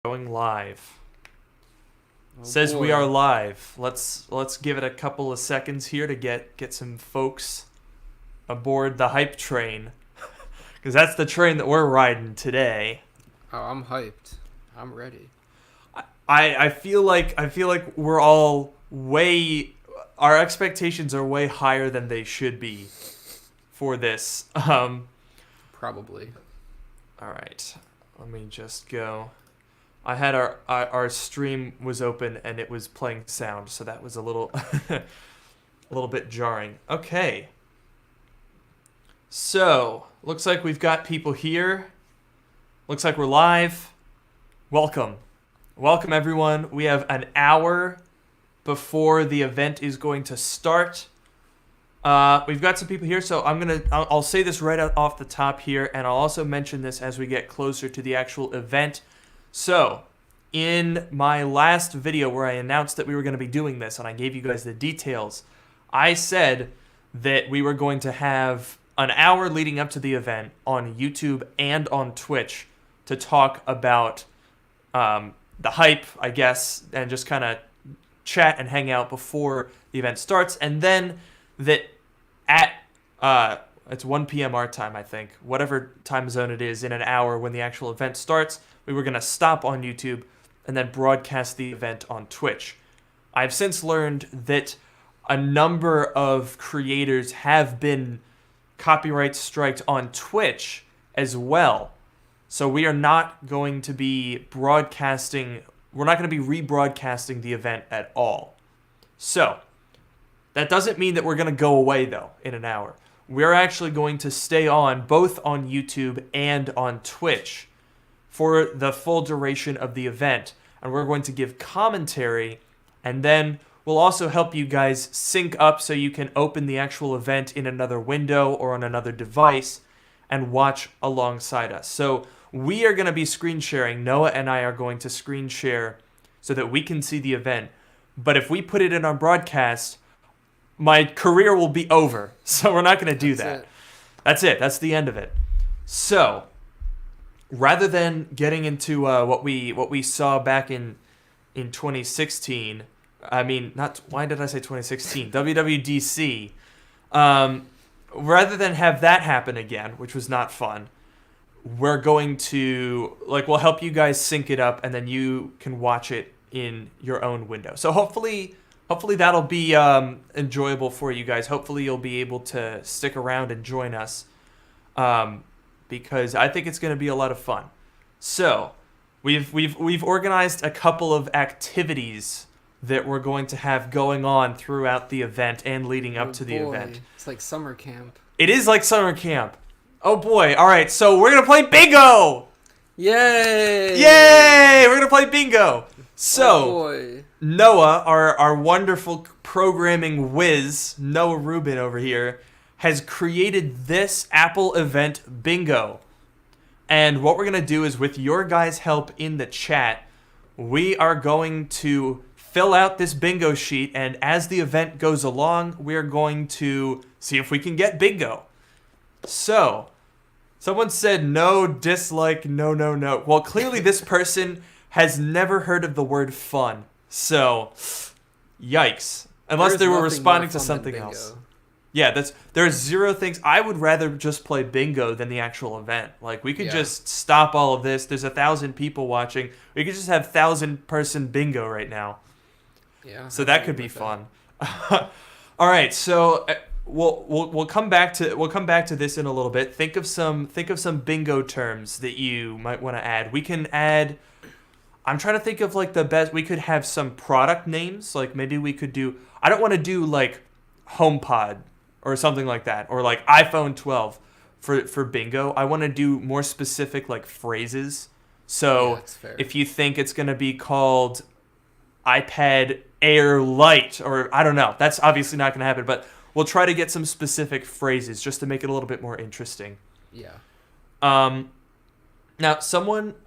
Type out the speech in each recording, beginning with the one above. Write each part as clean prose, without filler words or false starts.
Going live. Oh Says we boy. are live. Let's give it a couple of seconds here to get some folks aboard the hype train, because that's the train that we're riding today. Oh, I'm hyped. I'm ready. I feel like we're all our expectations are way higher than they should be for this. Probably. All right, let me just go. I had our stream was open and it was playing sound, so that was a little a little bit jarring. Okay. So, looks like we've got people here. Looks like we're live. Welcome. Welcome everyone. We have an hour before the event is going to start. We've got some people here, so I'll say this right out off the top here, and I'll also mention this as we get closer to the actual event. So, in my last video where I announced that we were going to be doing this and I gave you guys the details, I said that we were going to have an hour leading up to the event on YouTube and on Twitch to talk about the hype, I guess, and just kind of chat and hang out before the event starts, and then that at it's 1 p.m. our time, I think, whatever time zone it is, in an hour when the actual event starts, we were going to stop on YouTube and then broadcast the event on Twitch. I've since learned that a number of creators have been copyright striked on Twitch as well. So we are not going to be rebroadcasting the event at all. So, that doesn't mean that we're going to go away, though, in an hour. We're actually going to stay on both on YouTube and on Twitch for the full duration of the event. And we're going to give commentary, and then we'll also help you guys sync up so you can open the actual event in another window or on another device and watch alongside us. So we are going to be screen sharing. Noah and I are going to screen share so that we can see the event. But if we put it in our broadcast, my career will be over. So we're not going to do that. That's it. That's the end of it. So, rather than getting into what we saw back in 2016, I mean, why did I say 2016? WWDC. Rather than have that happen again, which was not fun, we're going to, we'll help you guys sync it up, and then you can watch it in your own window. So hopefully that'll be enjoyable for you guys. Hopefully you'll be able to stick around and join us, because I think it's going to be a lot of fun. So we've organized a couple of activities that we're going to have going on throughout the event and leading up to the event. It's like summer camp. It is like summer camp. Oh boy! All right, so we're gonna play bingo. Yay! Yay! We're gonna play bingo. So, oh boy. Noah, our wonderful programming whiz, Noah Rubin over here, has created this Apple event bingo. And what we're going to do is, with your guys' help in the chat, we are going to fill out this bingo sheet, and as the event goes along, we're going to see if we can get bingo. So, someone said no, dislike, no. Well, clearly this person has never heard of the word fun. So, yikes. Unless they were responding to something else. Yeah, there's zero things. I would rather just play bingo than the actual event. We could just stop all of this. There's 1,000 people watching. We could just have 1,000-person bingo right now. Yeah. So that could be fun. All right, so we'll come back to this in a little bit. Think of some bingo terms that you might want to add. We can add. I'm trying to think of the best. We could have some product names. Maybe we could do. I don't want to do HomePod or something like that, or iPhone 12 for bingo. I want to do more specific phrases. So that's fair. If you think it's going to be called iPad Air Lite, or I don't know, that's obviously not going to happen, but we'll try to get some specific phrases just to make it a little bit more interesting. Yeah. Now,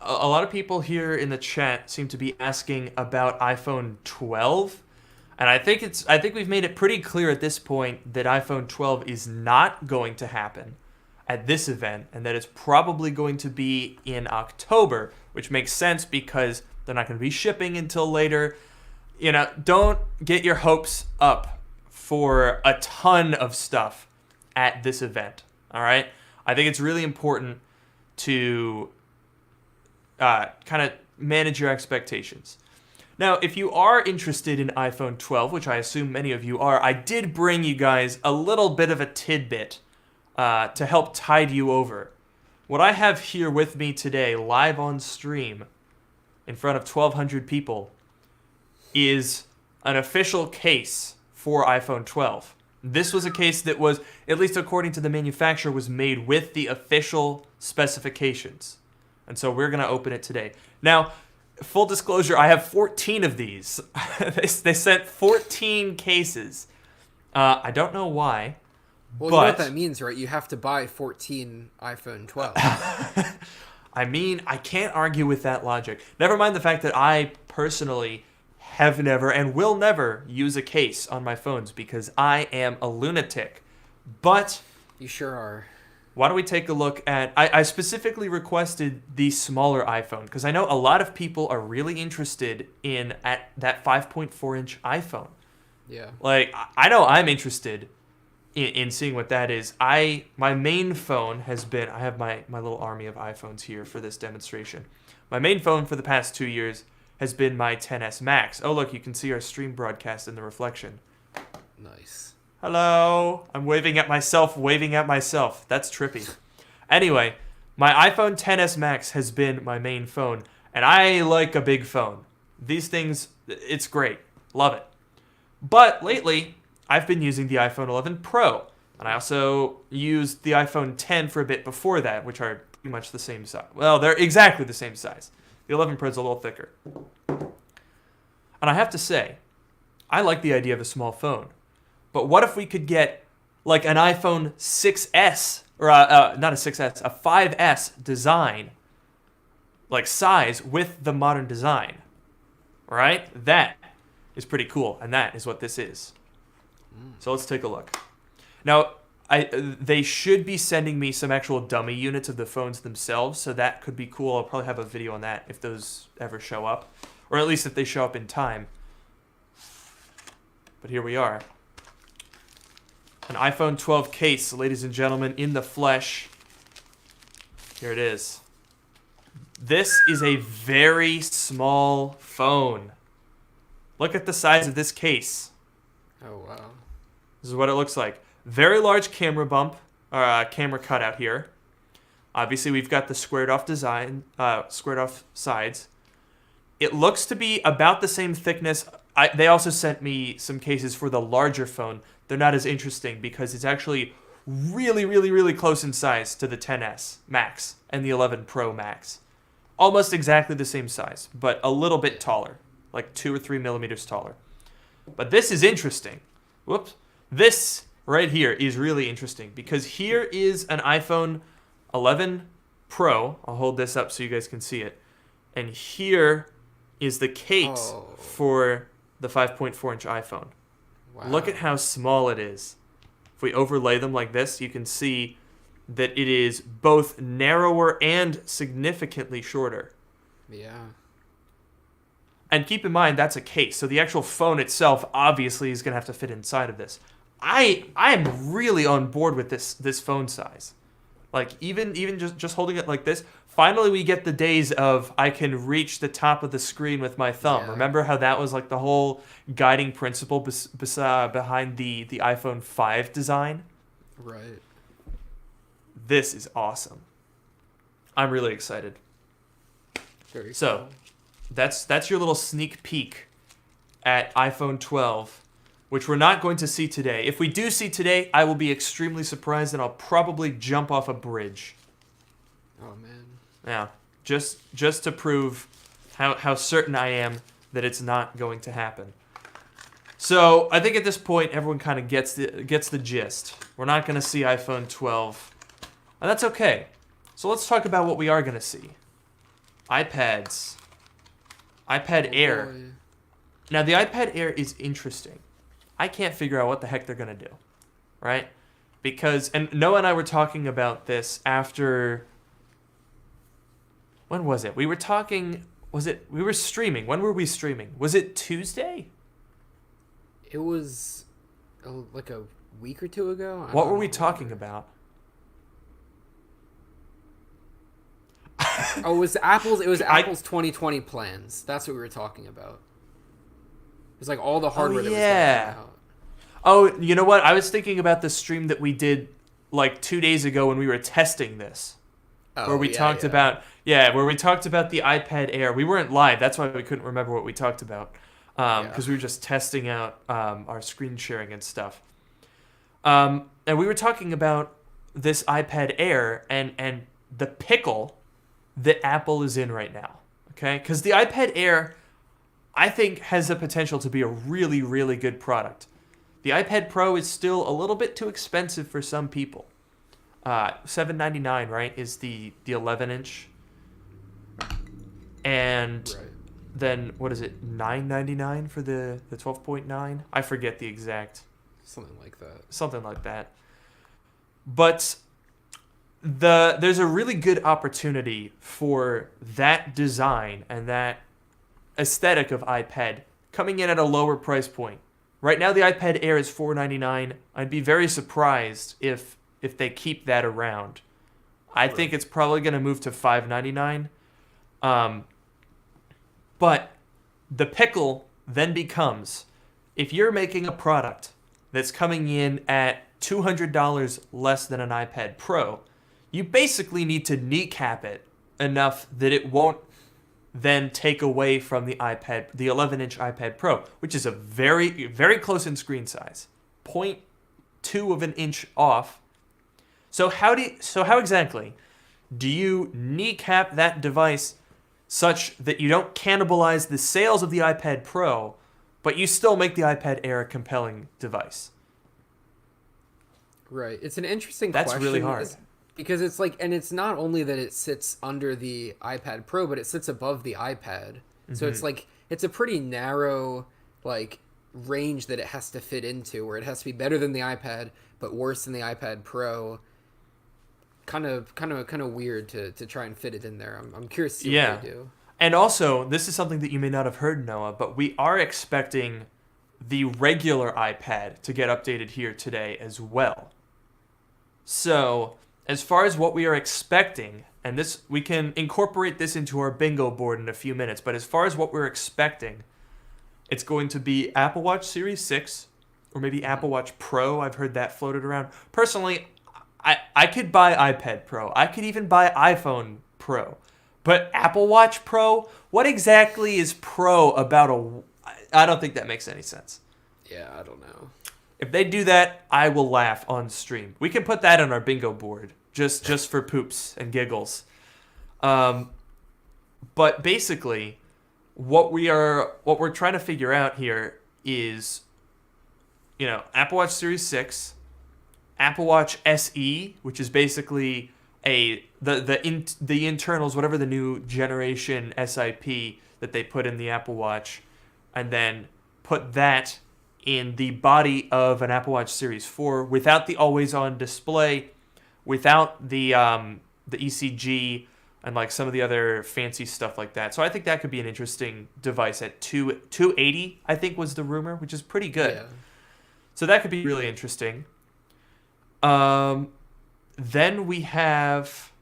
a lot of people here in the chat seem to be asking about iPhone 12, and I think we've made it pretty clear at this point that iPhone 12 is not going to happen at this event, and that it's probably going to be in October, which makes sense because they're not going to be shipping until later. Don't get your hopes up for a ton of stuff at this event, all right? I think it's really important to kind of manage your expectations. Now, if you are interested in iPhone 12, which I assume many of you are, I did bring you guys a little bit of a tidbit to help tide you over. What I have here with me today, live on stream, in front of 1,200 people, is an official case for iPhone 12. This was a case that was, at least according to the manufacturer, was made with the official specifications. And so we're going to open it today. Now, full disclosure, I have 14 of these. They sent 14 cases. I don't know why. Well, you know what that means, right? You have to buy 14 iPhone 12. I mean, I can't argue with that logic. Never mind the fact that I personally have never and will never use a case on my phones because I am a lunatic. But You sure are. why don't we take a look at... I specifically requested the smaller iPhone because I know a lot of people are really interested in that 5.4-inch iPhone. Yeah. Like, I know I'm interested in seeing what that is. My main phone has been... I have my little army of iPhones here for this demonstration. My main phone for the past 2 years has been my XS Max. Oh, look, you can see our stream broadcast in the reflection. Nice. Hello. I'm waving at myself. That's trippy. Anyway, my iPhone XS Max has been my main phone, and I like a big phone. These things, it's great. Love it. But lately, I've been using the iPhone 11 Pro, and I also used the iPhone 10 for a bit before that, which are pretty much the same size. Well, they're exactly the same size. The 11 Pro is a little thicker. And I have to say, I like the idea of a small phone. But what if we could get like an iPhone 6S, or not a 6S, a 5S design, like size with the modern design, right? That is pretty cool, and that is what this is. So let's take a look. Now, they should be sending me some actual dummy units of the phones themselves, so that could be cool. I'll probably have a video on that if those ever show up, or at least if they show up in time. But here we are. An iPhone 12 case, ladies and gentlemen, in the flesh. Here it is. This is a very small phone. Look at the size of this case. Oh, wow. This is what it looks like. Very large camera bump, or camera cutout here. Obviously, we've got the squared off design, squared off sides. It looks to be about the same thickness. They also sent me some cases for the larger phone. They're not as interesting because it's actually really, really, really close in size to the XS Max and the 11 Pro Max. Almost exactly the same size, but a little bit taller, like 2 or 3 millimeters taller. But this is interesting. Whoops. This right here is really interesting because here is an iPhone 11 Pro. I'll hold this up so you guys can see it. And here is the case for the 5.4-inch iPhone. Wow. Look at how small it is. If we overlay them like this, you can see that it is both narrower and significantly shorter. Yeah. And keep in mind, that's a case. So the actual phone itself obviously is going to have to fit inside of this. I am really on board with this phone size. Like, even just holding it like this, finally we get the days of I can reach the top of the screen with my thumb. Yeah. Remember how that was like the whole guiding principle behind the iPhone 5 design? Right. This is awesome. I'm really excited. Very So, cool. that's your little sneak peek at iPhone 12, which we're not going to see today. If we do see today, I will be extremely surprised and I'll probably jump off a bridge. Oh, man. Yeah, just to prove how certain I am that it's not going to happen. So I think at this point everyone kind of gets the gist. We're not going to see iPhone 12, and that's okay. So let's talk about what we are going to see. iPads. iPad Air. Boy. Now the iPad Air is interesting. I can't figure out what the heck they're going to do, right? Because, and Noah and I were talking about this after when was it? We were talking. We were streaming. When were we streaming? Was it Tuesday? It was like a week or two ago. What were we talking about? Oh, it was Apple's 2020 plans. That's what we were talking about. It was like all the hardware that was coming out. Oh, you know what? I was thinking about the stream that we did like 2 days ago when we were testing this. Where we talked about the iPad Air. We weren't live. That's why we couldn't remember what we talked about. Because we were just testing out our screen sharing and stuff. And we were talking about this iPad Air and the pickle that Apple is in right now. Okay? Because the iPad Air, I think, has the potential to be a really, really good product. The iPad Pro is still a little bit too expensive for some people. $799, right, is the 11-inch. And then, what is it, $999 for the 12.9? I forget the exact. Something like that. But there's a really good opportunity for that design and that aesthetic of iPad coming in at a lower price point. Right now, the iPad Air is $499. I'd be very surprised if they keep that around. I think it's probably going to move to $599. But the pickle then becomes, if you're making a product that's coming in at $200 less than an iPad Pro, you basically need to kneecap it enough that it won't then take away from the 11-inch iPad Pro, which is a very, very close in screen size, 0.2 of an inch off. So how exactly do you kneecap that device such that you don't cannibalize the sales of the iPad Pro, but you still make the iPad Air a compelling device? Right. It's an interesting question. That's really hard. Because it's like, and it's not only that it sits under the iPad Pro, but it sits above the iPad. Mm-hmm. So it's like, it's a pretty narrow, like, range that it has to fit into, where it has to be better than the iPad, but worse than the iPad Pro. Kind of weird to try and fit it in there. I'm curious to see what they do. And also, this is something that you may not have heard, Noah, but we are expecting the regular iPad to get updated here today as well. So, as far as what we are expecting, and this, we can incorporate this into our bingo board in a few minutes, but as far as what we're expecting, it's going to be Apple Watch Series 6, or maybe Apple Watch Pro. I've heard that floated around. Personally, I could buy iPad Pro. I could even buy iPhone Pro. But Apple Watch Pro? What exactly is Pro about I don't think that makes any sense. Yeah, I don't know. If they do that, I will laugh on stream. We can put that on our bingo board, just for poops and giggles. But basically, what we're trying to figure out here is, Apple Watch Series 6, Apple Watch SE, which is basically the internals, whatever the new generation SIP that they put in the Apple Watch, and then put that in the body of an Apple Watch Series 4 without the always-on display, without the ECG, and like some of the other fancy stuff like that. So I think that could be an interesting device at $280, I think was the rumor, which is pretty good. Yeah. So that could be really interesting. Then we have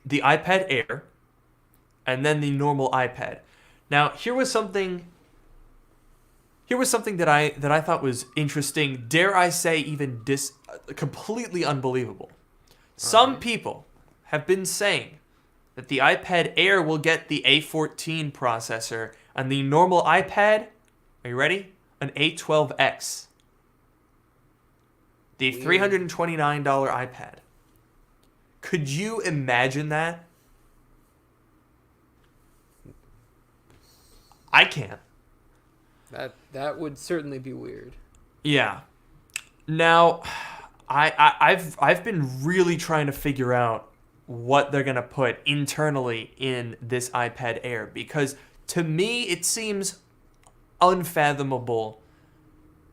the iPad Air, and then the normal iPad. Now, here was something that I thought was interesting. Dare I say, even completely unbelievable. Some people have been saying that the iPad Air will get the A14 processor, and the normal iPad, are you ready? An A12X. The $329 iPad. Could you imagine that? I can't. That would certainly be weird. Yeah. Now, I've been really trying to figure out what they're gonna put internally in this iPad Air, because to me it seems unfathomable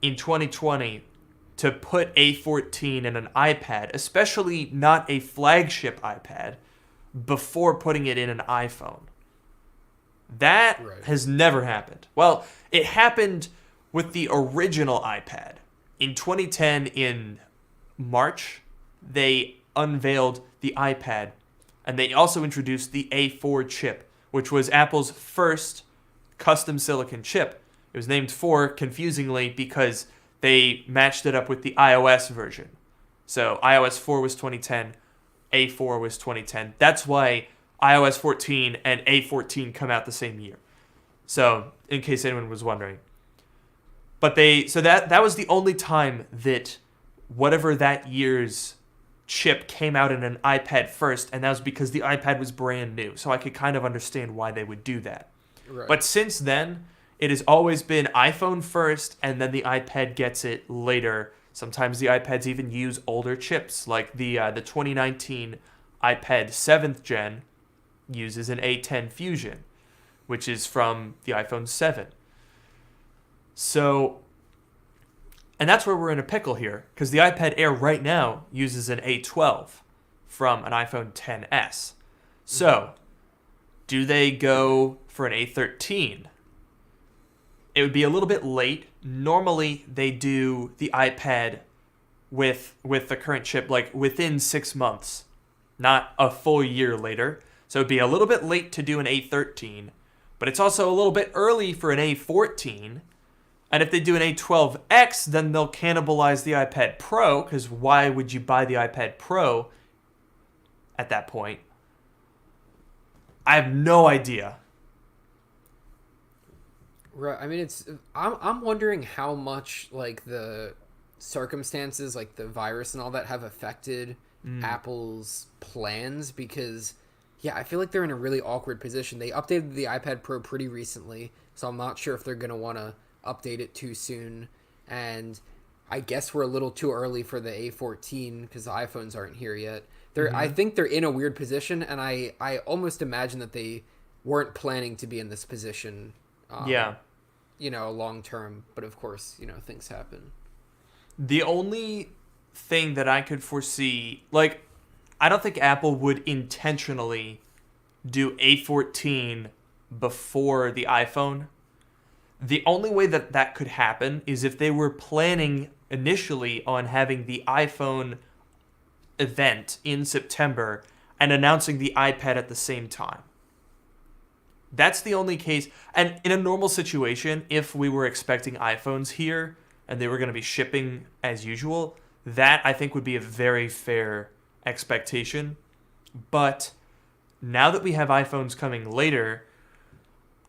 in 2020 to put A14 in an iPad, especially not a flagship iPad, before putting it in an iPhone. That Right. has never happened. Well, it happened with the original iPad. In 2010, in March, they unveiled the iPad, and they also introduced the A4 chip, which was Apple's first custom silicon chip. It was named 4, confusingly, because they matched it up with the iOS version. So iOS 4 was 2010, A4 was 2010. That's why iOS 14 and A14 come out the same year. So, in case anyone was wondering. But that was the only time that whatever that year's chip came out in an iPad first, and that was because the iPad was brand new. So I could kind of understand why they would do that. Right. But since then, it has always been iPhone first, and then the iPad gets it later. Sometimes the iPads even use older chips, like the 2019 iPad 7th gen uses an A10 Fusion, which is from the iPhone 7. So, and that's where we're in a pickle here, because the iPad Air right now uses an A12 from an iPhone 10s. So, do they go for an A13? It would be a little bit late. Normally, they do the iPad with the current chip like within 6 months, not a full year later. So it'd be a little bit late to do an A13, but it's also a little bit early for an A14. And if they do an A12X, then they'll cannibalize the iPad Pro, because why would you buy the iPad Pro at that point? I have no idea. Right. I mean, I'm wondering how much like the circumstances, like the virus and all that, have affected Apple's plans, because yeah, I feel like they're in a really awkward position. They updated the iPad Pro pretty recently, so I'm not sure if they're gonna want to update it too soon. And I guess we're a little too early for the A14 because the iPhones aren't here yet. I think they're in a weird position, and I almost imagine that they weren't planning to be in this position. Yeah. Long term, but of course, things happen. The only thing that I could foresee, like, I don't think Apple would intentionally do A14 before the iPhone. The only way that could happen is if they were planning initially on having the iPhone event in September and announcing the iPad at the same time. That's the only case. And in a normal situation, if we were expecting iPhones here and they were going to be shipping as usual, that I think would be a very fair expectation. But now that we have iPhones coming later,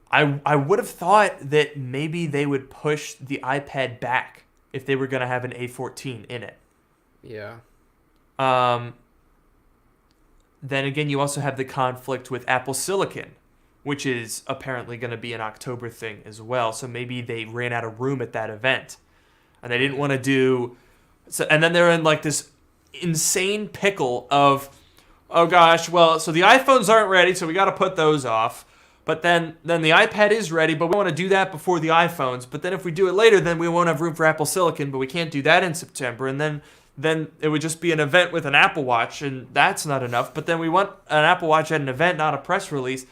I would have thought that maybe they would push the iPad back if they were going to have an A14 in it. Yeah. Then again, you also have the conflict with Apple Silicon, which is apparently going to be an October thing as well. So maybe they ran out of room at that event, and they didn't want to do. So, and then they're in like this insane pickle of, oh gosh, well, so the iPhones aren't ready, so we got to put those off. But then the iPad is ready, but we want to do that before the iPhones. But then if we do it later, then we won't have room for Apple Silicon, but we can't do that in September. And then it would just be an event with an Apple Watch, and that's not enough. But then we want an Apple Watch at an event, not a press release.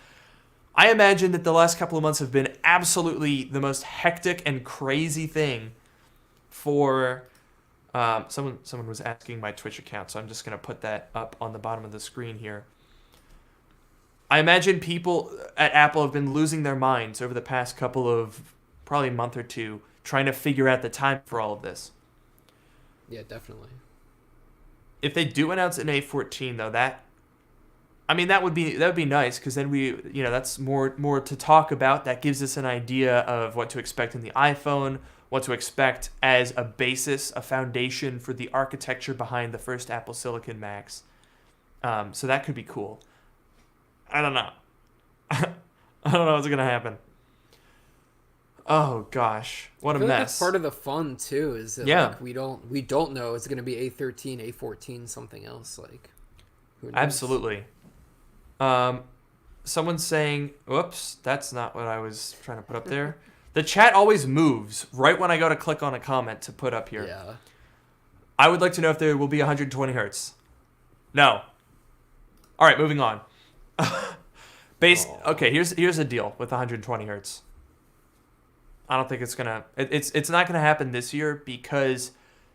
I imagine that the last couple of months have been absolutely the most hectic and crazy thing for someone was asking my Twitch account, so I'm just going to put that up on the bottom of the screen here. I imagine people at Apple have been losing their minds over the past couple of, probably month or two, trying to figure out the time for all of this. Yeah, definitely. If they do announce an A14, though, that would be nice, because then that's more to talk about. That gives us an idea of what to expect in the iPhone, what to expect as a basis, a foundation for the architecture behind the first Apple Silicon Macs. So that could be cool. I don't know. I don't know what's gonna happen. Oh gosh, what a mess! Like that's part of the fun too. Is that like, we don't know it's gonna be A13, A14, something else. Like, who knows? Absolutely. Someone's saying, "Whoops, that's not what I was trying to put up there." The chat always moves right when I go to click on a comment to put up here. Yeah. I would like to know if there will be 120 hertz. No. All right, moving on. Okay, here's the deal with 120 hertz. I don't think it's not gonna happen this year because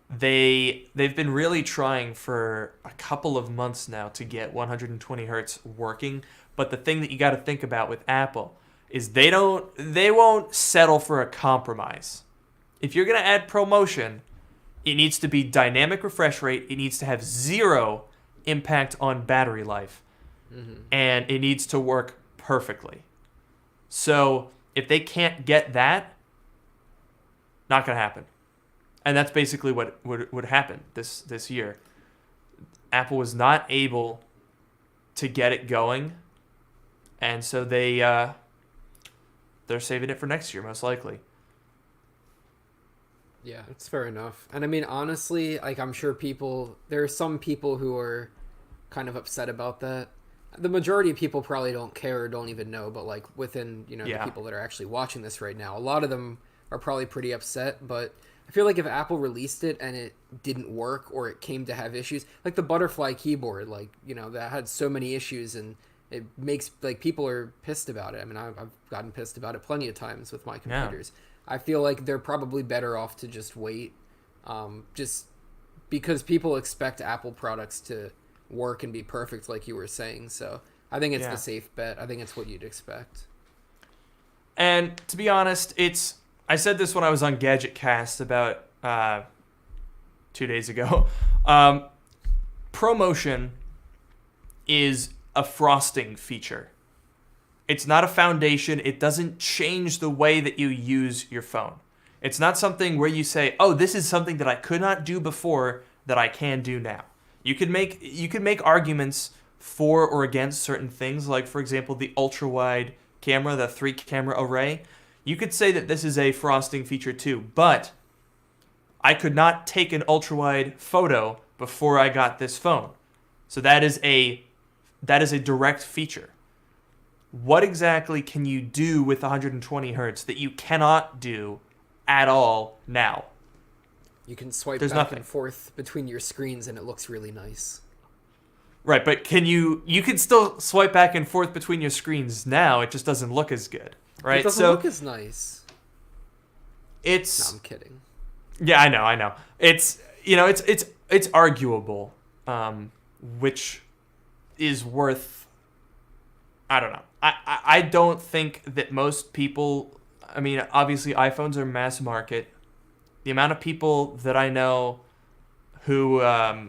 they've been really trying for a couple of months now to get 120 hertz working. But the thing that you got to think about with Apple is they won't settle for a compromise. If you're gonna add ProMotion, it needs to be dynamic refresh rate. It needs to have zero impact on battery life, and it needs to work perfectly. So if they can't get that, not gonna happen. And that's basically what would happen this year. Apple was not able to get it going, and so they're saving it for next year, most likely. Yeah, it's fair enough. And I mean, honestly, like I'm sure there are some people who are kind of upset about that. The majority of people probably don't care or don't even know, but like within, the people that are actually watching this right now, a lot of them are probably pretty upset, but I feel like if Apple released it and it didn't work or it came to have issues, like the butterfly keyboard, like, that had so many issues and it makes, like, people are pissed about it. I mean, I've gotten pissed about it plenty of times with my computers. Yeah. I feel like they're probably better off to just wait, just because people expect Apple products to work and be perfect, like you were saying. So I think it's the safe bet. I think it's what you'd expect. And to be honest, I said this when I was on Gadget Cast about 2 days ago. ProMotion is a frosting feature. It's not a foundation. It doesn't change the way that you use your phone. It's not something where you say, "Oh, this is something that I could not do before that I can do now." You could make arguments for or against certain things, like for example, the ultra-wide camera, the 3-camera array. You could say that this is a frosting feature too, but I could not take an ultra-wide photo before I got this phone. So that is a direct feature. What exactly can you do with 120 hertz that you cannot do at all now? You can swipe back and forth between your screens and it looks really nice. Right, but you can still swipe back and forth between your screens now, it just doesn't look as good. Right? It doesn't look as nice. No, I'm kidding. Yeah, I know. It's it's arguable, which is worth. I don't know. I don't think that most people. I mean, obviously iPhones are mass market. The amount of people that I know who have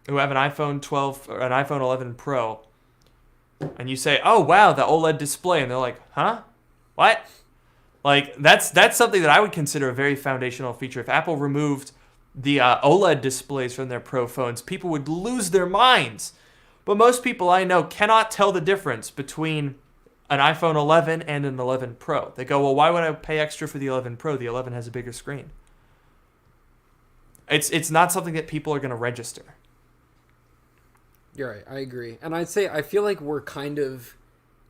an iPhone 12 or an iPhone 11 Pro, and you say, "Oh wow, the OLED display," and they're like, "Huh? What?" Like that's something that I would consider a very foundational feature. If Apple removed the OLED displays from their Pro phones, people would lose their minds. But most people I know cannot tell the difference between an iPhone 11 and an 11 Pro. They go, "Well, why would I pay extra for the 11 Pro? The 11 has a bigger screen." It's not something that people are going to register. You're right. I agree. And I feel like we're kind of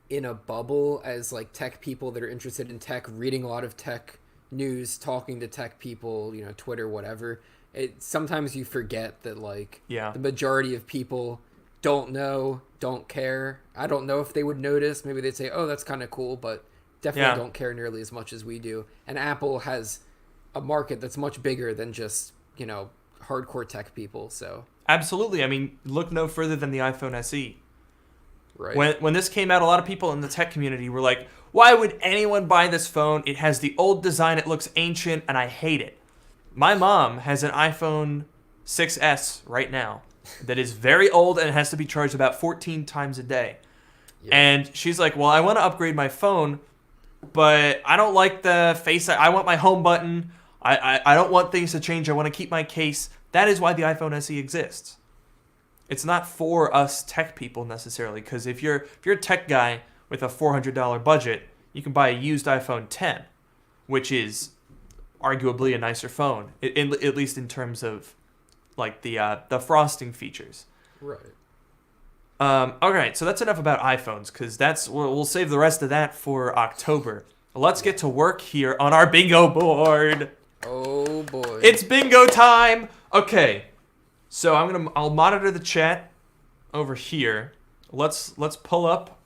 in a bubble as like tech people that are interested in tech, reading a lot of tech news, talking to tech people, Twitter, whatever. Sometimes you forget that the majority of people don't know, don't care. I don't know if they would notice. Maybe they'd say, "Oh, that's kind of cool," but definitely don't care nearly as much as we do. And Apple has a market that's much bigger than just, hardcore tech people. So absolutely. I mean, look no further than the iPhone SE. Right. When this came out, a lot of people in the tech community were like, "Why would anyone buy this phone? It has the old design, it looks ancient, and I hate it." My mom has an iPhone 6S right now that is very old and it has to be charged about 14 times a day. Yeah. And she's like, "Well, I want to upgrade my phone, but I don't like the face. I want my home button. I don't want things to change. I want to keep my case." That is why the iPhone SE exists. It's not for us tech people necessarily, because if you're a tech guy with a $400 budget, you can buy a used iPhone 10, which is arguably a nicer phone, at least in terms of like the frosting features. Right. All right, so that's enough about iPhones, because we'll save the rest of that for October. Let's get to work here on our bingo board. Oh boy. It's bingo time. Okay. So I'll monitor the chat over here. let's pull up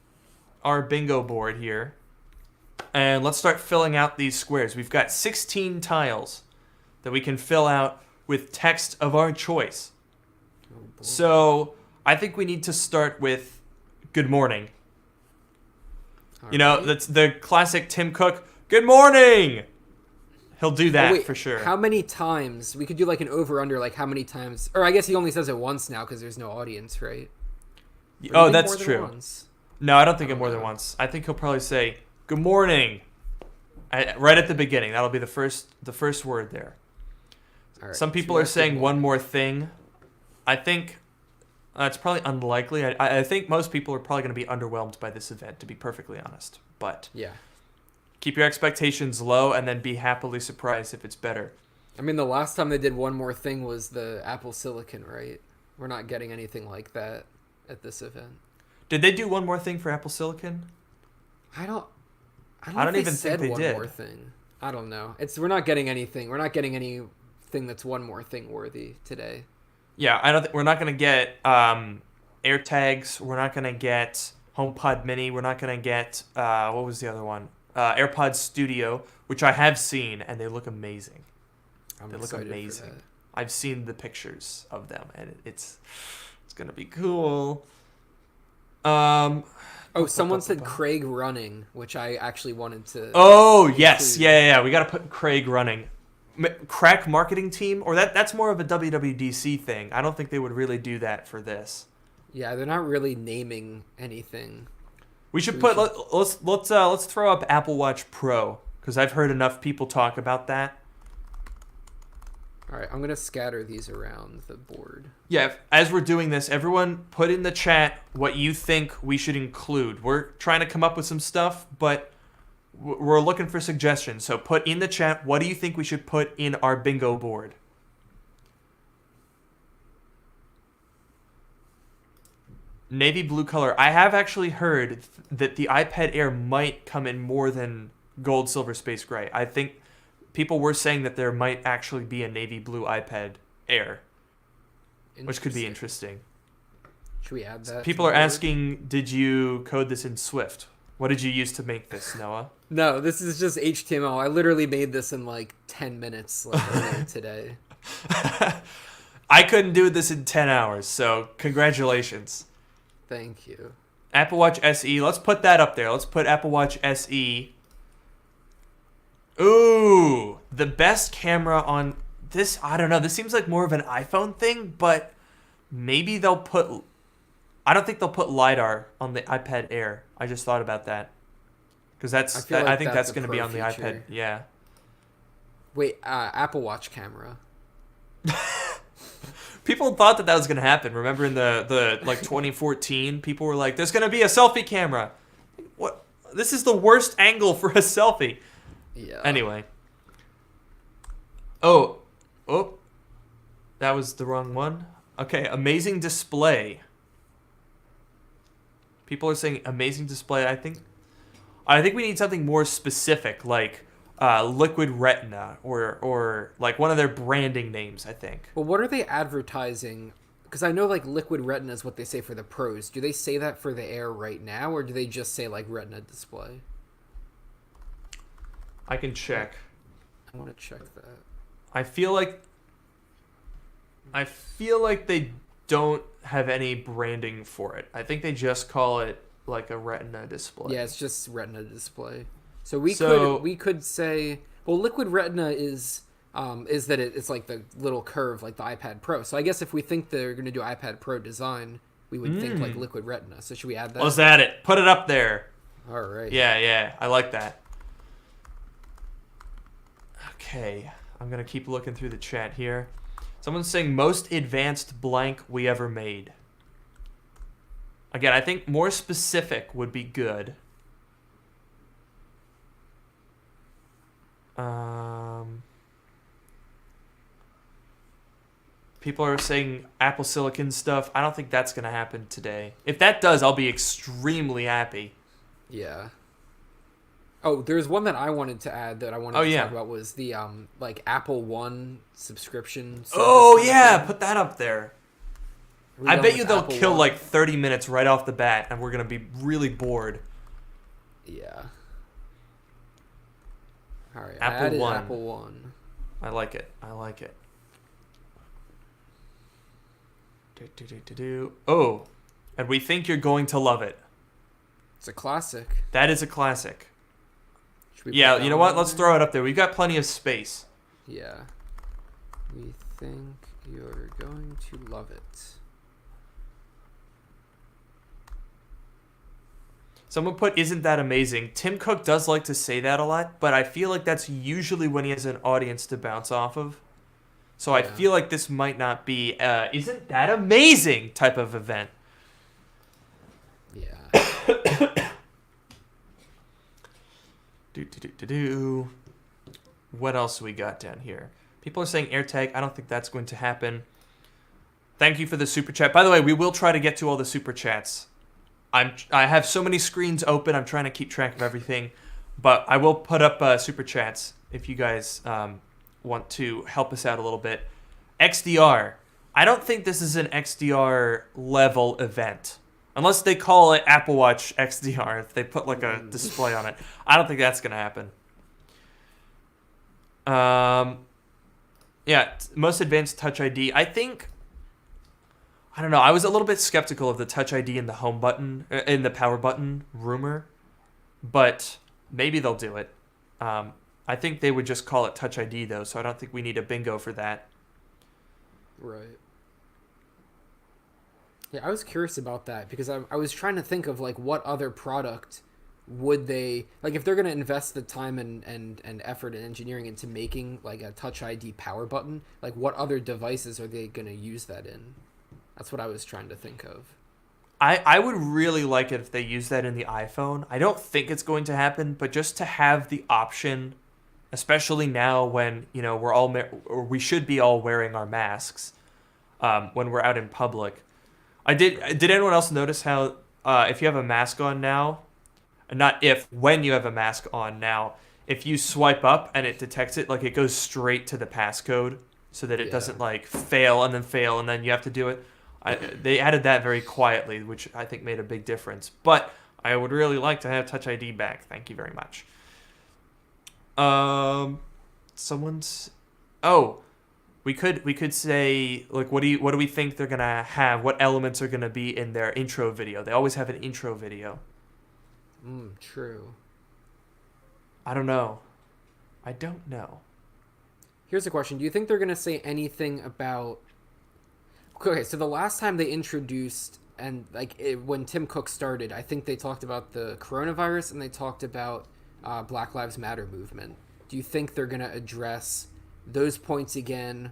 our bingo board here, and let's start filling out these squares. We've got 16 tiles that we can fill out with text of our choice. So I think we need to start with good morning. You know, that's the classic Tim Cook, good morning! He'll do that for sure. How many times? We could do like an over-under, like how many times... Or I guess he only says it once now because there's no audience, right? Oh, that's true. No, I don't think it more than once. I think he'll probably say, good morning, right at the beginning. That'll be the first word there. All right, some people are saying one more thing. I think it's probably unlikely. I think most people are probably going to be underwhelmed by this event, to be perfectly honest. But yeah, keep your expectations low and then be happily surprised if it's better. I mean, the last time they did one more thing was the Apple Silicon, right? We're not getting anything like that at this event. Did they do one more thing for Apple Silicon? I don't even think they did. One more thing. I don't know. We're not getting anything. We're not getting anything that's one more thing worthy today. Yeah, I don't. We're not gonna get AirTags. We're not gonna get HomePod Mini. We're not gonna get what was the other one? AirPods Studio, which I have seen, and they look amazing. They look amazing. I've seen the pictures of them, and it's gonna be cool. Someone said Craig running, which I actually wanted to. Oh yes, yeah. We gotta put Craig running. Crack marketing team, or that's more of a WWDC thing. I don't think they would really do that for this. Yeah, they're not really naming anything. We should put let's throw up Apple Watch Pro because I've heard enough people talk about that. All right, I'm gonna scatter these around the board. Yeah, as we're doing this, everyone put in the chat what you think we should include. We're trying to come up with some stuff, but we're looking for suggestions. So put in the chat, what do you think we should put in our bingo board? Navy blue color. I have actually heard that the iPad Air might come in more than gold, silver, space gray. I think people were saying that there might actually be a navy blue iPad Air, which could be interesting. Should we add that? People are asking, did you code this in Swift? What did you use to make this, Noah? No, this is just HTML. I literally made this in like 10 minutes earlier today. I couldn't do this in 10 hours, so congratulations. Thank you. Apple Watch SE. Let's put that up there. Let's put Apple Watch SE. Ooh, the best camera on this. I don't know. This seems like more of an iPhone thing, but maybe they'll put... I don't think they'll put LiDAR on the iPad Air. I just thought about that. Because I think that's going to be on the iPad. Yeah. Wait, Apple Watch camera. People thought that was going to happen. Remember in the 2014, people were like, there's going to be a selfie camera. What? This is the worst angle for a selfie. Yeah. Anyway. Oh. That was the wrong one. Okay, amazing display. People are saying amazing display. I think we need something more specific, like Liquid Retina or like one of their branding names, I think. Well, what are they advertising? Because I know like Liquid Retina is what they say for the Pros. Do they say that for the Air right now, or do they just say like Retina display? I can check. I want to check that. I feel like they don't have any branding for it. I think they just call it like a Retina display. Yeah, it's just Retina display. So we could say, well, Liquid Retina is that it's like the little curve like the iPad Pro. So I guess if we think they're going to do iPad Pro design, we would think like Liquid Retina. So should we add that? Let's add it. Put it up there. All right. Yeah. I like that. Okay. I'm going to keep looking through the chat here. Someone's saying most advanced blank we ever made. Again, I think more specific would be good. People are saying Apple Silicon stuff. I don't think that's going to happen today. If that does, I'll be extremely happy. Yeah. Oh, there's one that I wanted to add that I wanted to talk about was the like Apple One subscription. Oh yeah, put that up there. Are we I going bet with you they'll Apple kill One? like 30 minutes right off the bat, and we're gonna be really bored. Yeah. All right. Apple I added One. Apple One. I like it. I like it. Do. Oh, and we think you're going to love it. It's a classic. That is a classic. Should we Yeah, put you that know what? on Let's there? throw it up there. We've got plenty of space. Yeah. We think you're going to love it. Someone put, "Isn't that amazing?" Tim Cook does like to say that a lot, but I feel like that's usually when he has an audience to bounce off of. So I Yeah. feel like this might not be "Isn't that amazing?" type of event. Yeah. Do. What else we got down here? People are saying AirTag. I don't think that's going to happen. Thank you for the super chat. By the way, we will try to get to all the super chats. I have so many screens open. I'm trying to keep track of everything, but I will put up super chats if you guys want to help us out a little bit. XDR. I don't think this is an XDR level event. Unless they call it Apple Watch XDR, if they put like a display on it. I don't think that's going to happen. Yeah, most advanced Touch ID. I don't know. I was a little bit skeptical of the Touch ID in the home button, in the power button rumor, but maybe they'll do it. I think they would just call it Touch ID though, so I don't think we need a bingo for that. Right. Yeah, I was curious about that because I was trying to think of like what other product would they like if they're going to invest the time and effort and engineering into making like a Touch ID power button, like what other devices are they going to use that in? That's what I was trying to think of. I would really like it if they use that in the iPhone. I don't think it's going to happen, but just to have the option, especially now when, you know, or we should be all wearing our masks when we're out in public. Did anyone else notice how if you have a mask on now, when you have a mask on now, if you swipe up and it detects it, like it goes straight to the passcode so that it doesn't like fail and then you have to do it. They added that very quietly, which I think made a big difference. But I would really like to have Touch ID back. Thank you very much. We could say, like, what do we think they're gonna have? What elements are gonna be in their intro video? They always have an intro video. True. I don't know. Here's a question. Do you think they're going to say anything about... Okay, so the last time they introduced, and when Tim Cook started, I think they talked about the coronavirus and they talked about Black Lives Matter movement. Do you think they're going to address those points again?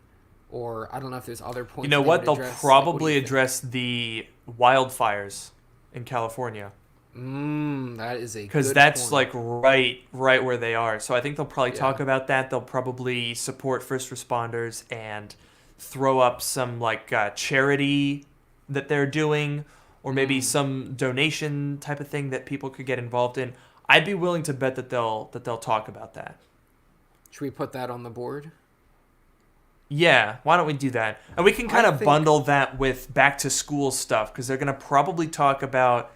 Or I don't know if there's other points. You know what? They'll address. probably address the wildfires in California. That is a because that's like right where they are. So I think they'll probably talk about that. They'll probably support first responders and throw up some like charity that they're doing, or maybe some donation type of thing that people could get involved in. I'd be willing to bet that they'll talk about that. Should we put that on the board? Yeah, why don't we do that? And we can kind of bundle that with back to school stuff because they're going to probably talk about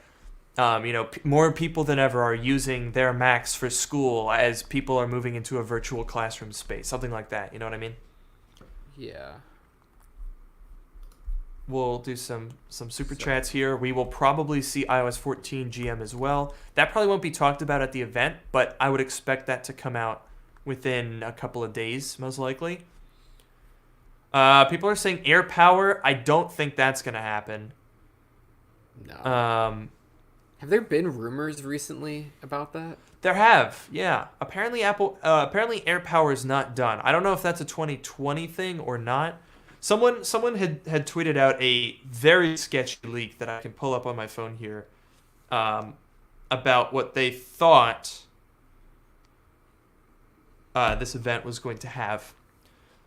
more people than ever are using their Macs for school as people are moving into a virtual classroom space, something like that. You know what I mean? Yeah. We'll do some super chats here. We will probably see iOS 14 GM as well. That probably won't be talked about at the event, but I would expect that to come out within a couple of days, most likely. People are saying AirPower. I don't think that's going to happen. No. Have there been rumors recently about that? There have, yeah. Apparently AirPower is not done. I don't know if that's a 2020 thing or not. Someone had tweeted out a very sketchy leak that I can pull up on my phone here about what they thought this event was going to have.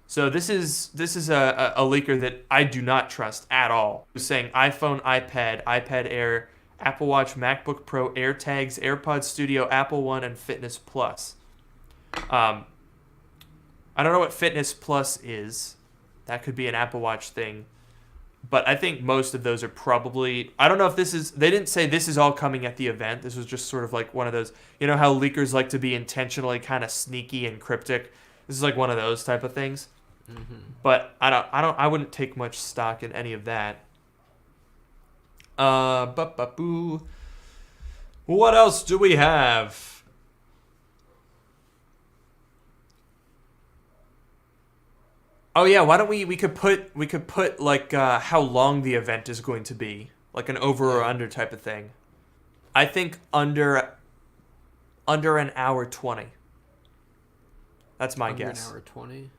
So this is a leaker that I do not trust at all. It was saying iPhone, iPad, iPad Air, Apple Watch, MacBook Pro, AirTags, AirPods Studio, Apple One, and Fitness Plus. I don't know what Fitness Plus is. That could be an Apple Watch thing. But I think most of those are probably. I don't know if this is. They didn't say this is all coming at the event. This was just sort of like one of those. You know how leakers like to be intentionally kind of sneaky and cryptic. This is like one of those type of things. But I wouldn't take much stock in any of that. Boo. What else do we have? Oh yeah, why don't we could put like how long the event is going to be, like an over or under type of thing. I think under an hour 20. That's my guess. An hour 20.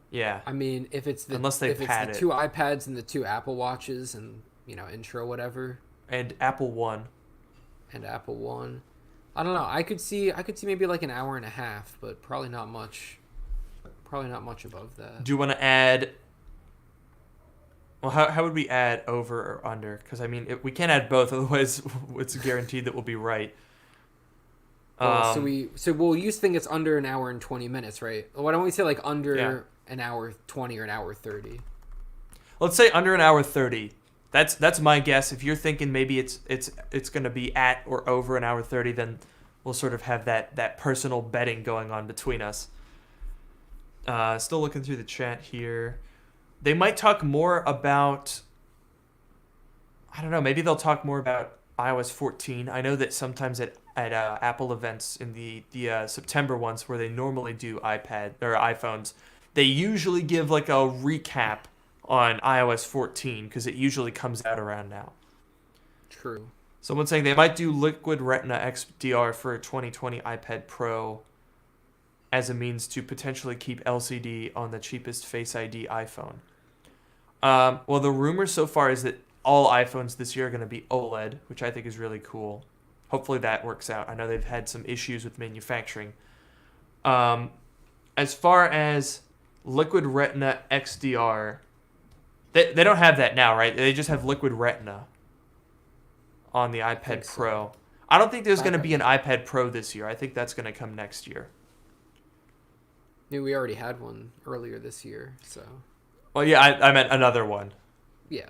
Yeah. I mean, if it's the Unless they pad the it. 2 iPads and the 2 Apple Watches and intro whatever And Apple One. and Apple One, I don't know. I could see maybe like an hour and a half, but probably not much. Probably not much above that. Do you want to add? Well, how would we add over or under? Because I mean, we can't add both, otherwise it's guaranteed that we'll be right. Well, so we'll use think it's under an hour and 20 minutes, right? Why don't we say like under an hour 20 or an hour 30? Let's say under an hour 30. That's my guess. If you're thinking maybe it's going to be at or over an hour 30, then we'll sort of have that personal betting going on between us. Still looking through the chat here. They might talk more about, I don't know, maybe they'll talk more about iOS 14. I know that sometimes at Apple events in the September ones where they normally do iPad or iPhones, they usually give like a recap on iOS 14 because it usually comes out around now. True. Someone's saying they might do Liquid Retina XDR for a 2020 iPad Pro as a means to potentially keep LCD on the cheapest Face ID iPhone. Well, the rumor so far is that all iPhones this year are going to be OLED, which I think is really cool. Hopefully that works out. I know they've had some issues with manufacturing. As far as Liquid Retina XDR, they don't have that now, right? They just have Liquid Retina on the iPad Pro. I don't think there's going to be an iPad Pro this year. I think that's going to come next year. Yeah, we already had one earlier this year, so. Well, yeah, I meant another one. Yeah.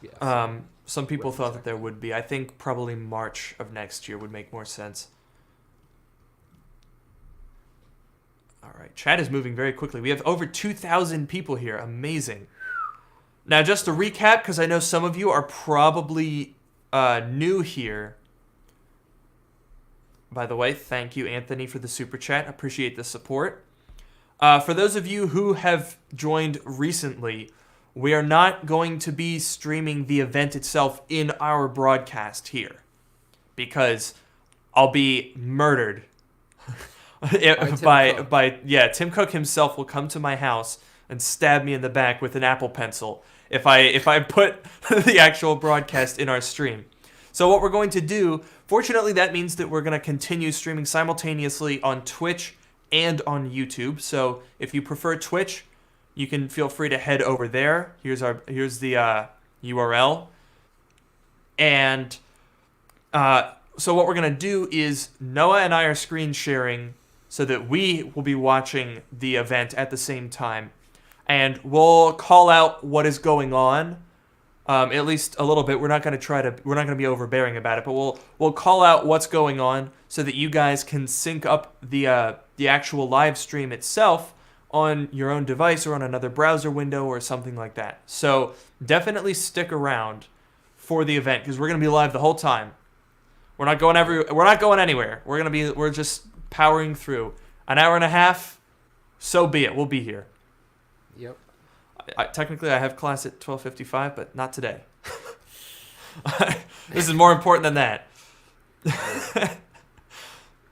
Yeah. Some people thought that there would be. I think probably March of next year would make more sense. All right, chat is moving very quickly. We have over 2,000 people here. Amazing. Now, just to recap, because I know some of you are probably new here. By the way, thank you, Anthony, for the super chat. Appreciate the support. For those of you who have joined recently, we are not going to be streaming the event itself in our broadcast here because I'll be murdered. Tim Cook himself will come to my house and stab me in the back with an Apple Pencil if I put the actual broadcast in our stream. So what we're going to do, fortunately, that means that we're going to continue streaming simultaneously on Twitch and on YouTube. So if you prefer Twitch, you can feel free to head over there. Here's the URL. And so what we're going to do is Noah and I are screen sharing so that we will be watching the event at the same time. And we'll call out what is going on. At least a little bit. We're not going to be overbearing about it, but we'll call out what's going on so that you guys can sync up the actual live stream itself on your own device or on another browser window or something like that. So definitely stick around for the event because we're going to be live the whole time. We're not going anywhere. We're just powering through. An hour and a half, so be it. We'll be here. Yep. Technically, I have class at 12:55, but not today. This is more important than that.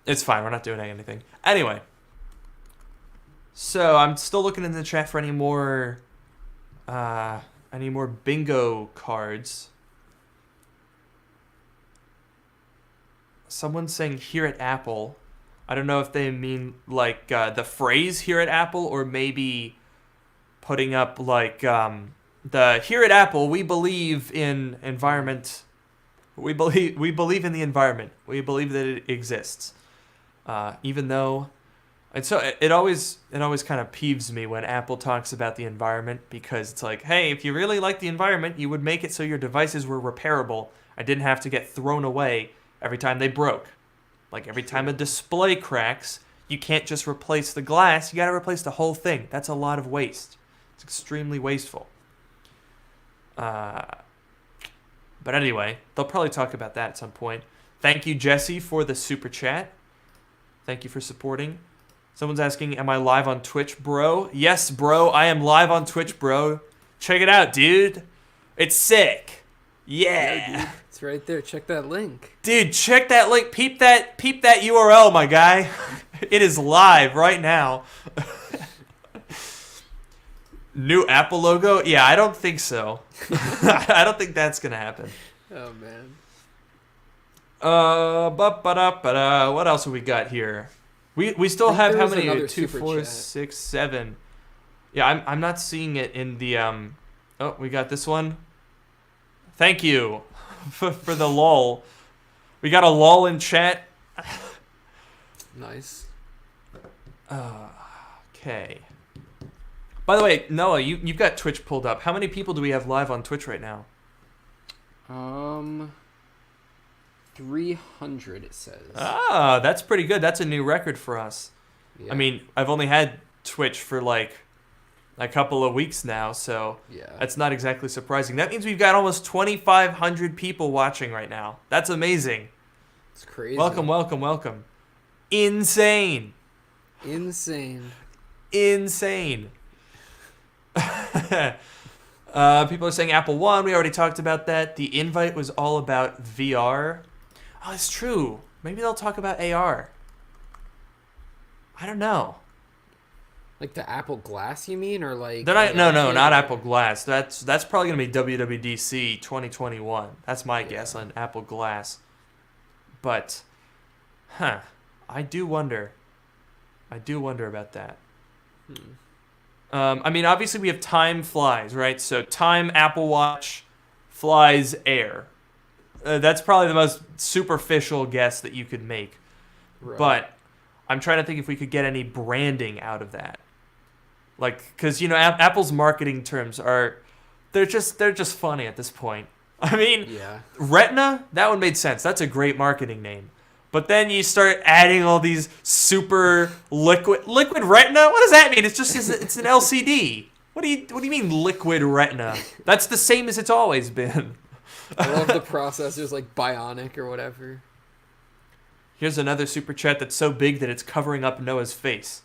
It's fine. We're not doing anything. Anyway. So, I'm still looking in the chat for any more bingo cards. Someone's saying here at Apple. I don't know if they mean like the phrase here at Apple or maybe putting up like the here at Apple we believe in environment. We believe in the environment. We believe that it exists. Even though And so it always kind of peeves me when Apple talks about the environment, because it's like, hey, if you really like the environment, you would make it so your devices were repairable. I didn't have to get thrown away every time they broke. Like every time a display cracks, you can't just replace the glass. You got to replace the whole thing. That's a lot of waste. It's extremely wasteful. But anyway, they'll probably talk about that at some point. Thank you, Jesse, for the super chat. Thank you for supporting. Someone's asking, am I live on Twitch, bro? Yes, bro, I am live on Twitch, bro. Check it out, dude. It's sick. Yeah. Dude, it's right there. Check that link. Dude, check that link. Peep that URL, my guy. It is live right now. New Apple logo? Yeah, I don't think so. I don't think that's gonna happen. Oh man. What else have we got here? We still have how many? 2, 4, 6, 7. Yeah, I'm not seeing it in the Oh, we got this one. Thank you for the lull. We got a lull in chat. Nice. Okay. By the way, Noah, you've got Twitch pulled up. How many people do we have live on Twitch right now? 300 it says. Ah, that's pretty good. That's a new record for us. Yeah. I mean, I've only had Twitch for like a couple of weeks now, so yeah. that's not exactly surprising. That means we've got almost 2,500 people watching right now. That's amazing. It's crazy. Welcome, welcome, welcome. Insane. Insane. Insane. People are saying Apple One. We already talked about that. The invite was all about VR. Oh, it's true. Maybe they'll talk about AR. I don't know. Like the Apple Glass, you mean, or like? No, not Apple Glass. That's probably gonna be WWDC 2021. That's my guess on Apple Glass. But, I do wonder about that. I mean, obviously we have time flies, right? So time Apple Watch flies air. That's probably the most superficial guess that you could make. Right. But I'm trying to think if we could get any branding out of that. Like, because, you know, Apple's marketing terms they're just funny at this point. I mean, yeah. Retina, that one made sense. That's a great marketing name. But then you start adding all these super liquid retina. What does that mean? It's an LCD. What do you mean liquid retina? That's the same as it's always been. I love the processors like Bionic or whatever. Here's another super chat that's so big that it's covering up Noah's face.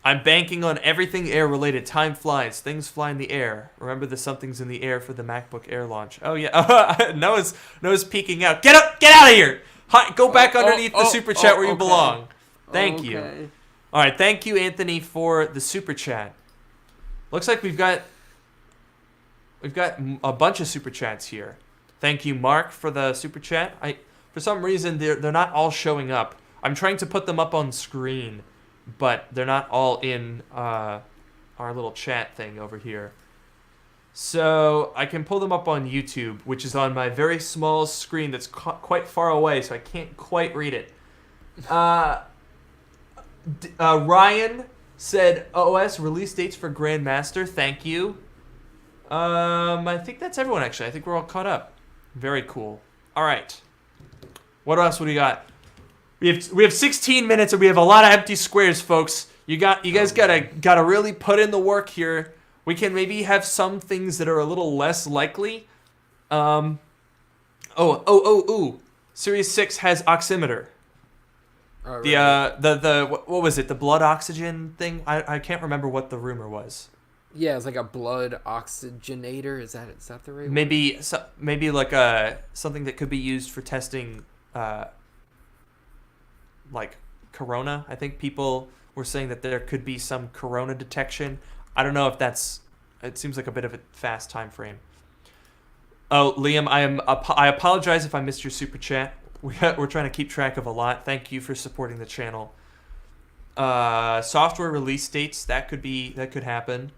I'm banking on everything air related. Time flies. Things fly in the air. Remember the something's in the air for the MacBook Air launch. Oh yeah. Noah's peeking out. Get out of here. Hi, go back underneath the super chat where you belong. Thank you. All right, thank you, Anthony, for the super chat. Looks like we've got a bunch of super chats here. Thank you, Mark, for the super chat. For some reason they're not all showing up. I'm trying to put them up on screen, but they're not all in our little chat thing over here. So I can pull them up on YouTube, which is on my very small screen that's quite far away, so I can't quite read it. Ryan said, OS release dates for Grandmaster. Thank you. I think that's everyone, actually. I think we're all caught up. Very cool. All right. What else would we got? We have 16 minutes, and we have a lot of empty squares, folks. You guys gotta really put in the work here. We can maybe have some things that are a little less likely. Series 6 has oximeter. Right. The what was it? The blood oxygen thing? I can't remember what the rumor was. Yeah, it's like a blood oxygenator. Is that the right maybe maybe like something that could be used for testing like corona. I think people were saying that there could be some corona detection. I don't know if it seems like a bit of a fast time frame. Oh, Liam, I apologize if I missed your super chat. We're trying to keep track of a lot. Thank you for supporting the channel. Software release dates, that could happen.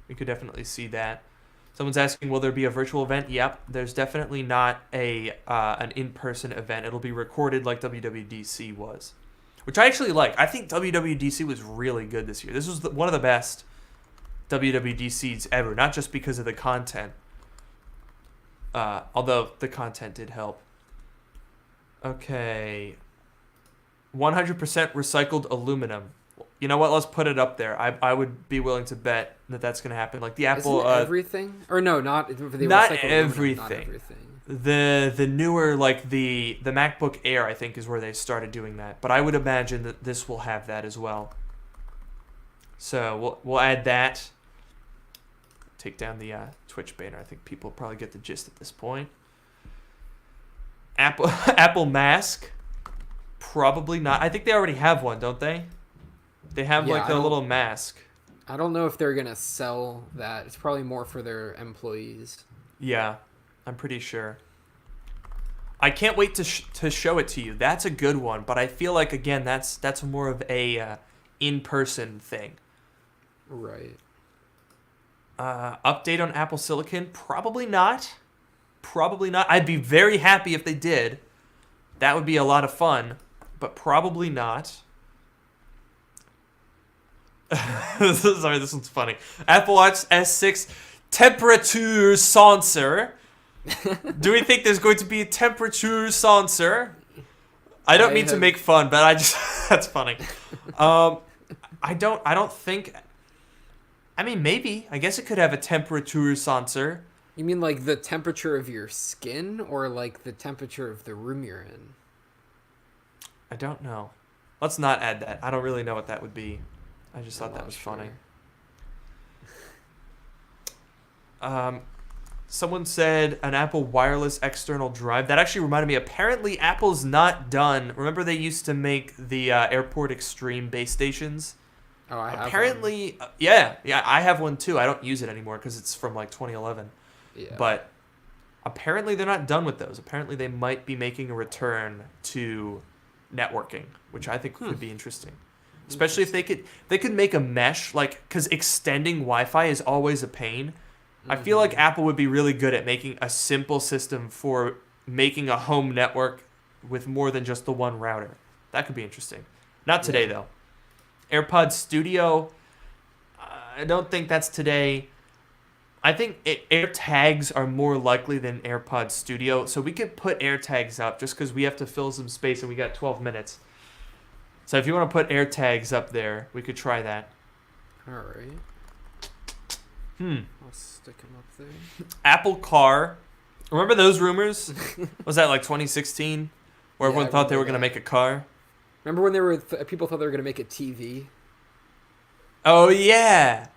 We could definitely see that. Someone's asking, will there be a virtual event? Yep, there's definitely not an in-person event. It'll be recorded like WWDC was. which I actually like. I think WWDC was really good this year. This was one of the best WWDCs ever, not just because of the content, although the content did help. Okay. 100% recycled aluminum. You know what? Let's put it up there. I would be willing to bet that that's going to happen. Like the Apple... Isn't it everything? Or no, not... Not everything. Not everything. The newer, like the MacBook Air, I think, is where they started doing that. But I would imagine that this will have that as well. So we'll add that. Take down the Twitch banner. I think people probably get the gist at this point. Apple mask. Probably not. I think they already have one, don't they? They have like a little mask. I don't know if they're going to sell that. It's probably more for their employees. Yeah, I'm pretty sure. I can't wait to show it to you. That's a good one, but I feel like, again, that's more of a in-person thing. Right. Update on Apple Silicon? Probably not. Probably not. I'd be very happy if they did. That would be a lot of fun, but probably not. Sorry, this one's funny. Apple Watch S6 temperature sensor. Do we think there's going to be a temperature sensor? I don't mean to make fun, but I just that's funny. I don't think. I mean, maybe. I guess it could have a temperature sensor. You mean like the temperature of your skin, or like the temperature of the room you're in? I don't know. Let's not add that. I don't really know what that would be. I just thought that was funny. Someone said an Apple wireless external drive. That actually reminded me. Apparently, Apple's not done. Remember they used to make the Airport Extreme base stations? Oh, I have Apparently, yeah, I have one too. I don't use it anymore because it's from like 2011. Yeah. But apparently they're not done with those. Apparently they might be making a return to networking, which I think could be interesting. Especially if they could make a mesh, like, because extending Wi-Fi is always a pain. I feel like Apple would be really good at making a simple system for making a home network with more than just the one router. That could be interesting. Not today, though. AirPods Studio, I don't think that's today. I think AirTags are more likely than AirPods Studio, so we could put AirTags up just because we have to fill some space and we got 12 minutes. So if you want to put AirTags up there, we could try that. All right. I'll stick them up there. Apple Car. Remember those rumors? Was that like 2016? Where everyone thought they were going to make a car? Remember when people thought they were going to make a TV? Oh, yeah.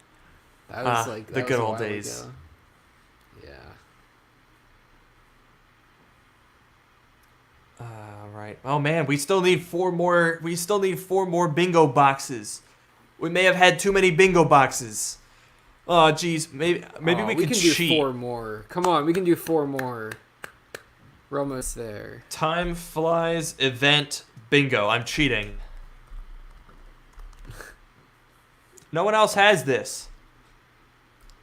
That was like the good old days. Ago. Yeah. Right. Oh man, we still need four more bingo boxes. We may have had too many bingo boxes. Oh geez, maybe we can cheat. Do 4 more. Come on, we can do 4 more. We're almost there. Time flies. Event bingo. I'm cheating. No one else has this.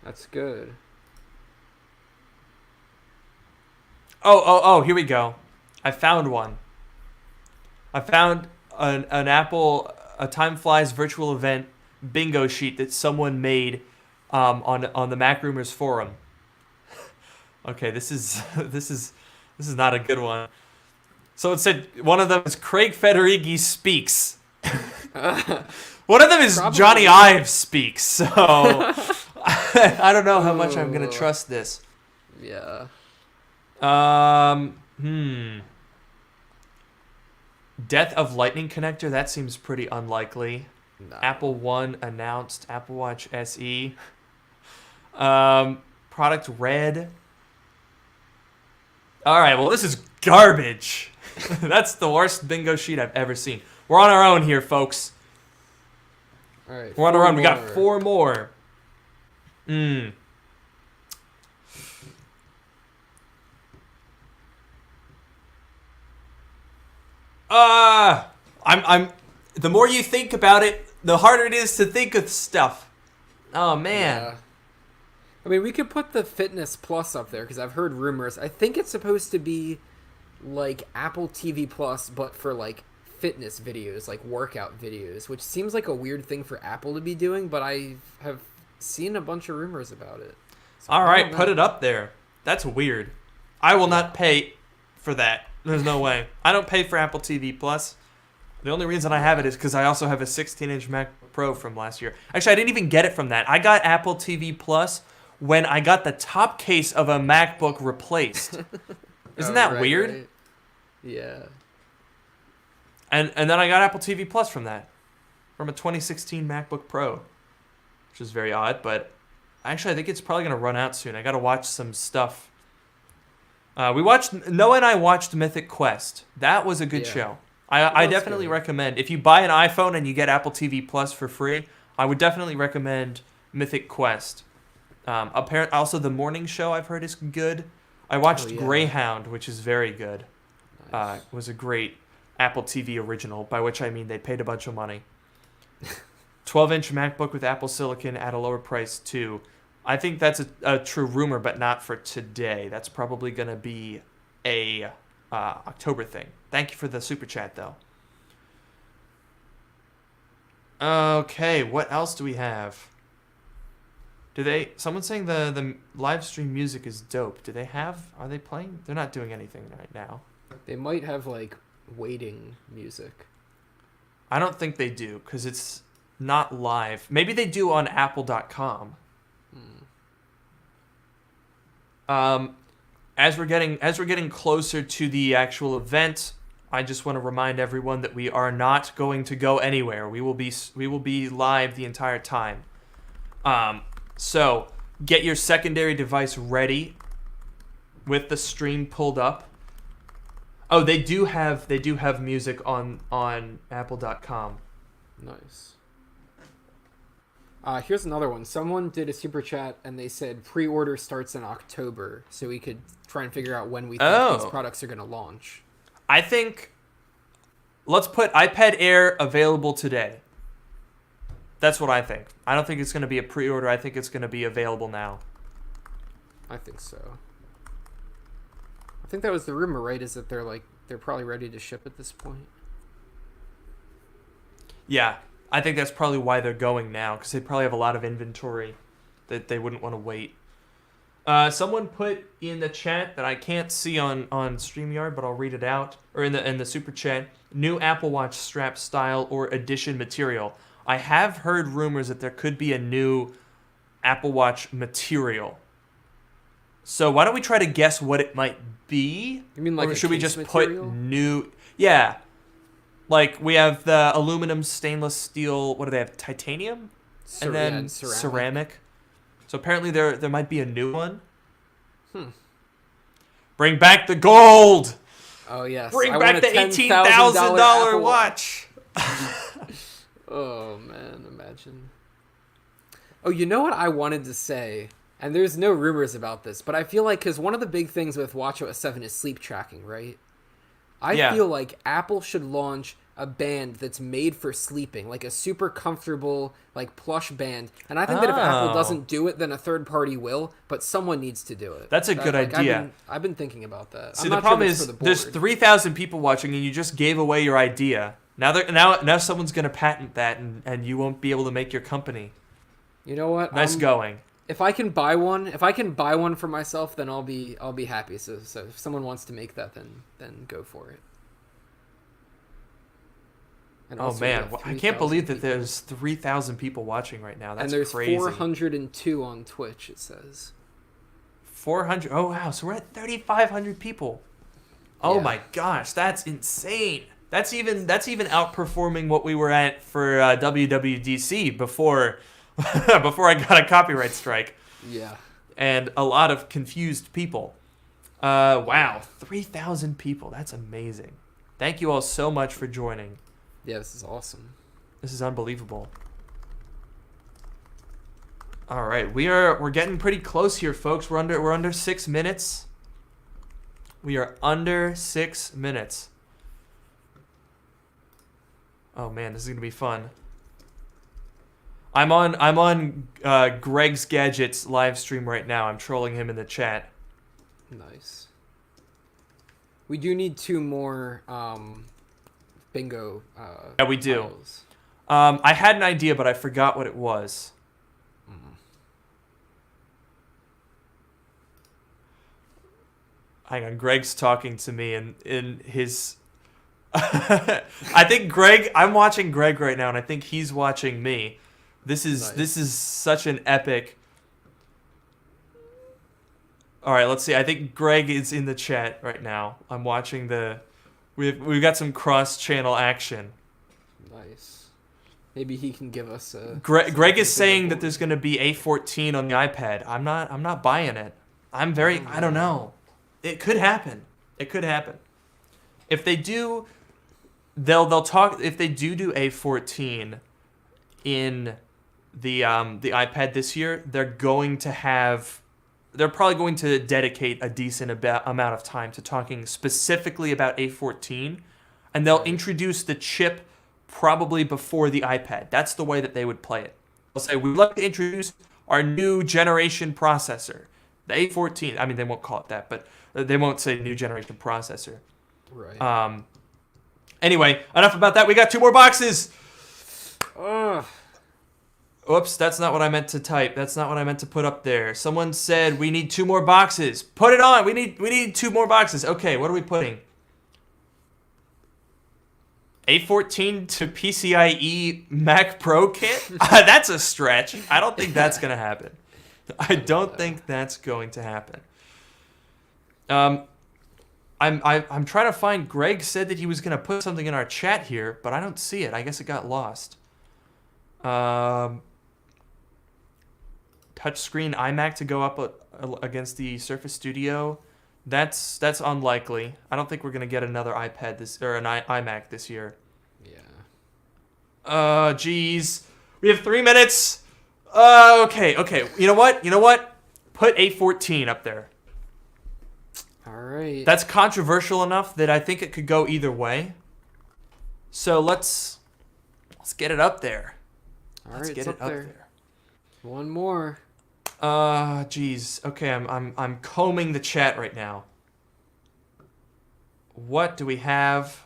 That's good. Oh, here we go. I found one. I found an Apple Time Flies virtual event bingo sheet that someone made on the Mac Rumors forum. Okay, this is not a good one. So it said one of them is Craig Federighi speaks. One of them is probably Johnny Ive speaks. So I don't know how much I'm gonna trust this. Yeah. Death of Lightning connector. That seems pretty unlikely. No. Apple One announced. Apple Watch SE. Product red. All right. Well, this is garbage. That's the worst bingo sheet I've ever seen. We're on our own here, folks. All right. We're on our own. We got 4 more. I'm the more you think about it, the harder it is to think of stuff. Oh man. Yeah. I mean, we could put the Fitness Plus up there because I've heard rumors. I think it's supposed to be like Apple TV Plus, but for like fitness videos, like workout videos, which seems like a weird thing for Apple to be doing, but I have seen a bunch of rumors about it. So All I right, don't put know. it up there. That's weird. I will not pay for that. There's no way. I don't pay for Apple TV Plus. The only reason I have it is because I also have a 16-inch MacBook Pro from last year. Actually, I didn't even get it from that. I got Apple TV Plus when I got the top case of a MacBook replaced. Isn't Oh, that right, weird? right. Yeah. And then I got Apple TV Plus from that. From a 2016 MacBook Pro. Which is very odd, but actually I think it's probably going to run out soon. I got to watch some stuff. Noah and I watched Mythic Quest. That was a good Yeah. show. I was definitely good. recommend, if you buy an iPhone and you get Apple TV Plus for free, I would definitely recommend Mythic Quest. Also, the morning show I've heard is good. I watched yeah. Greyhound, which is very good. Nice. Was a great Apple TV original, by which I mean they paid a bunch of money. 12-inch MacBook with Apple Silicon at a lower price too. I think that's a true rumor, but not for today. That's probably going to be a October thing. Thank you for the super chat, though. Okay, what else do we have? Someone's saying the live stream music is dope. Are they playing? They're not doing anything right now. They might have like waiting music. I don't think they do, because it's not live. Maybe they do on apple.com. As we're getting closer to the actual event, I just want to remind everyone that we are not going to go anywhere. We will be live the entire time. So get your secondary device ready with the stream pulled up. Oh, they do have music on apple.com. Nice. Here's another one. Someone did a super chat and they said pre-order starts in October, so we could try and figure out when we think these products are going to launch. I think let's put iPad Air available today. That's what I think. I don't think it's going to be a pre-order. I think it's going to be available now. I think so. I think that was the rumor, right? Is that they're probably ready to ship at this point. Yeah, I think that's probably why they're going now, because they probably have a lot of inventory that they wouldn't want to wait. Someone put in the chat that I can't see on StreamYard, but I'll read it out, or in the super chat, new Apple Watch strap style or edition material. I have heard rumors that there could be a new Apple Watch material. So why don't we try to guess what it might be? You mean like or a should we case just material? put new? Yeah. Like we have the aluminum, stainless steel, what do they have? Titanium? And then ceramic. So apparently there might be a new one. Bring back the gold. Oh yes. Bring back the $18,000 watch. Oh man, imagine. Oh, you know what I wanted to say? And there's no rumors about this, but I feel like, because one of the big things with WatchOS 7 is sleep tracking, right? I feel like Apple should launch a band that's made for sleeping, like a super comfortable, like plush band. And I think that if Apple doesn't do it, then a third party will, but someone needs to do it. That's a good idea. I've been thinking about that. See, the problem is there's 3,000 people watching and you just gave away your idea. Now someone's going to patent that and you won't be able to make your company. You know what? Nice going. If I can buy one for myself, then I'll be happy. So if someone wants to make that, then go for it. And oh man, I can't believe that there's 3,000 people watching right now. That's and there's crazy. 402 on Twitch. It says 400. Oh wow, so we're at 3,500 people. Oh my gosh, that's insane. That's even outperforming what we were at for WWDC before I got a copyright strike. Yeah. And a lot of confused people. Wow, 3,000 people. That's amazing. Thank you all so much for joining. Yeah, this is awesome. This is unbelievable. All right, we're getting pretty close here, folks. We're under 6 minutes. We are under 6 minutes. Oh man, this is gonna be fun. I'm on Greg's Gadgets live stream right now. I'm trolling him in the chat. Nice. We do need 2 more bingo. Yeah, we do. Tiles. I had an idea, but I forgot what it was. Hang on, Greg's talking to me in his. I think I'm watching Greg right now, and I think he's watching me. This is such an epic. All right, let's see. I think Greg is in the chat right now. I'm watching we've got some cross-channel action. Nice. Maybe he can give us a. Greg is saying that there's going to be A14 on the iPad. I'm not buying it. I don't know. It could happen. It could happen. If they do, they'll talk. If they do A14 in the iPad this year, they're probably going to dedicate a decent amount of time to talking specifically about A14, and they'll introduce the chip probably before the iPad. That's the way that they would play it. They'll say, we'd like to introduce our new generation processor, the A14. I mean, they won't call it that, but they won't say new generation processor. Right. Anyway, enough about that. We got 2 more boxes. Ugh. Oops, that's not what I meant to type. That's not what I meant to put up there. Someone said we need 2 more boxes. Put it on. We need 2 more boxes. Okay, what are we putting? A14 to PCIe Mac Pro kit? That's a stretch. I don't think that's going to happen. I don't think that's going to happen. I'm trying to find. Greg said that he was going to put something in our chat here, but I don't see it. I guess it got lost. Touchscreen iMac to go up against the Surface Studio. That's unlikely. I don't think we're gonna get another iPad an iMac this year. Yeah. Geez, we have 3 minutes. Okay. You know what? Put A14 up there. All right. That's controversial enough that I think it could go either way. So let's get it up there. All Let's right, get it's it up up there. there. One more. Geez. Okay, I'm combing the chat right now. What do we have?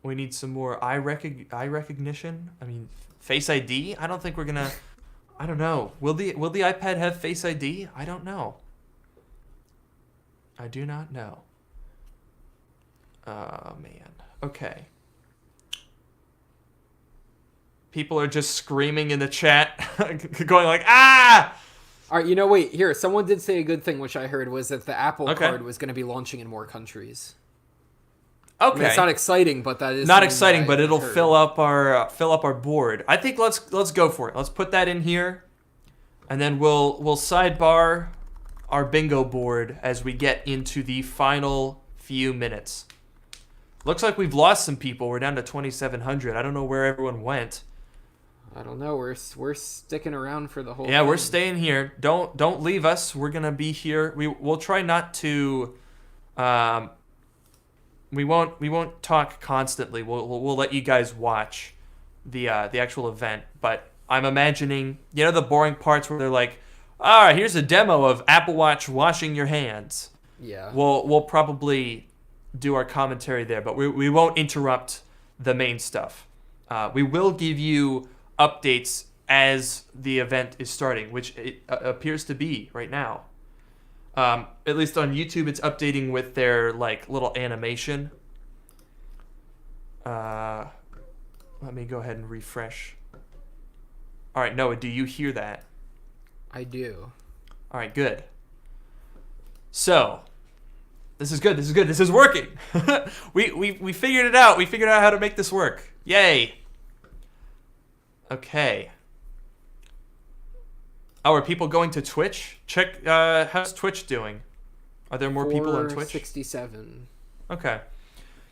We need some more eye recognition. I mean, Face ID. I don't think we're gonna. I don't know. Will the iPad have Face ID? I don't know. I do not know. Oh man. Okay. People are just screaming in the chat, going like, ah! All right, wait, here. Someone did say a good thing, which I heard, was that the Apple Card was going to be launching in more countries. Okay. I mean, it's not exciting, but that is not exciting, but it'll heard. fill up our board. I think let's go for it. Let's put that in here, and then we'll sidebar our bingo board as we get into the final few minutes. Looks like we've lost some people. We're down to 2,700. I don't know where everyone went. I don't know. We're sticking around for the whole. Yeah, thing. we're staying here. Don't leave us. We're gonna be here. We'll try not to. We won't talk constantly. We'll let you guys watch the actual event. But I'm imagining, the boring parts where they're like, all right, here's a demo of Apple Watch washing your hands. Yeah. We'll probably do our commentary there, but we won't interrupt the main stuff. We will give you updates as the event is starting, which it appears to be right now. At least on YouTube, it's updating with their little animation. Let me go ahead and refresh. All right, Noah, do you hear that? I do. All right, good. So, this is good. This is working. we figured it out. We figured out how to make this work. Yay. Okay. Oh, are people going to Twitch? Check. How's Twitch doing? Are there more people on Twitch? 467. Okay.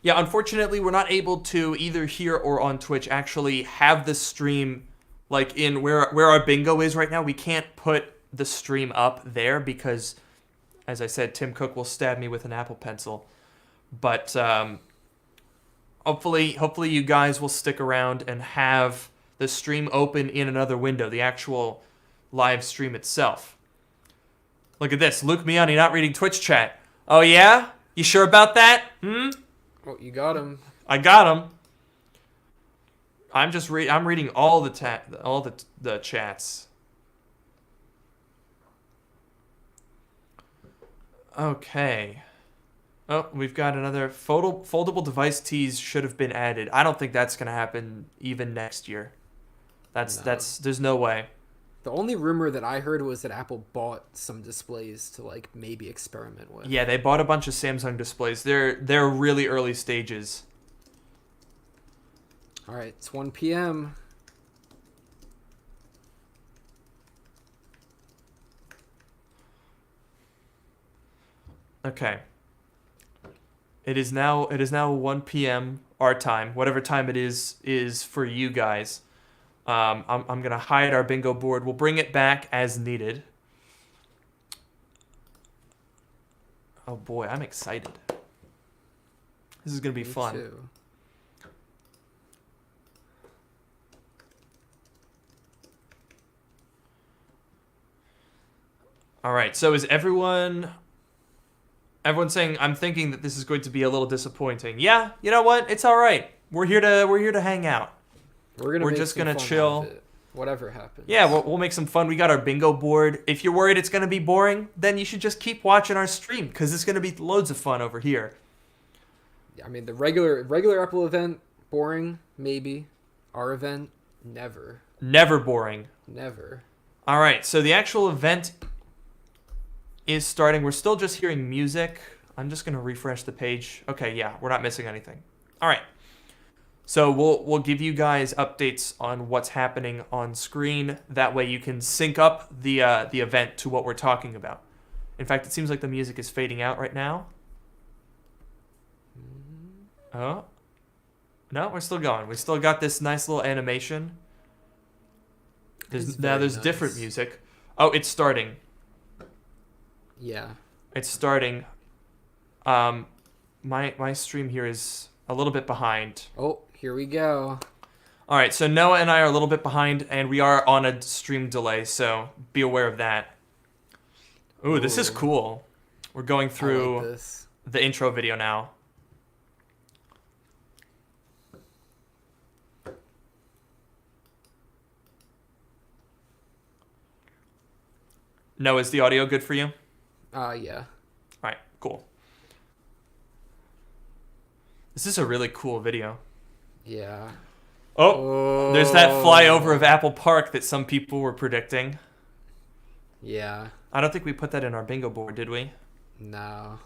Yeah, unfortunately, we're not able to either here or on Twitch actually have the stream in where our bingo is right now. We can't put the stream up there because, as I said, Tim Cook will stab me with an Apple Pencil. But hopefully you guys will stick around and have the stream open in another window, the actual live stream itself. Look at this. Luke Miani not reading Twitch chat. Oh, yeah? You sure about that? Oh, you got him. I got him. I'm reading all the chats. Okay. Oh, we've got another foldable device tease should have been added. I don't think that's gonna happen even next year. There's no way. The only rumor that I heard was that Apple bought some displays to like maybe experiment with. Yeah, they bought a bunch of Samsung displays. They're really early stages. All right, it's 1 p.m. Okay. It is now 1 p.m. our time. Whatever time it is for you guys. I'm gonna hide our bingo board. We'll bring it back as needed. Oh boy, I'm excited. This is gonna be fun. Too. All right. So is everyone saying I'm thinking that this is going to be a little disappointing? Yeah. You know what? It's all right. We're here to hang out. We're just gonna chill. Whatever happens. Yeah, we'll make some fun. We got our bingo board. If you're worried it's gonna be boring, then you should just keep watching our stream because it's gonna be loads of fun over here. I mean, the regular Apple event, boring, maybe. Our event, never. Never boring. Never. All right, so the actual event is starting. We're still just hearing music. I'm just gonna refresh the page. Okay, yeah, we're not missing anything. All right. So we'll give you guys updates on what's happening on screen. That way you can sync up the event to what we're talking about. In fact, it seems like the music is fading out right now. Oh. No, we're still going. We still got this nice little animation. There's nice. Different music. Oh, it's starting. Yeah. It's starting. My stream here is a little bit behind. Oh, here we go. All right, so Noah and I are a little bit behind, and we are on a stream delay, so be aware of that. Ooh, this is cool. We're going through the intro video now. Noah, is the audio good for you? Yeah. All right, cool. This is a really cool video. Yeah. Oh, there's that flyover of Apple Park that some people were predicting. Yeah. I don't think we put that in our bingo board, did we? No.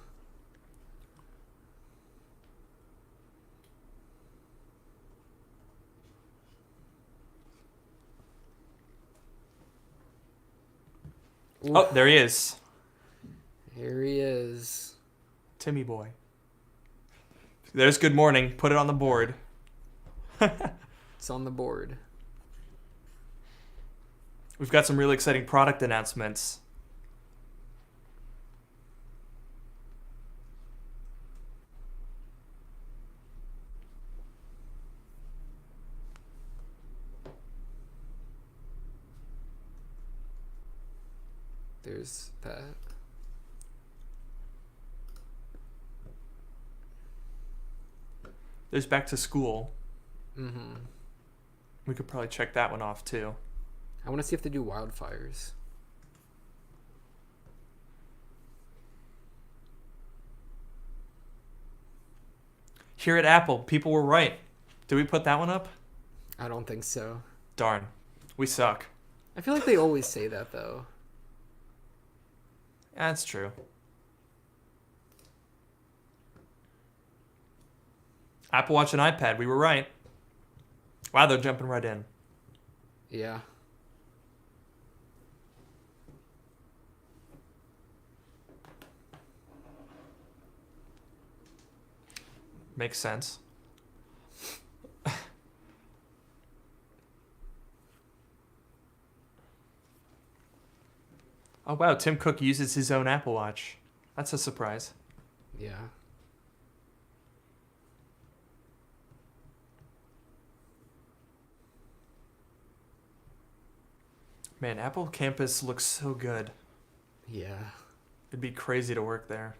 Oof. Oh, there he is. Here he is. Timmy boy. There's good morning. Put it on the board. It's on the board. We've got some really exciting product announcements. There's that. There's back to school. Mm-hmm. We could probably check that one off too. I want to see if they do wildfires. Here at Apple, people were right. Did we put that one up? I don't think so. Darn. We suck. I feel like they always say that, though. That's true. Apple Watch and iPad, we were right. Wow, they're jumping right in. Yeah. Makes sense. Oh wow, Tim Cook uses his own Apple Watch. That's a surprise. Yeah. Man, Apple campus looks so good. Yeah. It'd be crazy to work there.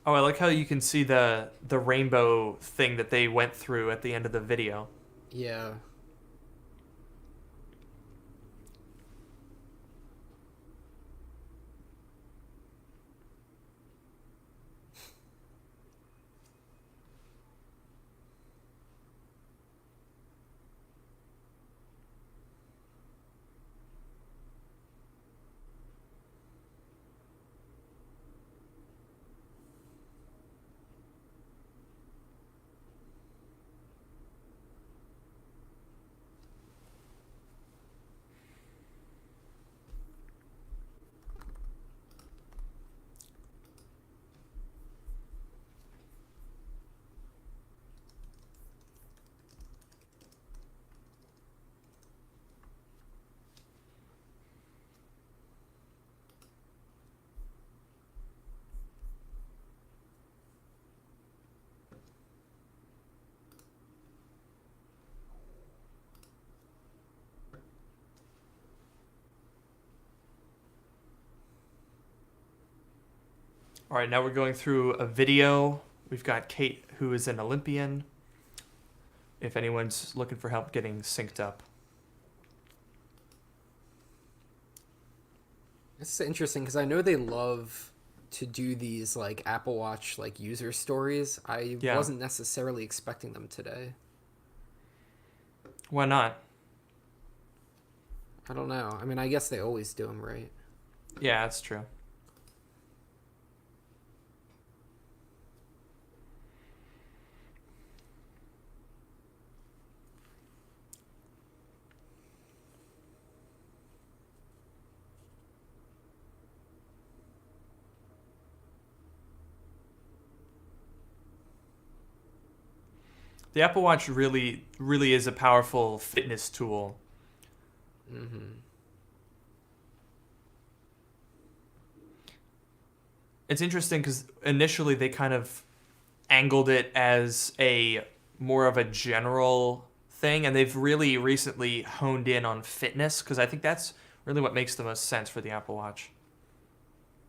Oh, I like how you can see the rainbow thing that they went through at the end of the video. Yeah. All right, now we're going through a video. We've got Kate, who is an Olympian. If anyone's looking for help getting synced up. It's interesting because I know they love to do these like Apple Watch like user stories. I Yeah. wasn't necessarily expecting them today. Why not? I don't know. I mean, I guess they always do them, right? Yeah, that's true. The Apple Watch really, really is a powerful fitness tool. Mm-hmm. It's interesting because initially they kind of angled it as a more of a general thing, and they've really recently honed in on fitness because I think that's really what makes the most sense for the Apple Watch.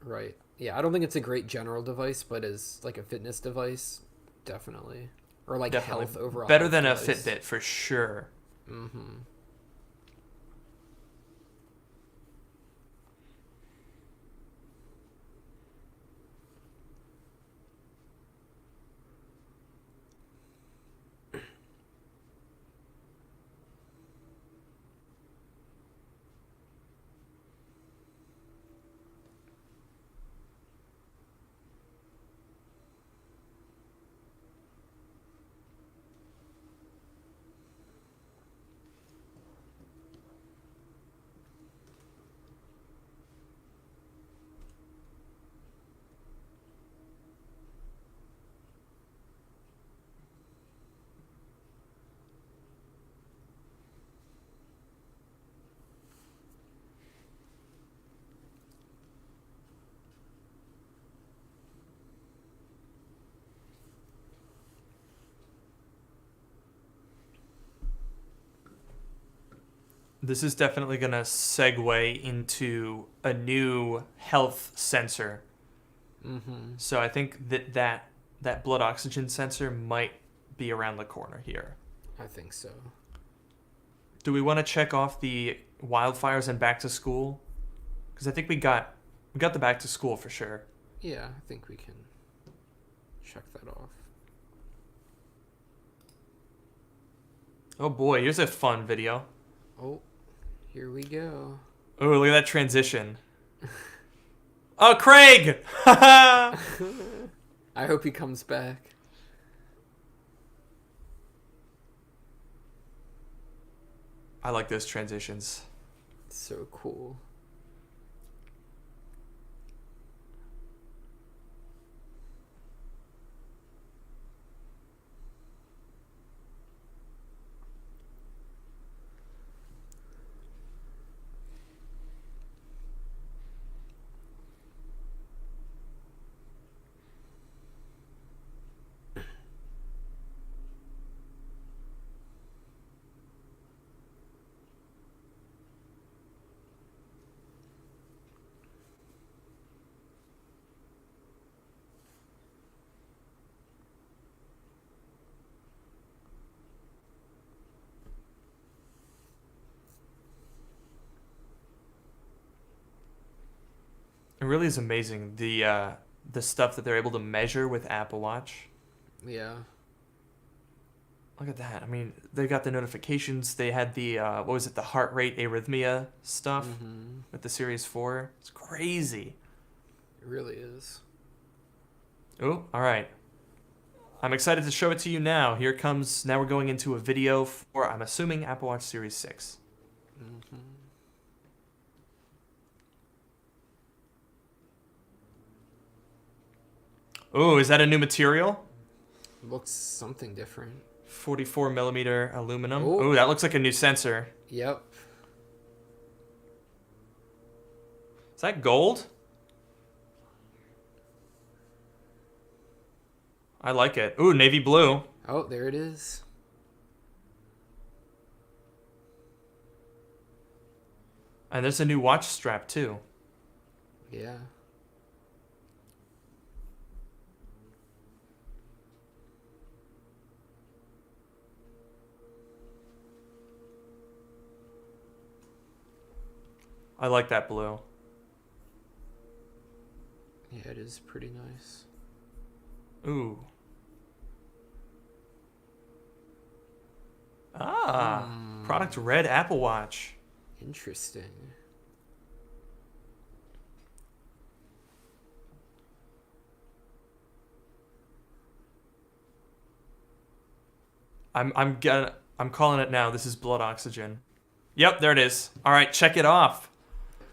Right. Yeah, I don't think it's a great general device, but as like a fitness device, definitely. Or like Definitely health overall. better health than a device. Fitbit for sure. Mm-hmm. This is definitely going to segue into a new health sensor. Mm-hmm. So I think that blood oxygen sensor might be around the corner here. I think so. Do we want to check off the wildfires and back to school? Because I think we got the back to school for sure. Yeah, I think we can check that off. Oh boy, here's a fun video. Oh, here we go. Oh, look at that transition. Oh, Craig! I hope he comes back. I like those transitions. So cool. It really is amazing the stuff that they're able to measure with Apple Watch. Yeah. Look at that. I mean, they got the notifications. They had the what was it? The heart rate arrhythmia stuff with the Series 4. It's crazy. It really is. Oh, all right. I'm excited to show it to you now. Here comes. Now we're going into a video for, I'm assuming, Apple Watch Series 6. Oh, is that a new material? Looks something different. 44 millimeter aluminum. Oh. Oh, that looks like a new sensor. Yep. Is that gold? I like it. Ooh, navy blue. Oh, there it is. And there's a new watch strap too. Yeah. I like that blue. Yeah, it is pretty nice. Ooh. Ah, product red Apple Watch. Interesting. I'm calling it now. This is blood oxygen. Yep, there it is. All right, check it off.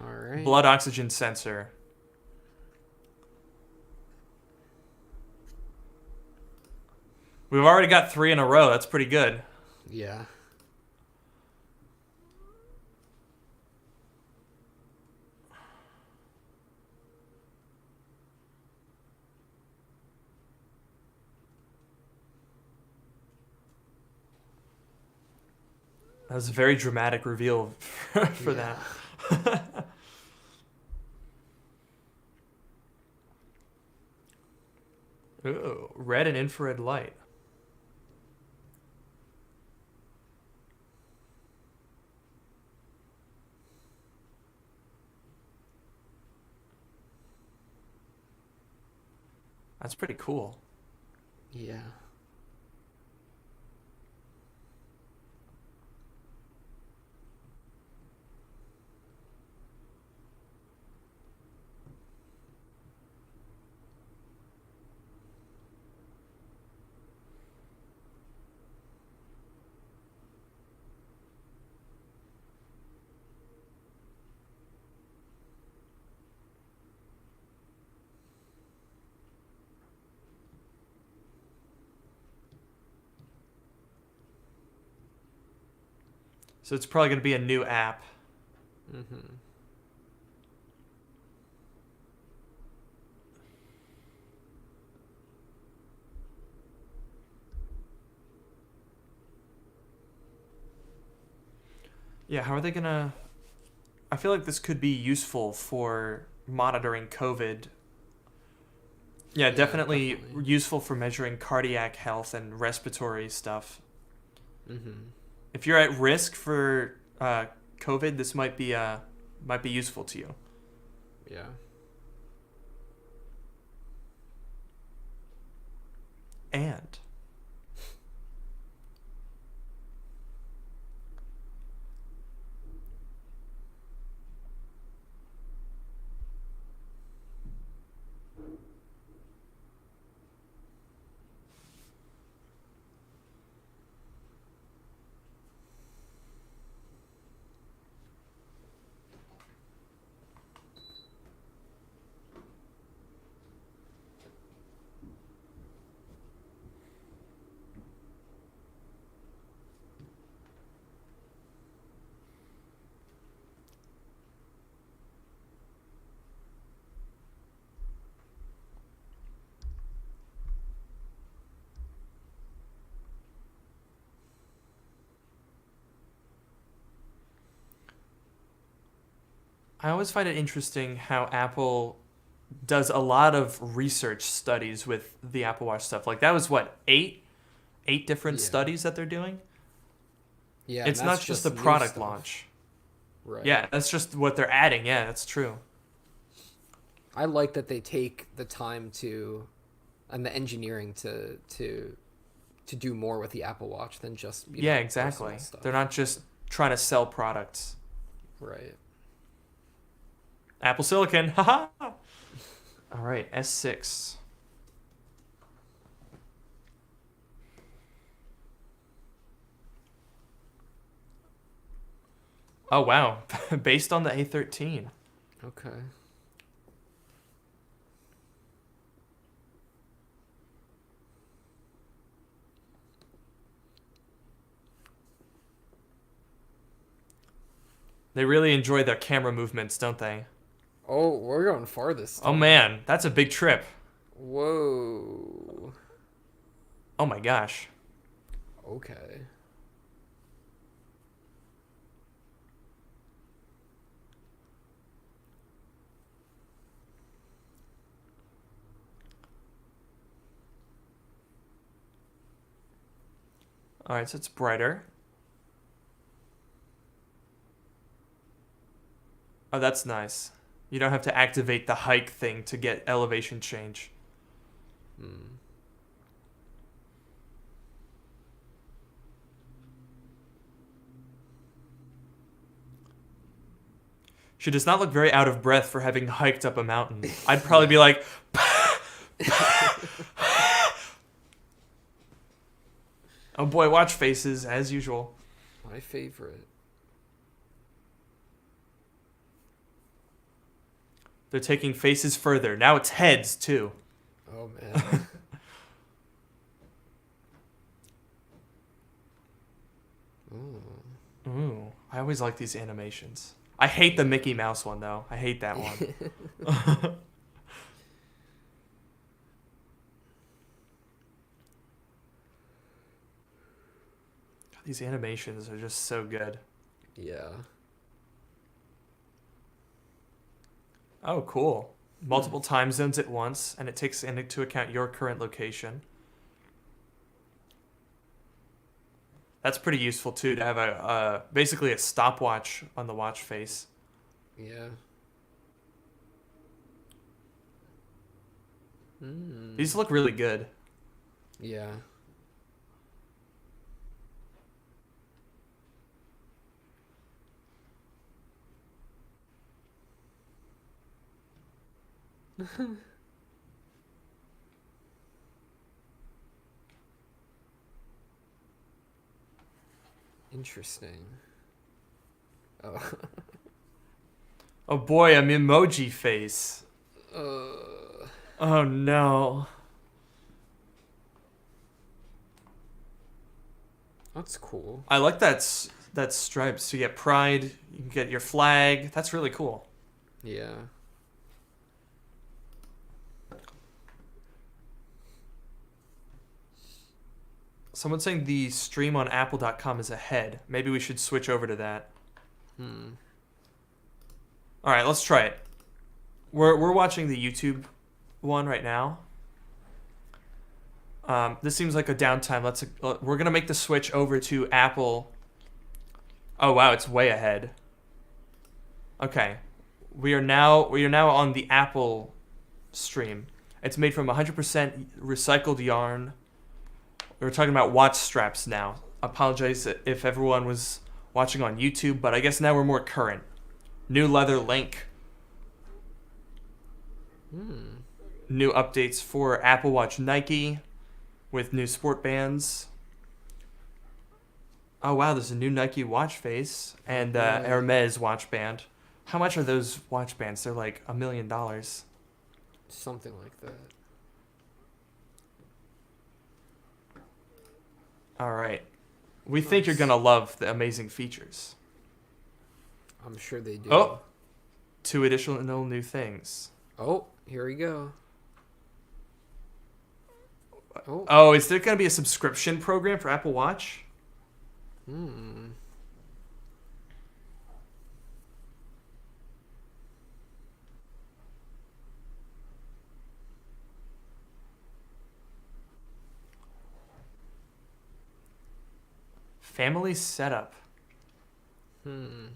All right. Blood oxygen sensor. We've already got 3 in a row. That's pretty good. Yeah. That was a very dramatic reveal for that. Ooh, red and infrared light. That's pretty cool. Yeah. So it's probably going to be a new app. Mm-hmm. Yeah, how are they going to... I feel like this could be useful for monitoring COVID. Yeah, definitely useful for measuring cardiac health and respiratory stuff. Mm-hmm. If you're at risk for COVID, this might be useful to you. Yeah. And I always find it interesting how Apple does a lot of research studies with the Apple Watch stuff. Like that was what, eight different studies that they're doing? Yeah. It's not just the product launch. Right. Yeah, that's just what they're adding. Yeah, that's true. I like that they take the time to and the engineering to do more with the Apple Watch than just Yeah, personal exactly. stuff. They're not just trying to sell products. Right. Apple Silicon, haha. All right, S6. Oh wow, based on the A13. Okay. They really enjoy their camera movements, don't they? Oh, we're going far this Oh time. man, that's a big trip. Whoa. Oh my gosh. Okay. All right, so it's brighter. Oh, that's nice. You don't have to activate the hike thing to get elevation change. Hmm. She does not look very out of breath for having hiked up a mountain. I'd probably be like, oh boy, watch faces as usual. My favorite. They're taking faces further. Now it's heads too. Oh man. Ooh. Ooh, I always like these animations. I hate the Mickey Mouse one though. I hate that one. God, these animations are just so good. Yeah. Oh, cool. Multiple time zones at once, and it takes into account your current location. That's pretty useful too to have a basically a stopwatch on the watch face. Yeah. Mm. These look really good. Yeah. Interesting. Oh. Oh boy, an emoji face. uh, Oh no. that's cool. I like that stripes. So you get pride, you can get your flag. That's really cool. Yeah. Someone's saying the stream on apple.com is ahead. Maybe we should switch over to that. Hmm. All right, let's try it. We're watching the YouTube one right now. This seems like a downtime. We're gonna make the switch over to Apple. Oh wow, it's way ahead. Okay, we are now on the Apple stream. It's made from 100% recycled yarn. We're talking about watch straps now. Apologize if everyone was watching on YouTube, but I guess now we're more current. New leather link. Hmm. New updates for Apple Watch Nike with new sport bands. Oh wow, there's a new Nike watch face and Hermes watch band. How much are those watch bands? They're like $1 million. Something like that. All right. We think you're going to love the amazing features. I'm sure they do. Oh, 2 additional new things. Oh, here we go. Oh. Oh, is there going to be a subscription program for Apple Watch? Hmm. Family setup. Hmm.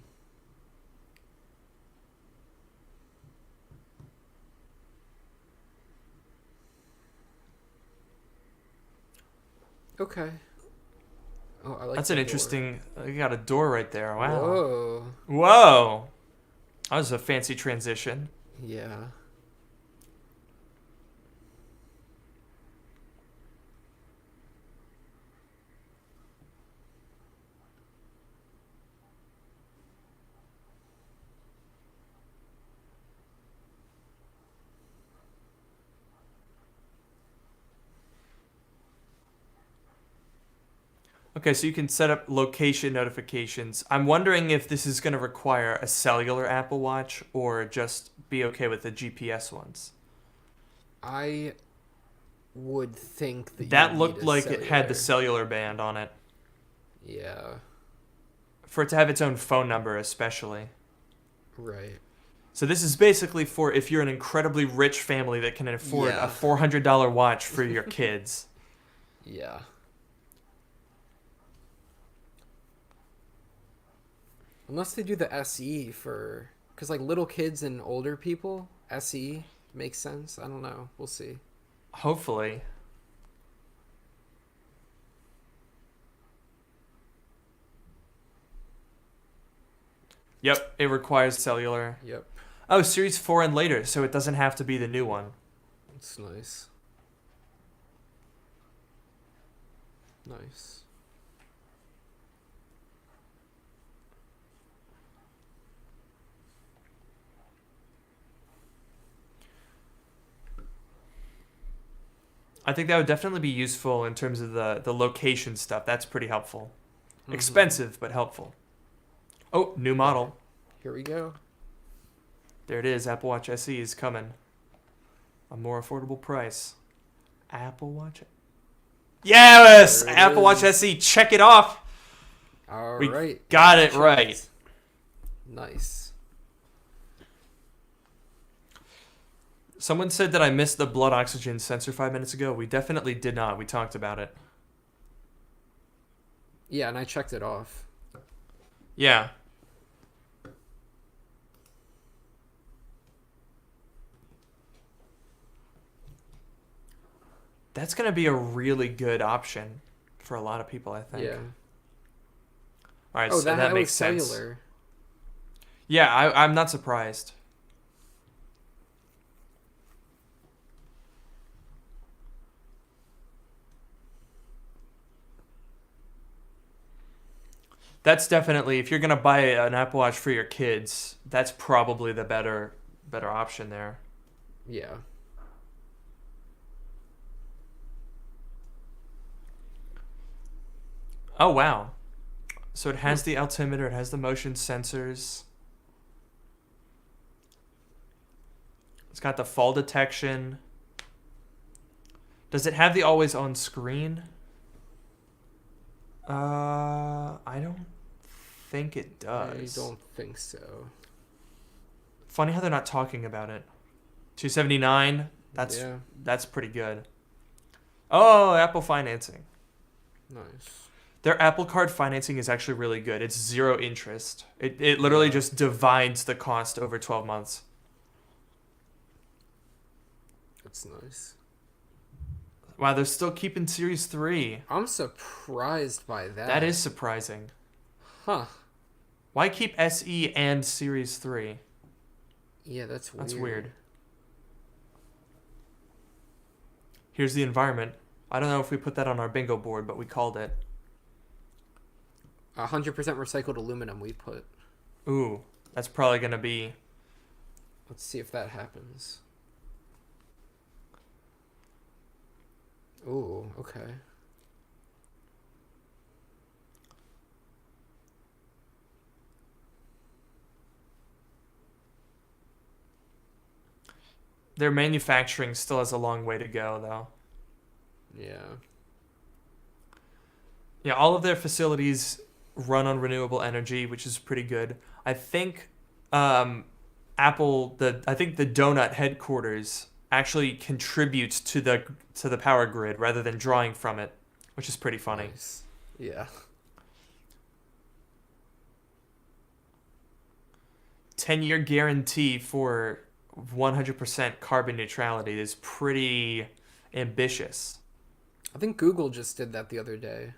Okay. Oh, I like That's the an door. interesting. You got a door right there. Wow. Whoa. Whoa. That was a fancy transition. Yeah. Okay, so you can set up location notifications. I'm wondering if this is going to require a cellular Apple Watch or just be okay with the GPS ones. I would think that you That would need looked a like it had the cellular. cellular band on it. Yeah. For it to have its own phone number, especially. Right. So this is basically for if you're an incredibly rich family that can afford a Yeah. $400 watch for your kids. Yeah. Unless they do the SE for, because like little kids and older people, SE makes sense. I don't know. We'll see. Hopefully. Yep, it requires cellular. Yep. Oh, Series 4 and later, so it doesn't have to be the new one. It's nice. Nice. I think that would definitely be useful in terms of the location stuff. That's pretty helpful. Mhm. Expensive, but helpful. Oh, new model. Here we go. There it is. Apple Watch SE is coming. A more affordable price. Apple Watch. Yes! There it Apple Watch is. SE. Check it off. All We right. got it Checked. right. Nice. Someone said that I missed the blood oxygen sensor 5 minutes ago. We definitely did not. We talked about it. Yeah, and I checked it off. Yeah. That's going to be a really good option for a lot of people, I think. Yeah. All right, Oh, so that was makes sense. cellular. Yeah, I'm not surprised. That's definitely, if you're gonna buy an Apple Watch for your kids, that's probably the better option there. Yeah. Oh wow. So it has the altimeter, it has the motion sensors. It's got the fall detection. Does it have the always on screen? I don't think it does. I don't think so. Funny how they're not talking about it. 279. Yeah. That's pretty good. Oh, Apple financing. Nice. Their Apple Card financing is actually really good. It's zero interest. It literally Yeah. just divides the cost over 12 months. That's nice. Wow, they're still keeping Series 3. I'm surprised by that. That is surprising. Huh. Why keep SE and Series 3? Yeah, that's weird. That's weird. Here's the environment. I don't know if we put that on our bingo board, but we called it. 100% recycled aluminum we put. Ooh, that's probably going to be... Let's see if that happens. Ooh, okay. Their manufacturing still has a long way to go, though. Yeah. Yeah, all of their facilities run on renewable energy, which is pretty good. I think I think the Donut headquarters actually contributes to the power grid rather than drawing from it, which is pretty funny. Nice. Yeah. 10-year guarantee for 100% carbon neutrality is pretty ambitious. I think Google just did that the other day.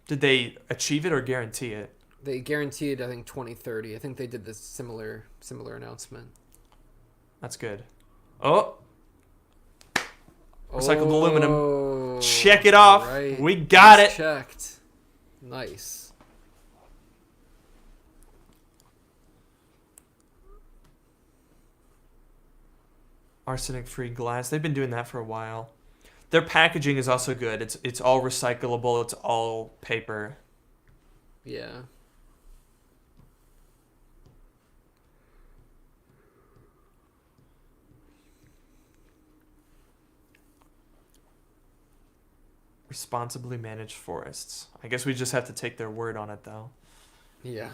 Did they achieve it or guarantee it? They guaranteed, I think, 2030. I think they did this similar announcement. That's good. Oh, recycled aluminum. Check it off. Right. We got it. Checked. Nice. Arsenic-free glass. They've been doing that for a while. Their packaging is also good. It's all recyclable. It's all paper. Yeah. Responsibly managed forests. I guess we just have to take their word on it, though. Yeah.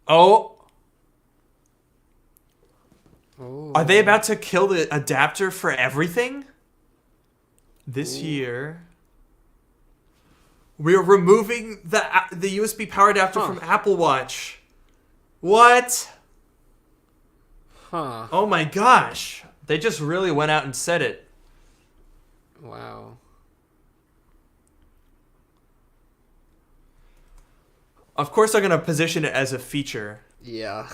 Oh, Oh. are they about to kill the adapter for everything? This Ooh. year, we are removing the USB power adapter Huh. from Apple Watch. What? Huh. Oh my gosh. They just really went out and said it. Wow. Of course, they're going to position it as a feature. Yeah.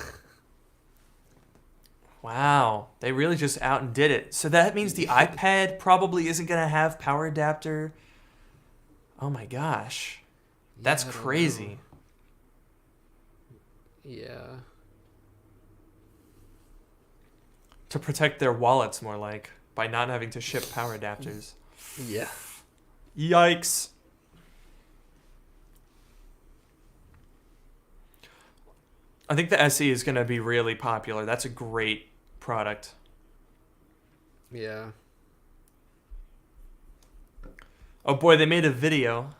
Wow. They really just out and did it. So that means the iPad probably isn't going to have power adapter. Oh my gosh. That's Yeah, I don't crazy. know. Yeah. To protect their wallets, more like, by not having to ship power adapters. Yeah. Yikes. I think the SE is going to be really popular. That's a great product. Yeah. Oh boy, they made a video.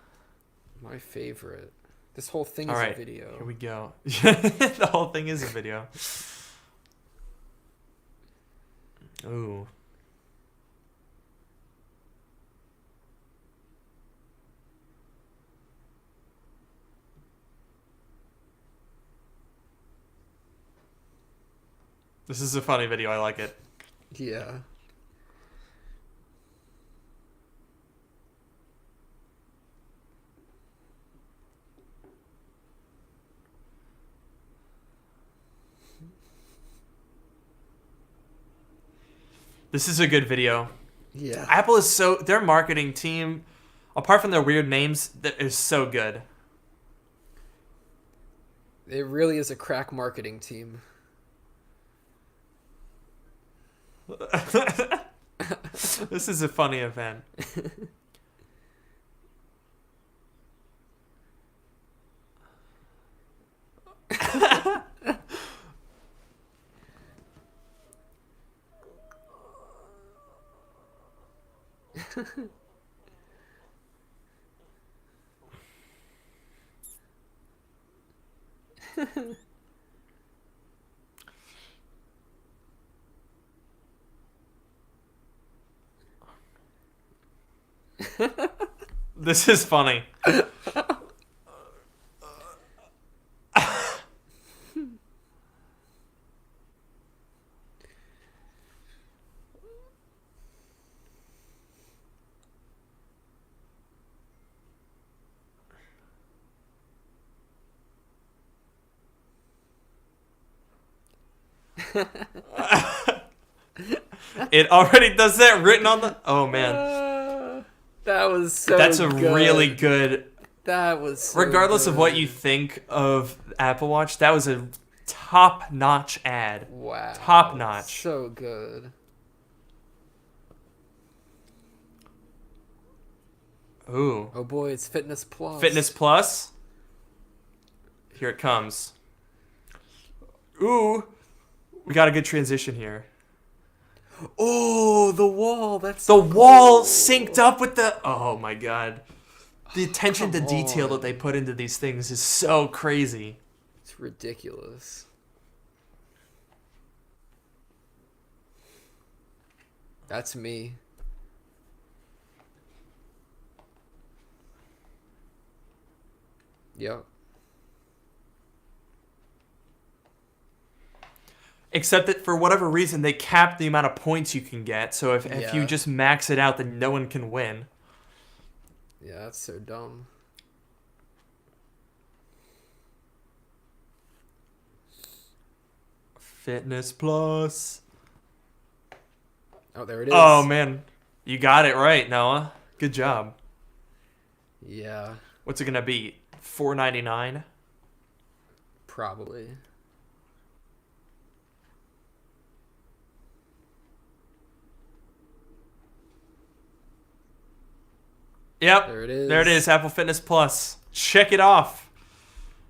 My favorite. This whole thing All is right, a video. here we go. The whole thing is a video. Ooh. This is a funny video. I like it. Yeah. This is a good video. Yeah. Apple is their marketing team, apart from their weird names, that is so good. It really is a crack marketing team. This is a funny event. This is funny. It already does that written on the... Oh, man. That was so That's a good. really good... That was so Regardless of what good. you think of Apple Watch, that was a top-notch ad. Wow. Top-notch. So good. Ooh. Oh boy, it's Fitness Plus. Fitness Plus. Here it comes. Ooh. We got a good transition here. Oh, the wall. That's The so wall cool. synced up with the... Oh, my God. The attention to Come detail on. that they put into these things is so crazy. It's ridiculous. That's me. Yep. Except that for whatever reason, they cap the amount of points you can get. So if you Yeah. just max it out, then no one can win. Yeah, that's so dumb. Fitness Plus. Oh, there it is. Oh, man. You got it right, Noah. Good job. Yeah, What's it going to be? $4.99? probably. Yep. There it is. There it is. Apple Fitness Plus. Check it off.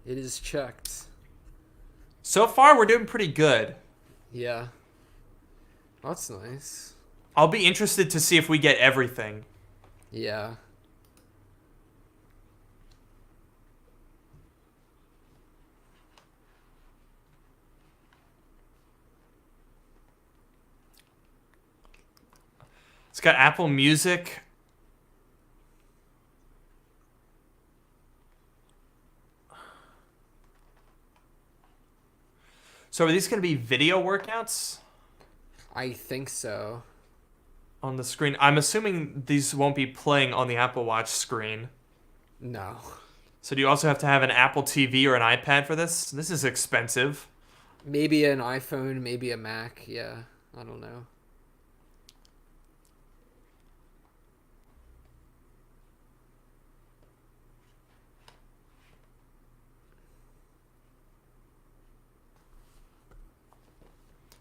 It is checked. So far, we're doing pretty good. Yeah. That's nice. I'll be interested to see if we get everything. Yeah. It's got Apple Music. So are these going to be video workouts I think so. on the screen? I'm assuming these won't be playing on the Apple Watch screen. No. So do you also have to have an Apple TV or an iPad for this? This is expensive. Maybe an iPhone, maybe a Mac. Yeah. I don't know.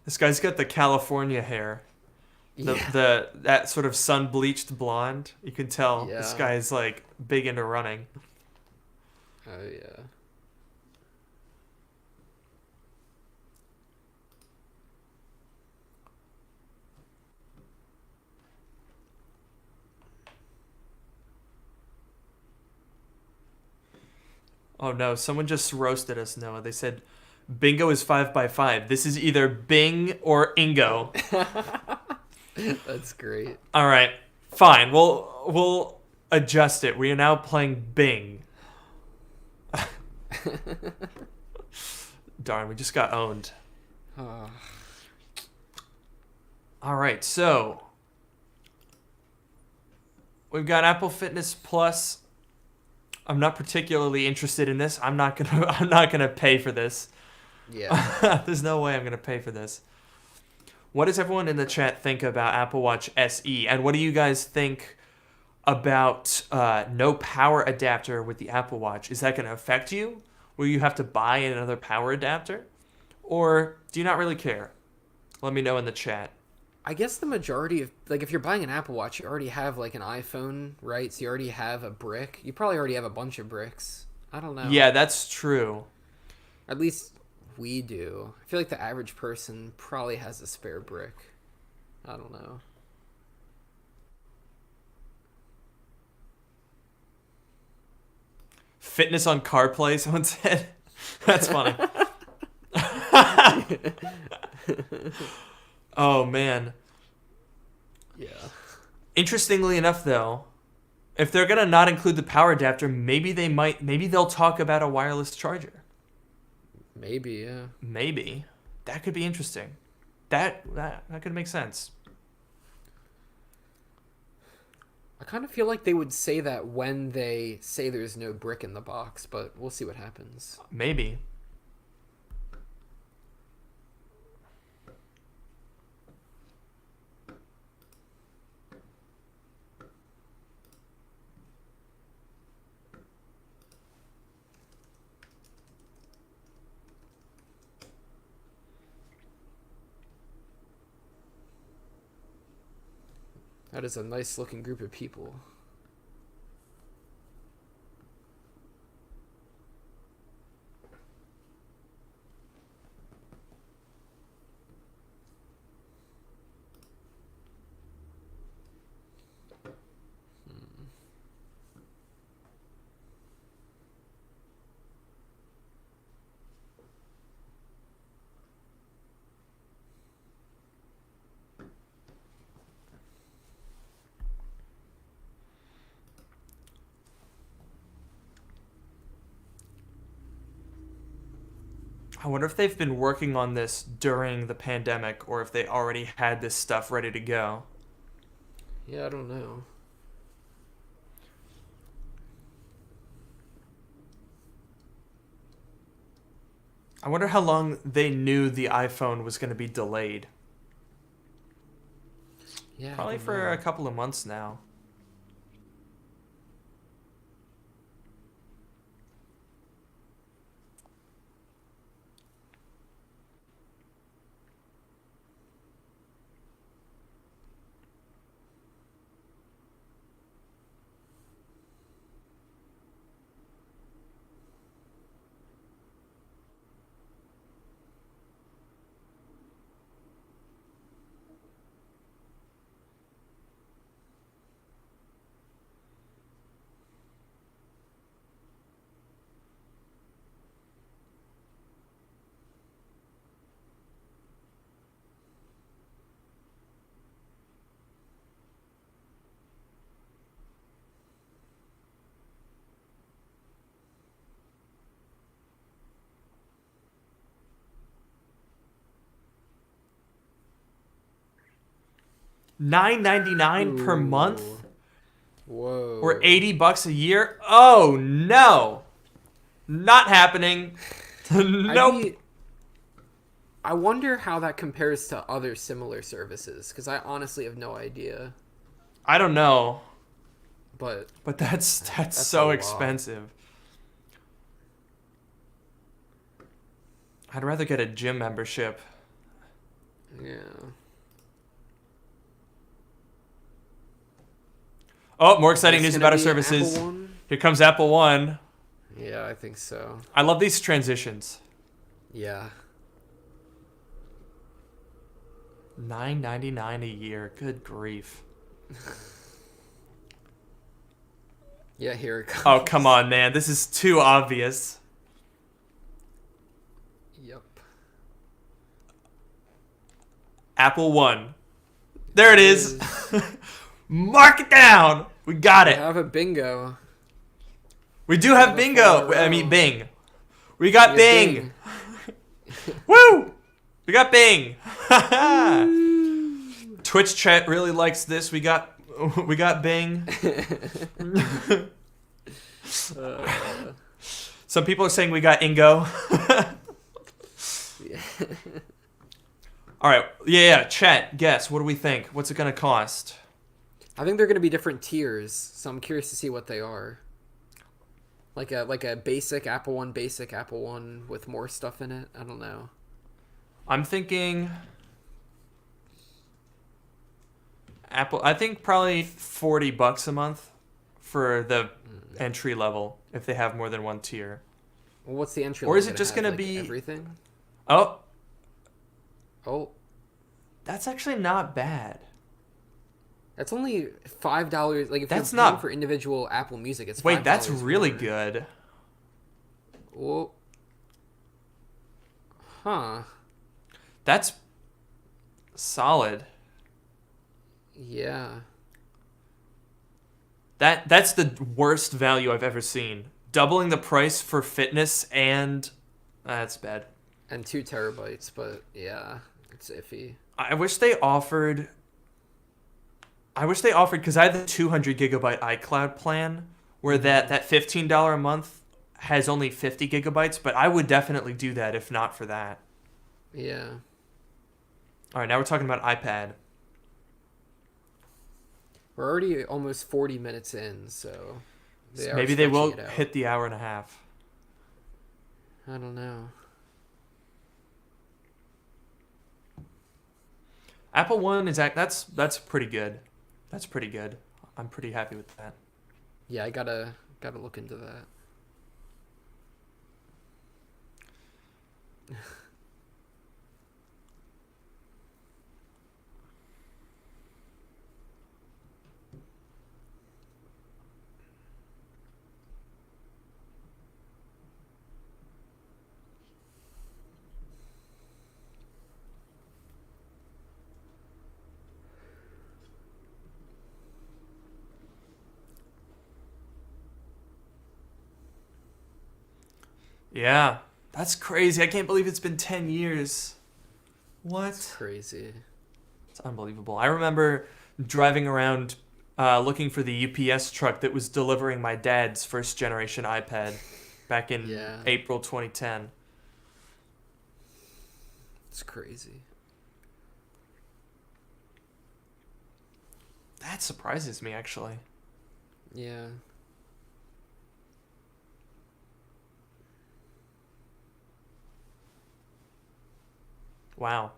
This guy's got the California hair. Yeah. That sort of sun bleached blonde. You can tell this Yeah. guy is like big into running. Oh, yeah. Oh no, someone just roasted us, Noah. They said bingo is 5x5. This is either Bing or Ingo. That's great. All right, fine. We'll adjust it. We are now playing Bing. Darn, we just got owned. Oh, All right, so we've got Apple Fitness Plus. I'm not particularly interested in this. I'm not gonna pay for this. yeah. There's no way I'm gonna pay for this. What does everyone in the chat think about Apple Watch SE? And what do you guys think about no power adapter with the Apple Watch? Is that going to affect you? Will you have to buy another power adapter? Or do you not really care? Let me know in the chat. I guess the majority of, like, if you're buying an Apple Watch, you already have, like, an iPhone, right? So you already have a brick. You probably already have a bunch of bricks. I don't know. Yeah, that's true. At least we do. I feel like the average person probably has a spare brick. I don't know. Fitness on CarPlay, someone said. That's funny. Oh, man. Yeah. Interestingly enough, though, if they're gonna not include the power adapter, maybe they'll talk about a wireless charger. Maybe, yeah. Maybe that could be interesting. That could make sense. I kind of feel like they would say that when they say there's no brick in the box, but we'll see what happens. Maybe. That is a nice looking group of people. I wonder if they've been working on this during the pandemic or if they already had this stuff ready to go. Yeah, I don't know. I wonder how long they knew the iPhone was going to be delayed. Yeah, Probably for a couple of months now. $9.99 per month? Whoa. Or $80 a year? Oh no! Not happening. Nope. I wonder how that compares to other similar services, because I honestly have no idea. I don't know. But that's a so lot. expensive. I'd rather get a gym membership. Yeah. Oh, more exciting It's news gonna about our be services. Apple One? Here comes Apple One. Yeah, I think so. I love these transitions. Yeah. $9.99 a year. Good grief. Yeah, here it comes. Oh, come on, man. This is too obvious. Yep. Apple One. There it is. Mark it down. We got I it. have a bingo. We do have bingo. I mean, Bing. We got Bing. Woo! We got Bing. Twitch chat really likes this. We got Bing. Some people are saying we got Ingo. All right. Yeah. Chat. Guess. What do we think? What's it gonna cost? I think they're going to be different tiers, so I'm curious to see what they are. Like a basic Apple One with more stuff in it. I don't know. I'm thinking Apple. I think probably $40 a month for the entry level if they have more than one tier. Well, what's the entry? Or is it level just have, gonna like, be everything? Oh, Oh, that's actually not bad. that's only $5. Like if That's you're paying not- for individual Apple Music, it's $5 Wait, that's really more. good. Well, huh? That's solid. Yeah. That's the worst value I've ever seen. Doubling the price for fitness and that's bad. And 2 terabytes, but yeah, it's iffy. I wish they offered because I have the 200 gigabyte iCloud plan where that $15 a month has only 50 gigabytes, but I would definitely do that if not for that. Yeah. All right, now we're talking about iPad. We're already almost 40 minutes in, so Maybe they will stretching it out. hit the hour and a half. I don't know. Apple One that's pretty good. That's pretty good. I'm pretty happy with that. Yeah, I gotta look into that. Yeah. That's crazy. I can't believe it's been 10 years. What? It's crazy. It's unbelievable. I remember driving around looking for the UPS truck that was delivering my dad's first generation iPad back in April 2010. It's crazy. That surprises me, actually. Yeah. Wow.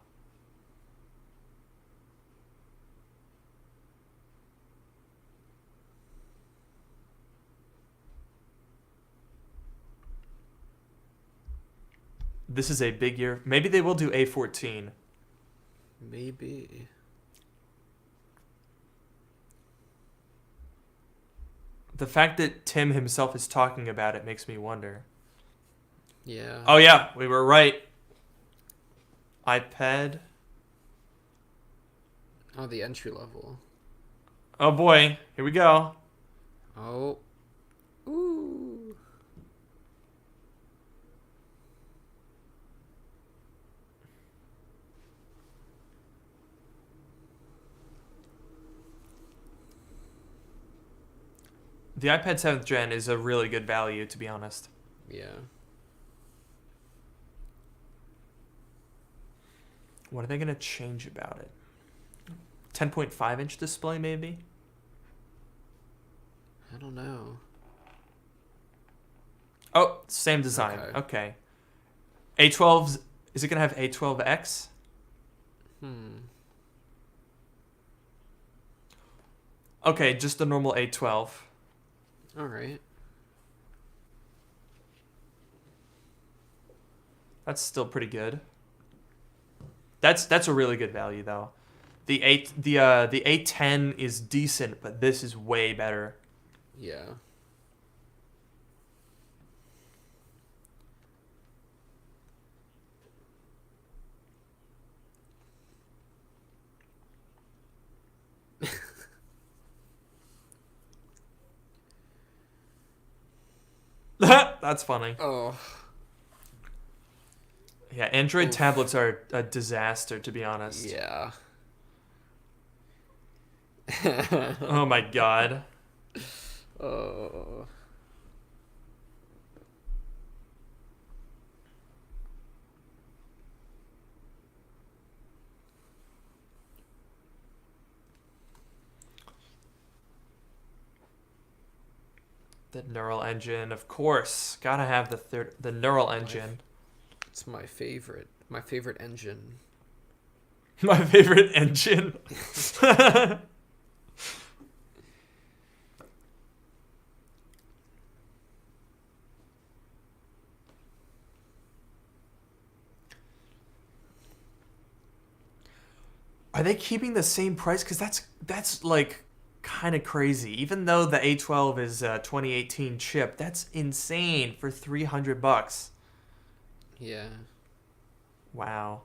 This is a big year. Maybe they will do A14. Maybe. The fact that Tim himself is talking about it makes me wonder. Yeah. Oh yeah, we were right. iPad. Oh, the entry level. Oh boy, here we go. Oh. Ooh. The iPad 7th Gen is a really good value, to be honest. Yeah. What are they going to change about it? 10.5 inch display, maybe? I don't know. Oh, same design. Okay. A12's, is it going to have A12X? Okay, just the normal A12. All right. That's still pretty good. That's a really good value though. The A10 is decent, but this is way better. Yeah. That's funny. Oh. Yeah, Android tablets are a disaster, to be honest. Yeah. Oh my god. Oh. The neural engine, of course. Gotta have the neural engine. It's my favorite. My favorite engine. My favorite engine. Are they keeping the same price? Because that's like kind of crazy. Even though the A12 is a 2018 chip, that's insane for $300. Yeah. Wow.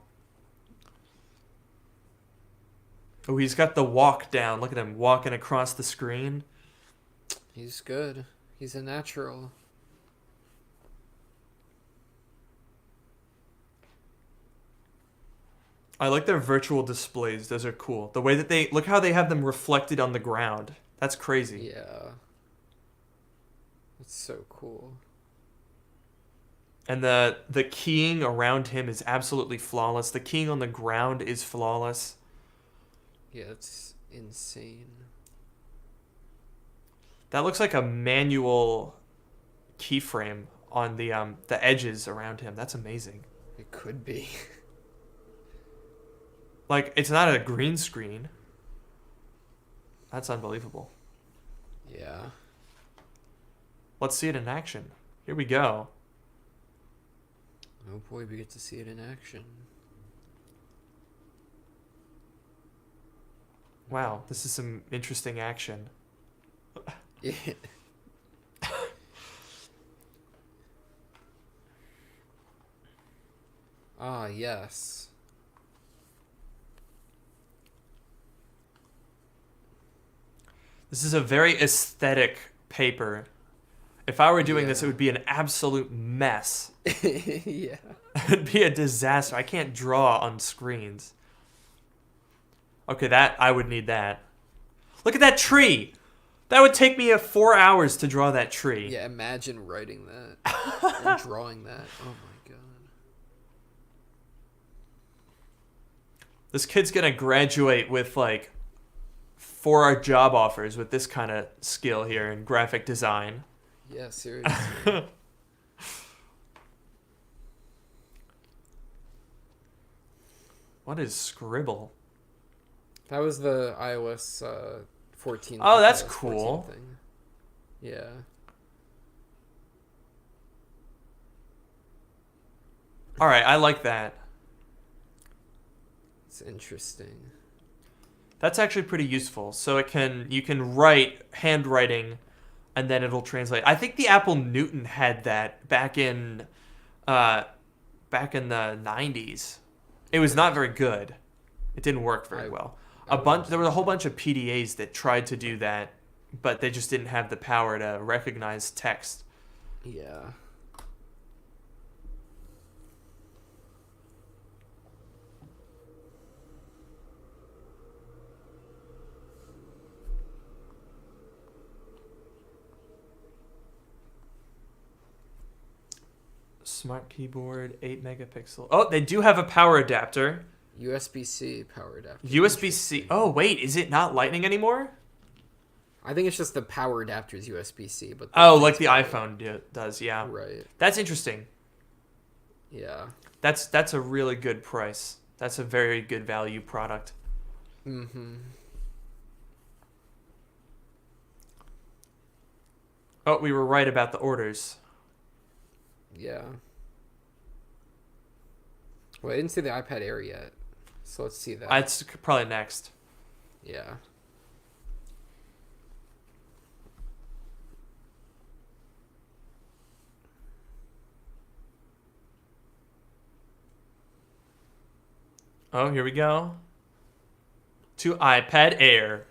Oh, he's got the walk down. Look at him walking across the screen. He's good. He's a natural. I like their virtual displays. Those are cool. The way that they look how they have them reflected on the ground. That's crazy. Yeah. That's so cool. And the keying around him is absolutely flawless. The keying on the ground is flawless. Yeah, it's insane. That looks like a manual keyframe on the edges around him. That's amazing. It could be. Like, it's not a green screen. That's unbelievable. Yeah. Let's see it in action. Here we go. Oh boy, we get to see it in action. Wow, this is some interesting action. Yeah. Ah, yes. This is a very aesthetic paper. If I were doing this, it Yeah. would be an absolute mess. Yeah. It'd be a disaster. I can't draw on screens. Okay, that I would need that. Look at that tree. That would take me 4 hours to draw that tree. Yeah, imagine writing that and drawing that. Oh my god. This kid's gonna graduate with like 4 job offers with this kind of skill here in graphic design. Yeah, seriously. What is Scribble? That was the iOS 14. Oh, that's iOS 14 cool. thing. Yeah. All right, I like that. It's interesting. That's actually pretty useful. So you can write handwriting, and then it'll translate. I think the Apple Newton had that back in the 90s. It was not very good. It didn't work very well. There was a whole bunch of PDAs that tried to do that, but they just didn't have the power to recognize text. Yeah. Smart keyboard, 8 megapixel. Oh, they do have a power adapter. USB-C power adapter. USB-C. Oh, wait, is it not Lightning anymore? I think it's just the power adapter is USB-C, but Oh, like the iPhone does, yeah. Right. That's interesting. Yeah. That's a really good price. That's a very good value product. Mm-hmm. Oh, we were right about the orders. Yeah. Well, I didn't see the iPad Air yet, so let's see that. That's probably next. Yeah. Oh, here we go. To iPad Air.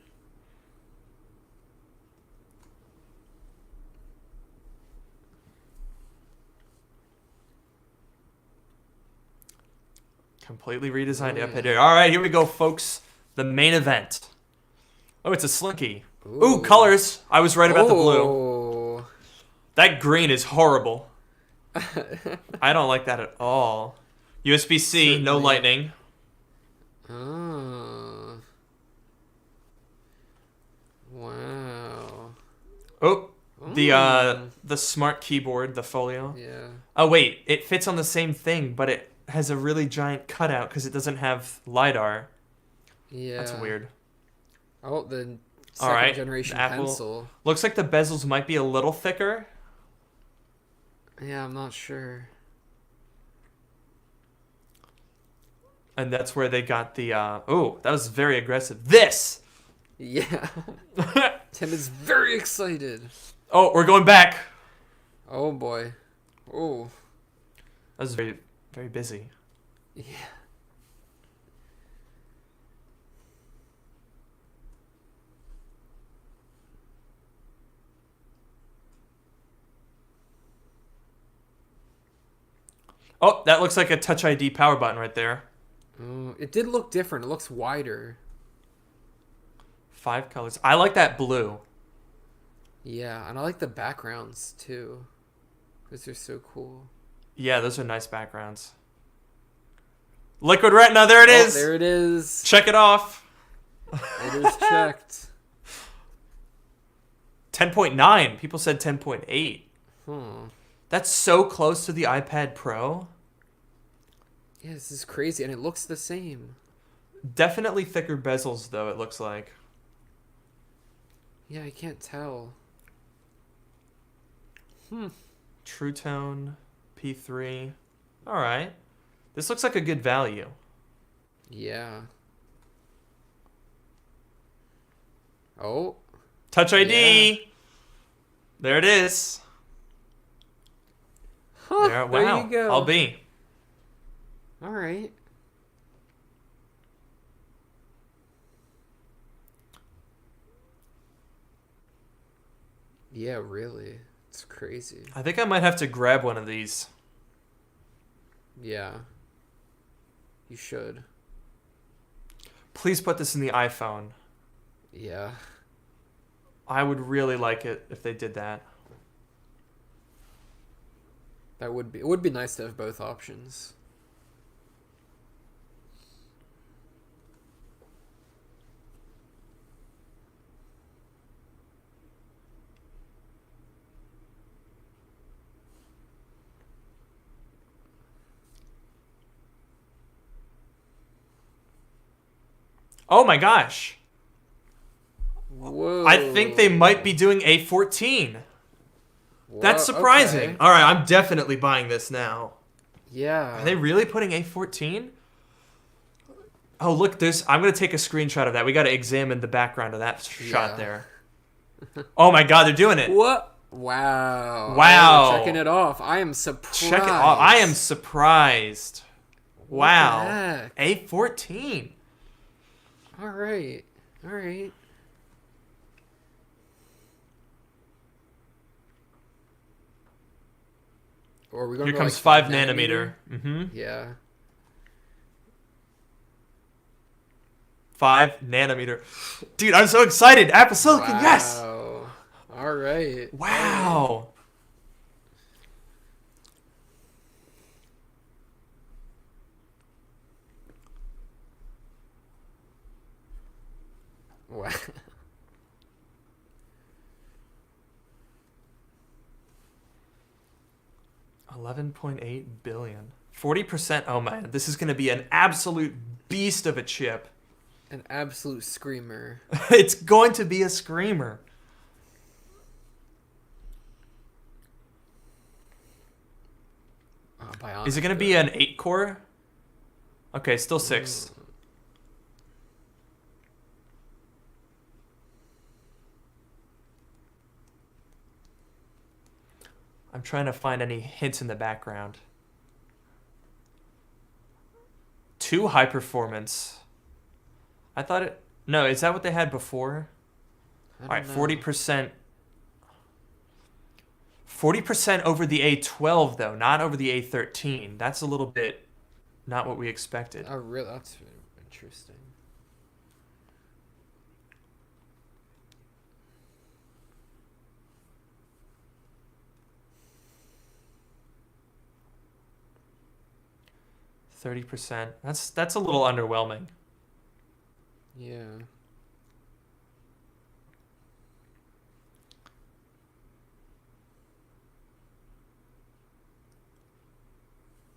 Completely redesigned iPad Air. All right, here we go, folks. The main event. Oh, it's a Slinky. Ooh, colors. I was right about the blue. Oh. That green is horrible. I don't like that at all. USB-C, no Certainly. lightning. Oh. Wow. Oh, the smart keyboard, the folio. Yeah. Oh wait, it fits on the same thing, but it has a really giant cutout because it doesn't have LiDAR. Yeah. That's weird. Oh, the All second right, generation the Apple. pencil. Looks like the bezels might be a little thicker. Yeah, I'm not sure. And that's where they got the, oh, that was very aggressive. This! Yeah. Tim is very excited. Oh, we're going back. Oh boy. Oh. That was very, very busy. Yeah. Oh, that looks like a Touch ID power button right there. Oh, it did look different. It looks wider. 5 colors. I like that blue. Yeah, and I like the backgrounds too. Those are so cool. Yeah, those are nice backgrounds. Liquid Retina, there it is. There it is. Check it off. It is checked. 10.9. People said 10.8. Hmm. That's so close to the iPad Pro. Yeah, this is crazy, and it looks the same. Definitely thicker bezels, though, it looks like. Yeah, I can't tell. True Tone, P3. All right. This looks like a good value. Yeah. Oh. Touch ID. Yeah. There it is. Huh, There, there wow. you go. I'll be. All right. Yeah, really. It's crazy. I think I might have to grab one of these. Yeah. You should. Please put this in the iPhone. Yeah. I would really like it if they did that. It would be nice to have both options. Oh my gosh. Whoa. I think they might be doing A14. That's surprising. Okay. All right, I'm definitely buying this now. Yeah. Are they really putting A14? Oh, look, I'm going to take a screenshot of that. We got to examine the background of that shot there. Oh my god, they're doing it. What? Wow. Wow. Checking it off. I am surprised. Check it off. I am surprised. What Wow. the heck? A14. All right. All right. Or are we going Here to comes like 5 nanometer. Mm-hmm. Yeah. 5 nanometer. Dude, I'm so excited. Apple Silicon, Wow. yes. All right. Wow. Wow. 11.8 billion. 40%. Oh man, this is going to be an absolute beast of a chip. An absolute screamer. It's going to be a screamer. Bionic, Is it going to be an 8-core? Okay, still 6. I'm trying to find any hints in the background. 2 high performance. I thought it... No, is that what they had before? All right, 40%. 40% over the A12, though, not over the A13. That's a little bit not what we expected. Oh, really? That's interesting. %. That's a little underwhelming. Yeah.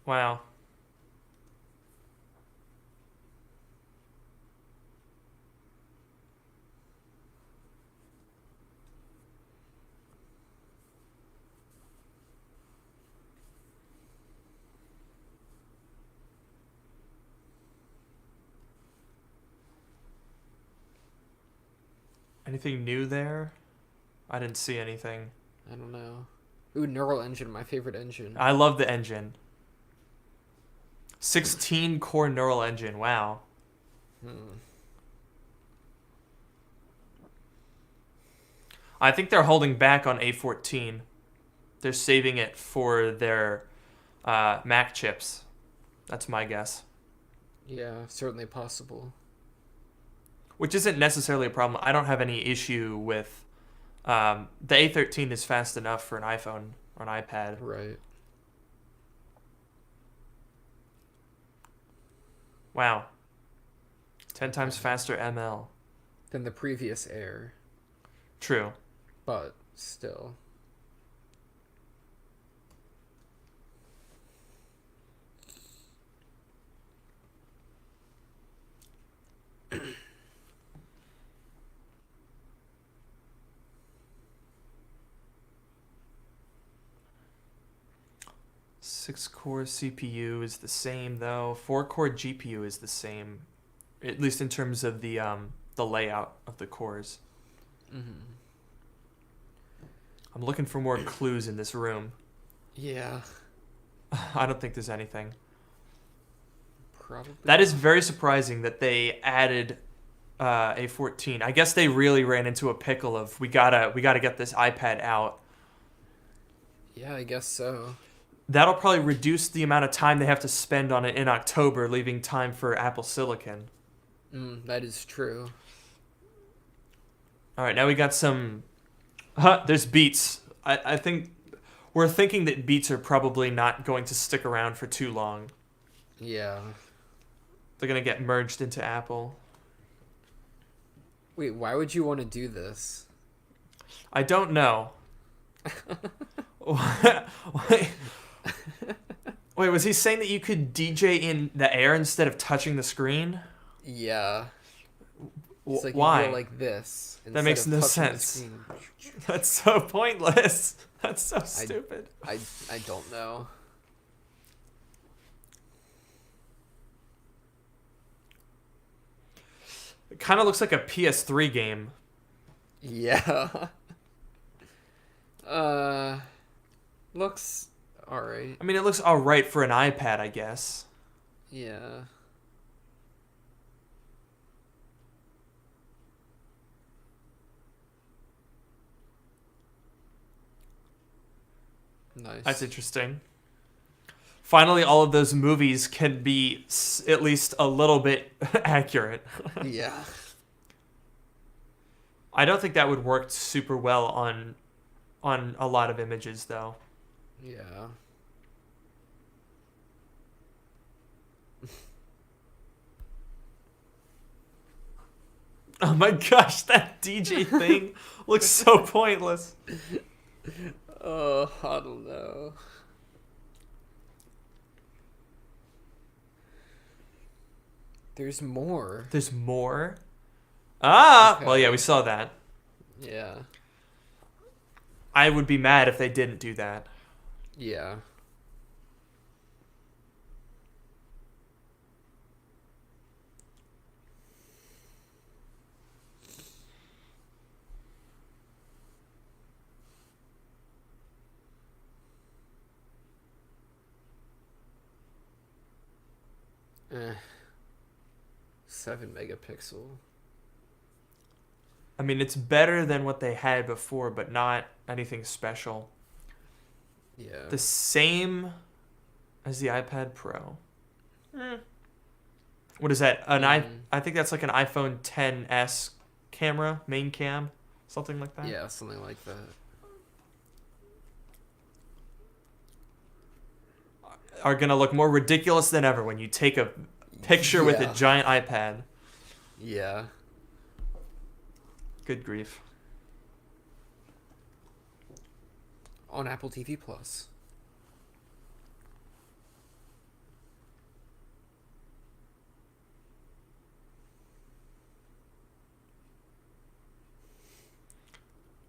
Wow. Anything new there? I didn't see anything. I don't know. Ooh, Neural Engine, my favorite engine. I love the engine. 16 core neural engine. Wow. I think they're holding back on A14. They're saving it for their Mac chips. That's my guess. Yeah, certainly possible. Which isn't necessarily a problem. I don't have any issue with the A13 is fast enough for an iPhone or an iPad. Right. Wow. 10 times faster ML. Than the previous Air, True. but still. Six-core CPU is the same though. 4-core GPU is the same, at least in terms of the layout of the cores. Mm-hmm. I'm looking for more clues in this room. Yeah, I don't think there's anything. probably. That is very surprising that they added A14. I guess they really ran into a pickle of we gotta get this iPad out. Yeah, I guess so. That'll probably reduce the amount of time they have to spend on it in October, leaving time for Apple Silicon. That is true. All right, now we got some. There's Beats. I think we're thinking that Beats are probably not going to stick around for too long. Yeah. They're gonna get merged into Apple. Wait, why would you want to do this? I don't know. Wait, was he saying that you could DJ in the air instead of touching the screen? Yeah. It's like Why? you go like this. That makes instead no of touching the sense. screen. That's so pointless. That's so stupid. I don't know. It kind of looks like a PS3 game. Yeah. Looks alright. I mean, it looks alright for an iPad, I guess. Yeah. Nice. That's interesting. Finally, all of those movies can be at least a little bit accurate. Yeah. I don't think that would work super well on a lot of images, though. Yeah. Oh my gosh, that DJ thing looks so pointless. Oh, I don't know. There's more. There's more? Ah! Okay. Well, yeah, we saw that. Yeah. I would be mad if they didn't do that. Yeah. Eh. 7 megapixel. I mean, it's better than what they had before, but not anything special. Yeah. The same as the iPad Pro. What is that? I think that's like an iPhone XS camera, main cam, something like that. Yeah, something like that. Are gonna look more ridiculous than ever when you take a picture with a Yeah. giant iPad. Yeah. Good grief. On Apple TV Plus.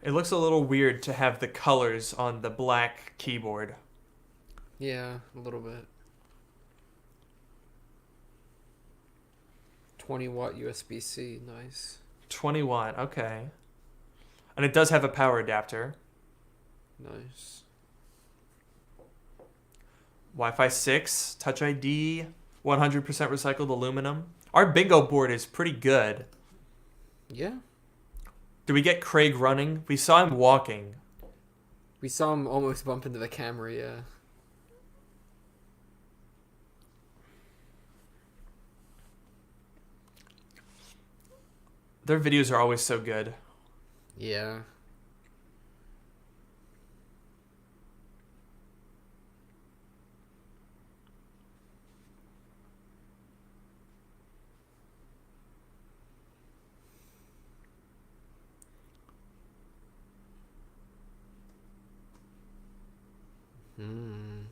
It looks a little weird to have the colors on the black keyboard. Yeah, a little bit. 20-watt USB-C, nice. 20 watt, okay. And it does have a power adapter. Nice. Wi-Fi 6, Touch ID, 100% recycled aluminum. Our bingo board is pretty good. Yeah. Did we get Craig running? We saw him walking. We saw him almost bump into the camera, yeah. Their videos are always so good. Yeah. And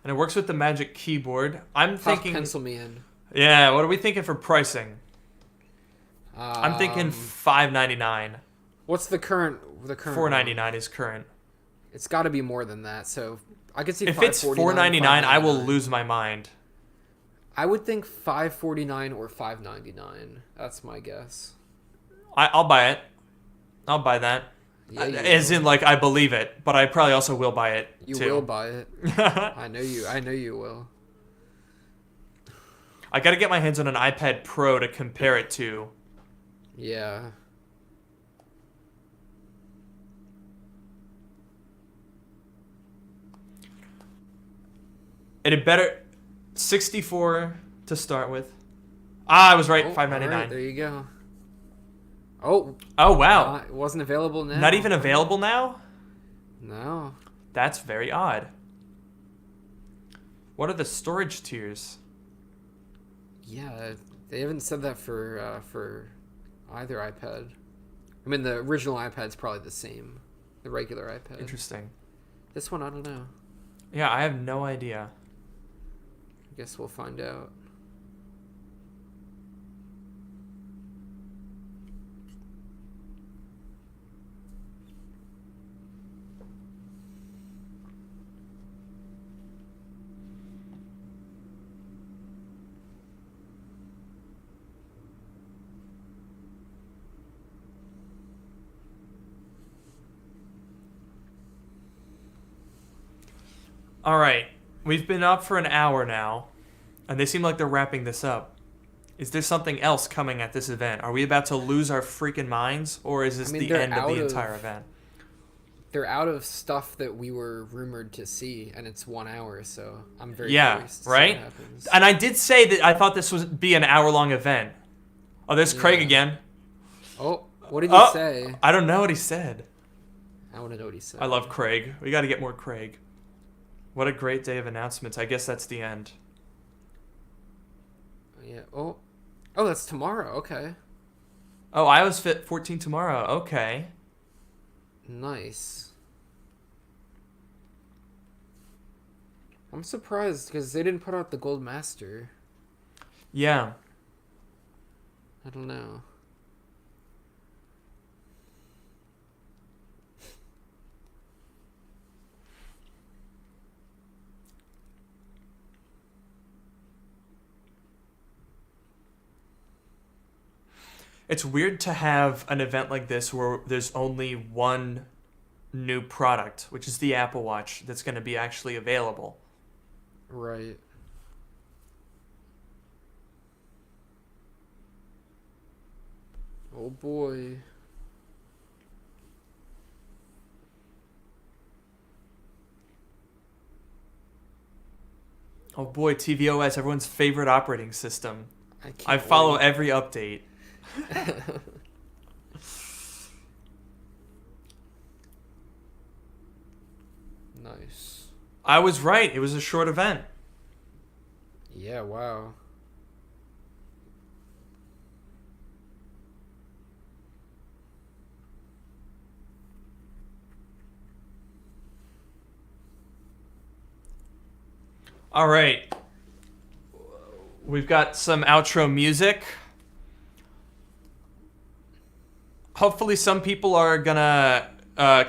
it works with the Magic Keyboard. I'm thinking... Pencil me in. Yeah, what are we thinking for pricing? I'm thinking $5.99. What's the current? $4.99 is current. It's got to be more than that. So I could see If it's $4.99, I will lose my mind. I would think $5.49 or $5.99. That's my guess. I'll buy it. I'll buy that. Yeah, you As will. in, like, I believe it, but I probably also will buy it, You too. will buy it. I know you will. I gotta get my hands on an iPad Pro to compare it to. Yeah. It had better 64 to start with. I was right. Oh, $5.99. all right, there you go. Oh. Oh wow. It wasn't available now. Not even available now? No. That's very odd. What are the storage tiers? Yeah, they haven't said that for either iPad. I mean, the original iPad's probably the same, the regular iPad. Interesting. This one, I don't know. Yeah, I have no idea. I guess we'll find out. All right. We've been up for an hour now, and they seem like they're wrapping this up. Is there something else coming at this event? Are we about to lose our freaking minds, or is this the end of the entire event? They're out of stuff that we were rumored to see, and it's 1 hour, so I'm very curious to see right? what happens. And I did say that I thought this would be an hour-long event. Oh, there's Craig again. Oh, what did he say? I don't know what he said. I want to know what he said. I love Craig. We got to get more Craig. What a great day of announcements. I guess that's the end. Yeah. Oh, that's tomorrow. Okay. Oh, iOS Fit 14 tomorrow. Okay. Nice. I'm surprised because they didn't put out the Gold Master. Yeah. I don't know. It's weird to have an event like this where there's only one new product, which is the Apple Watch, that's going to be actually available. Right. Oh boy. Oh boy, tvOS, everyone's favorite operating system. I can't follow wait. every update. Nice. I was right. It was a short event. Yeah, wow. All right. We've got some outro music. Hopefully some people are gonna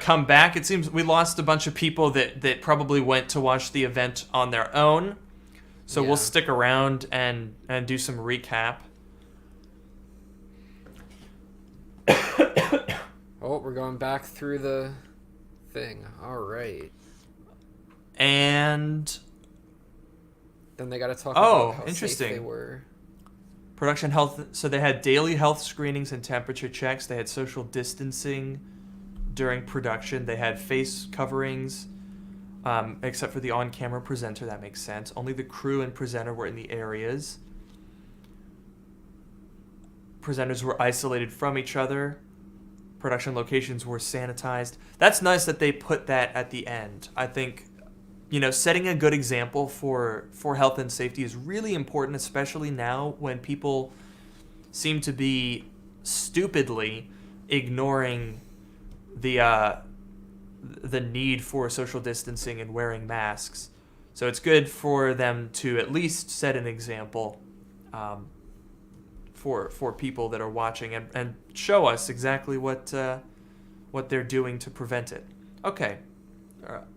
come back. It seems we lost a bunch of people that probably went to watch the event on their own. So Yeah. we'll stick around and do some recap. Oh, we're going back through the thing. All right. And Then they got to talk Oh, about how interesting. safe they were. production health, so they had daily health screenings and temperature checks. They had social distancing during production. They had face coverings, except for the on-camera presenter. That makes sense. Only the crew and presenter were in the areas. Presenters were isolated from each other. Production locations were sanitized. That's nice that they put that at the end. I think, setting a good example for health and safety is really important, especially now when people seem to be stupidly ignoring the need for social distancing and wearing masks. So it's good for them to at least set an example for people that are watching and show us exactly what they're doing to prevent it. Okay,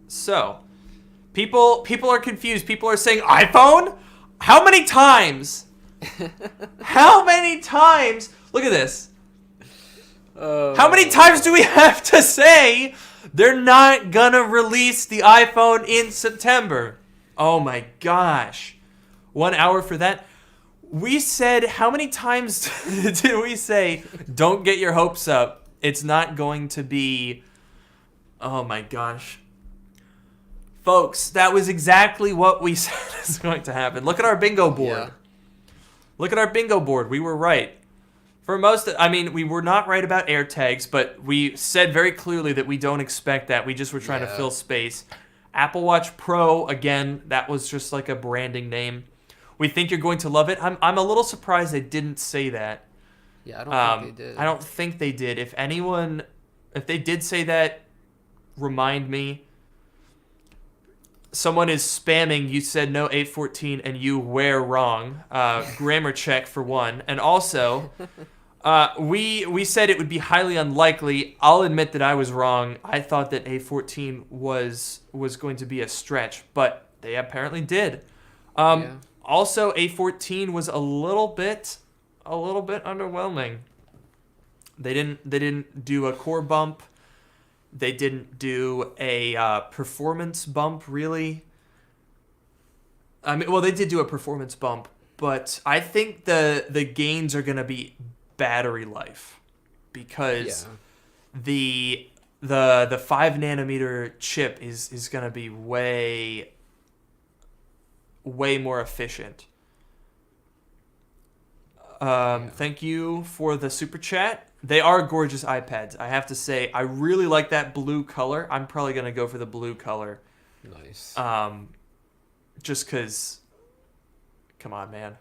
so people are confused. People are saying iPhone. How many times? How many times? Look at this. How many times do we have to say they're not gonna release the iPhone in September? Oh my gosh. 1 hour for that. We said, how many times did we say, don't get your hopes up? It's not going to be, oh my gosh, Folks, that was exactly what we said is going to happen. Look at our bingo board. Yeah. Look at our bingo board. We were right. For most, we were not right about AirTags, but we said very clearly that we don't expect that. We just were trying to fill space. Apple Watch Pro, again, that was just like a branding name. We think you're going to love it. I'm a little surprised they didn't say that. Yeah, I don't think they did. I don't think they did. If they did say that, remind me. Someone is spamming. You said no 814 and you were wrong. Grammar check for one. And also, we said it would be highly unlikely. I'll admit that I was wrong. I thought that 814 was going to be a stretch, but they apparently did. Also, 814 was a little bit underwhelming. They didn't do a core bump. They didn't do a performance bump, really. They did do a performance bump, but I think the gains are going to be battery life because the 5 nanometer chip is going to be way more efficient. Thank you for the super chat. They are gorgeous iPads. I have to say, I really like that blue color. I'm probably going to go for the blue color. Nice. Just because, come on, man.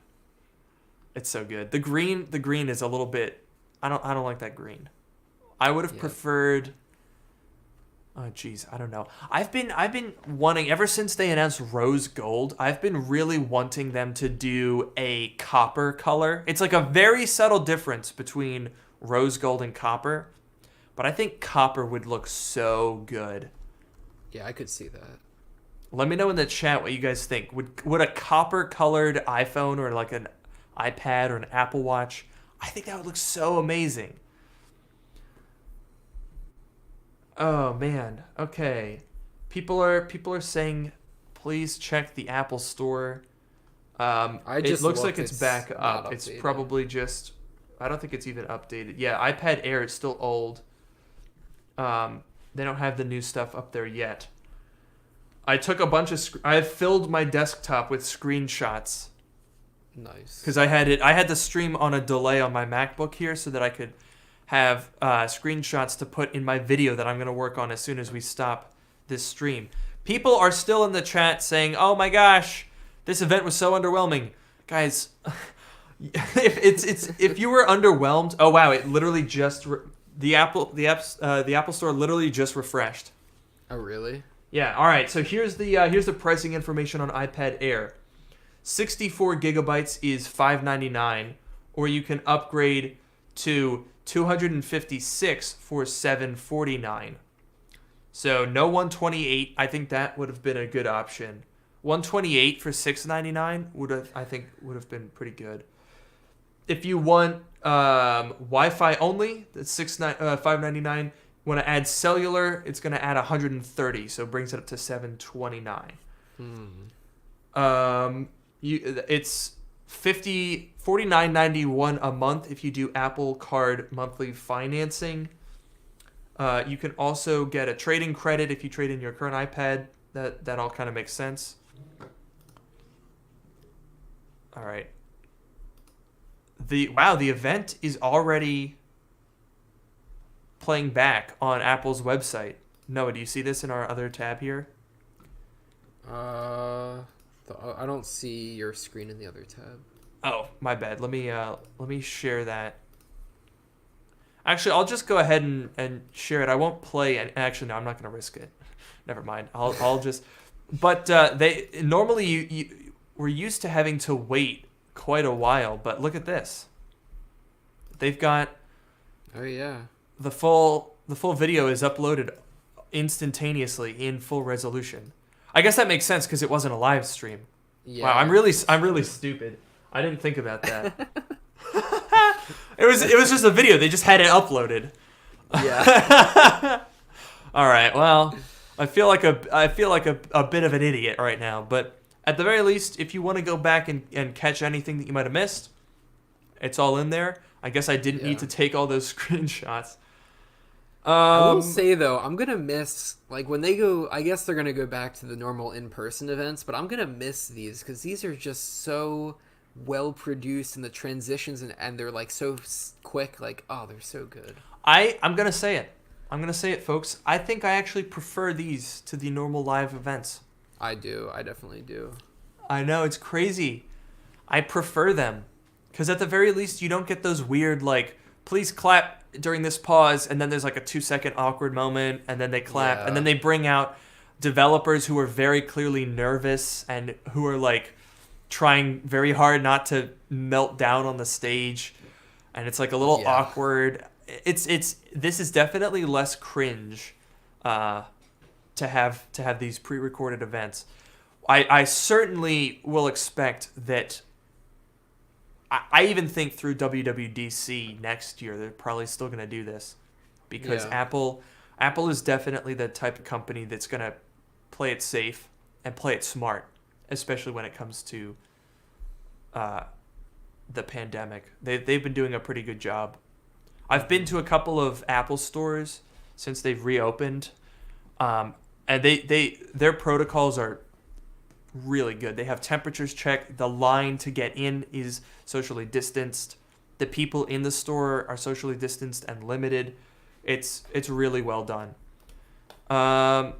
It's so good. The green is a little bit, I don't like that green. I would have preferred, oh geez, I don't know. I've been wanting, ever since they announced rose gold, I've been really wanting them to do a copper color. It's like a very subtle difference between rose gold and copper, but I think copper would look so good. Yeah, I could see that. Let me know in the chat what you guys think. Would a copper colored iPhone or like an iPad or an Apple Watch, I think that would look so amazing. Oh man. Okay. People are saying please check the Apple Store. It looks like it's back up. It's probably just, I don't think it's even updated. Yeah, iPad Air is still old. They don't have the new stuff up there yet. I took a bunch of I filled my desktop with screenshots. Nice. Because I had the stream on a delay on my MacBook here so that I could have screenshots to put in my video that I'm going to work on as soon as we stop this stream. People are still in the chat saying, "Oh my gosh, this event was so underwhelming." Guys, if you were underwhelmed, oh wow, it literally just the Apple Store literally just refreshed. Oh really? Yeah. All right. So here's the pricing information on iPad Air. 64 gigabytes is $599, or you can upgrade to 256 for $749. So no 128. I think that would have been a good option. 128 for $699 would have been pretty good. If you want Wi-Fi only, that's $599. Want to add cellular, it's going to add 130, so it brings it up to $729. It's $49.91 a month if you do Apple Card monthly financing. You can also get a trade-in credit if you trade in your current iPad. That all kind of makes sense. All right. The event is already playing back on Apple's website. Noah, do you see this in our other tab here? I don't see your screen in the other tab. Oh, my bad. Let me share that. Actually, I'll just go ahead and share it. I won't play. Actually, no, I'm not going to risk it. Never mind. I'll just. But they normally we're used to having to wait quite a while. But look at this. They've got. Oh yeah. The full video is uploaded instantaneously in full resolution. I guess that makes sense because it wasn't a live stream. Yeah. Wow, I'm really stupid. I didn't think about that. It was just a video. They just had it uploaded. Yeah. All right. Well, I feel like a bit of an idiot right now, but at the very least, if you want to go back and catch anything that you might have missed, it's all in there. I guess I didn't need to take all those screenshots. I will Um, say though, I'm gonna miss like when they go. I guess they're gonna go back to the normal in-person events, but I'm gonna miss these because these are just so well produced and the transitions and they're like so quick. Like, oh, they're so good. I'm gonna say it. I'm gonna say it, folks. I think I actually prefer these to the normal live events. I do. I definitely do. I know it's crazy. I prefer them because at the very least you don't get those weird like please clap during this pause and then there's like a 2 second awkward moment and then they clap and Yeah. then they bring out developers who are very clearly nervous and who are like trying very hard not to melt down on the stage and it's like a little Yeah. awkward. It's this is definitely less cringe uh, to have these pre-recorded events. I certainly will expect that. I even think through WWDC next year they're probably still going to do this because Yeah. Apple is definitely the type of company that's going to play it safe and play it smart, especially when it comes to uh, the pandemic. They've been doing a pretty good job. I've been to a couple of Apple stores since they've reopened, and their protocols are really good. They have temperatures checked. The line to get in is socially distanced. The people in the store are socially distanced and limited. It's really well done.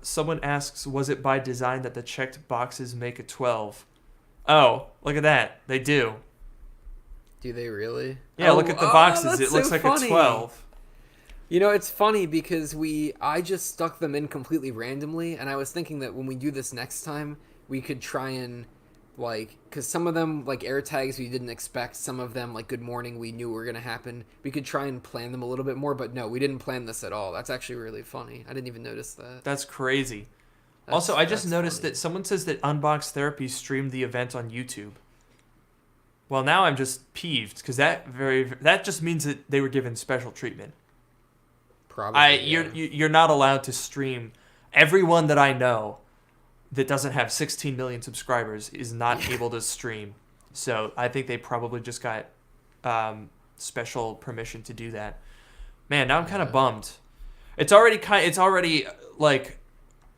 Someone asks, was it by design that the checked boxes make a 12? Oh, look at that. They do. Do they really? Yeah, Oh, look at the oh, boxes. that's It looks so like funny. a 12. You know, it's funny because I just stuck them in completely randomly, and I was thinking that when we do this next time, we could try and like, because some of them like air tags we didn't expect, some of them like good morning we knew were gonna happen. We could try and plan them a little bit more, but no, we didn't plan this at all. That's actually really funny. I didn't even notice that. That's crazy. That's, Also, I just that's noticed funny. that someone says that Unbox Therapy streamed the event on YouTube. Well, now I'm just peeved because that just means that they were given special treatment. Probably. You're not allowed to stream. Everyone that I know that doesn't have 16 million subscribers is not able to stream. So I think they probably just got special permission to do that. Man, now I'm kind of bummed. It's already like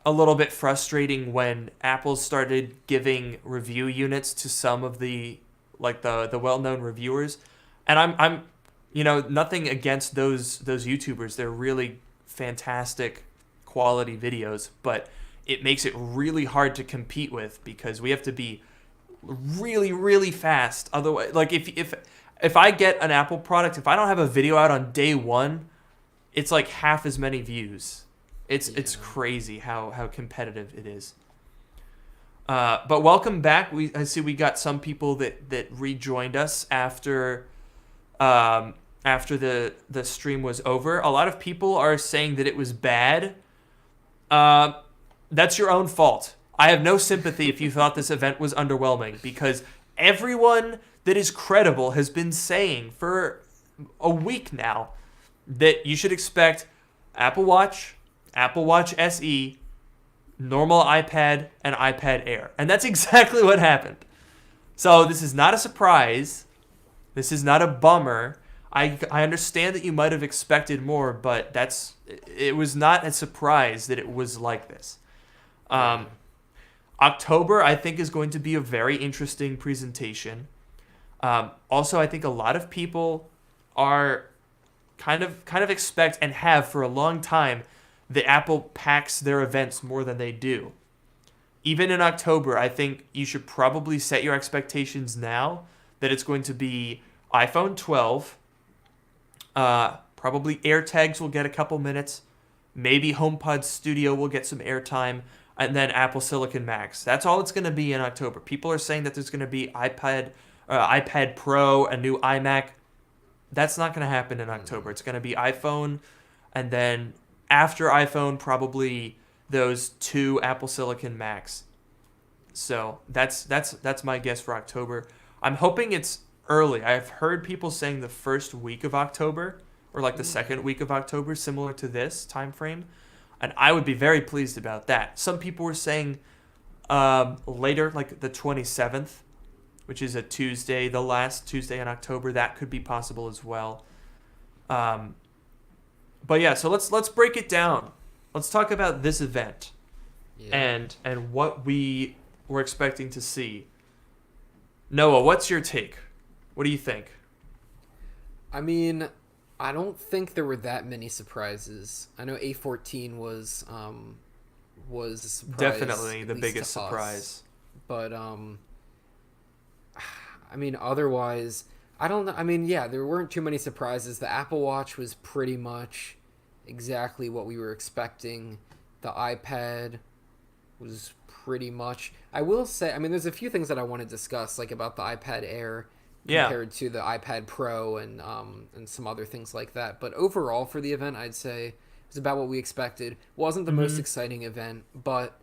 a little bit frustrating when Apple started giving review units to some of the the well-known reviewers, and I'm nothing against those YouTubers. They're really fantastic quality videos, but it makes it really hard to compete with because we have to be really really fast. Otherwise, like if I get an Apple product, if I don't have a video out on day one, it's like half as many views. It's crazy how competitive it is. But welcome back. I see we got some people that rejoined us after the stream was over. A lot of people are saying that it was bad. That's your own fault. I have no sympathy if you thought this event was underwhelming because everyone that is credible has been saying for a week now that you should expect Apple Watch, Apple Watch SE, normal iPad, and iPad Air. And that's exactly what happened. So this is not a surprise. This is not a bummer. I understand that you might have expected more, but it was not a surprise that it was like this. October, I think, is going to be a very interesting presentation. Also, I think a lot of people are kind of expect and have for a long time that Apple packs their events more than they do. Even in October, I think you should probably set your expectations now that it's going to be iPhone 12. Probably AirTags will get a couple minutes. Maybe HomePod Studio will get some airtime. And then Apple Silicon Max. That's all it's going to be in October. People are saying that there's going to be iPad Pro, a new iMac. That's not going to happen in October. It's going to be iPhone, and then after iPhone, probably those two Apple Silicon Macs. So that's my guess for October. I'm hoping it's early. I've heard people saying the first week of October or like the second week of October, similar to this time frame, and I would be very pleased about that. Some people were saying later, like the 27th, which is a Tuesday, the last Tuesday in October. That could be possible as well. But yeah, so let's break it down. Let's talk about this event Yeah. and what we were expecting to see. Noah, what's your take? What do you think? I mean, I don't think there were that many surprises. I know A14 was a surprise, Definitely at the least biggest to us. surprise. But I mean, otherwise, I don't know. I mean, yeah, there weren't too many surprises. The Apple Watch was pretty much exactly what we were expecting. The iPad was pretty much. I will say, I mean, there's a few things that I want to discuss, like about the iPad Air Yeah. compared to the iPad Pro and some other things like that. But overall, for the event, I'd say it was about what we expected. Wasn't the most exciting event, but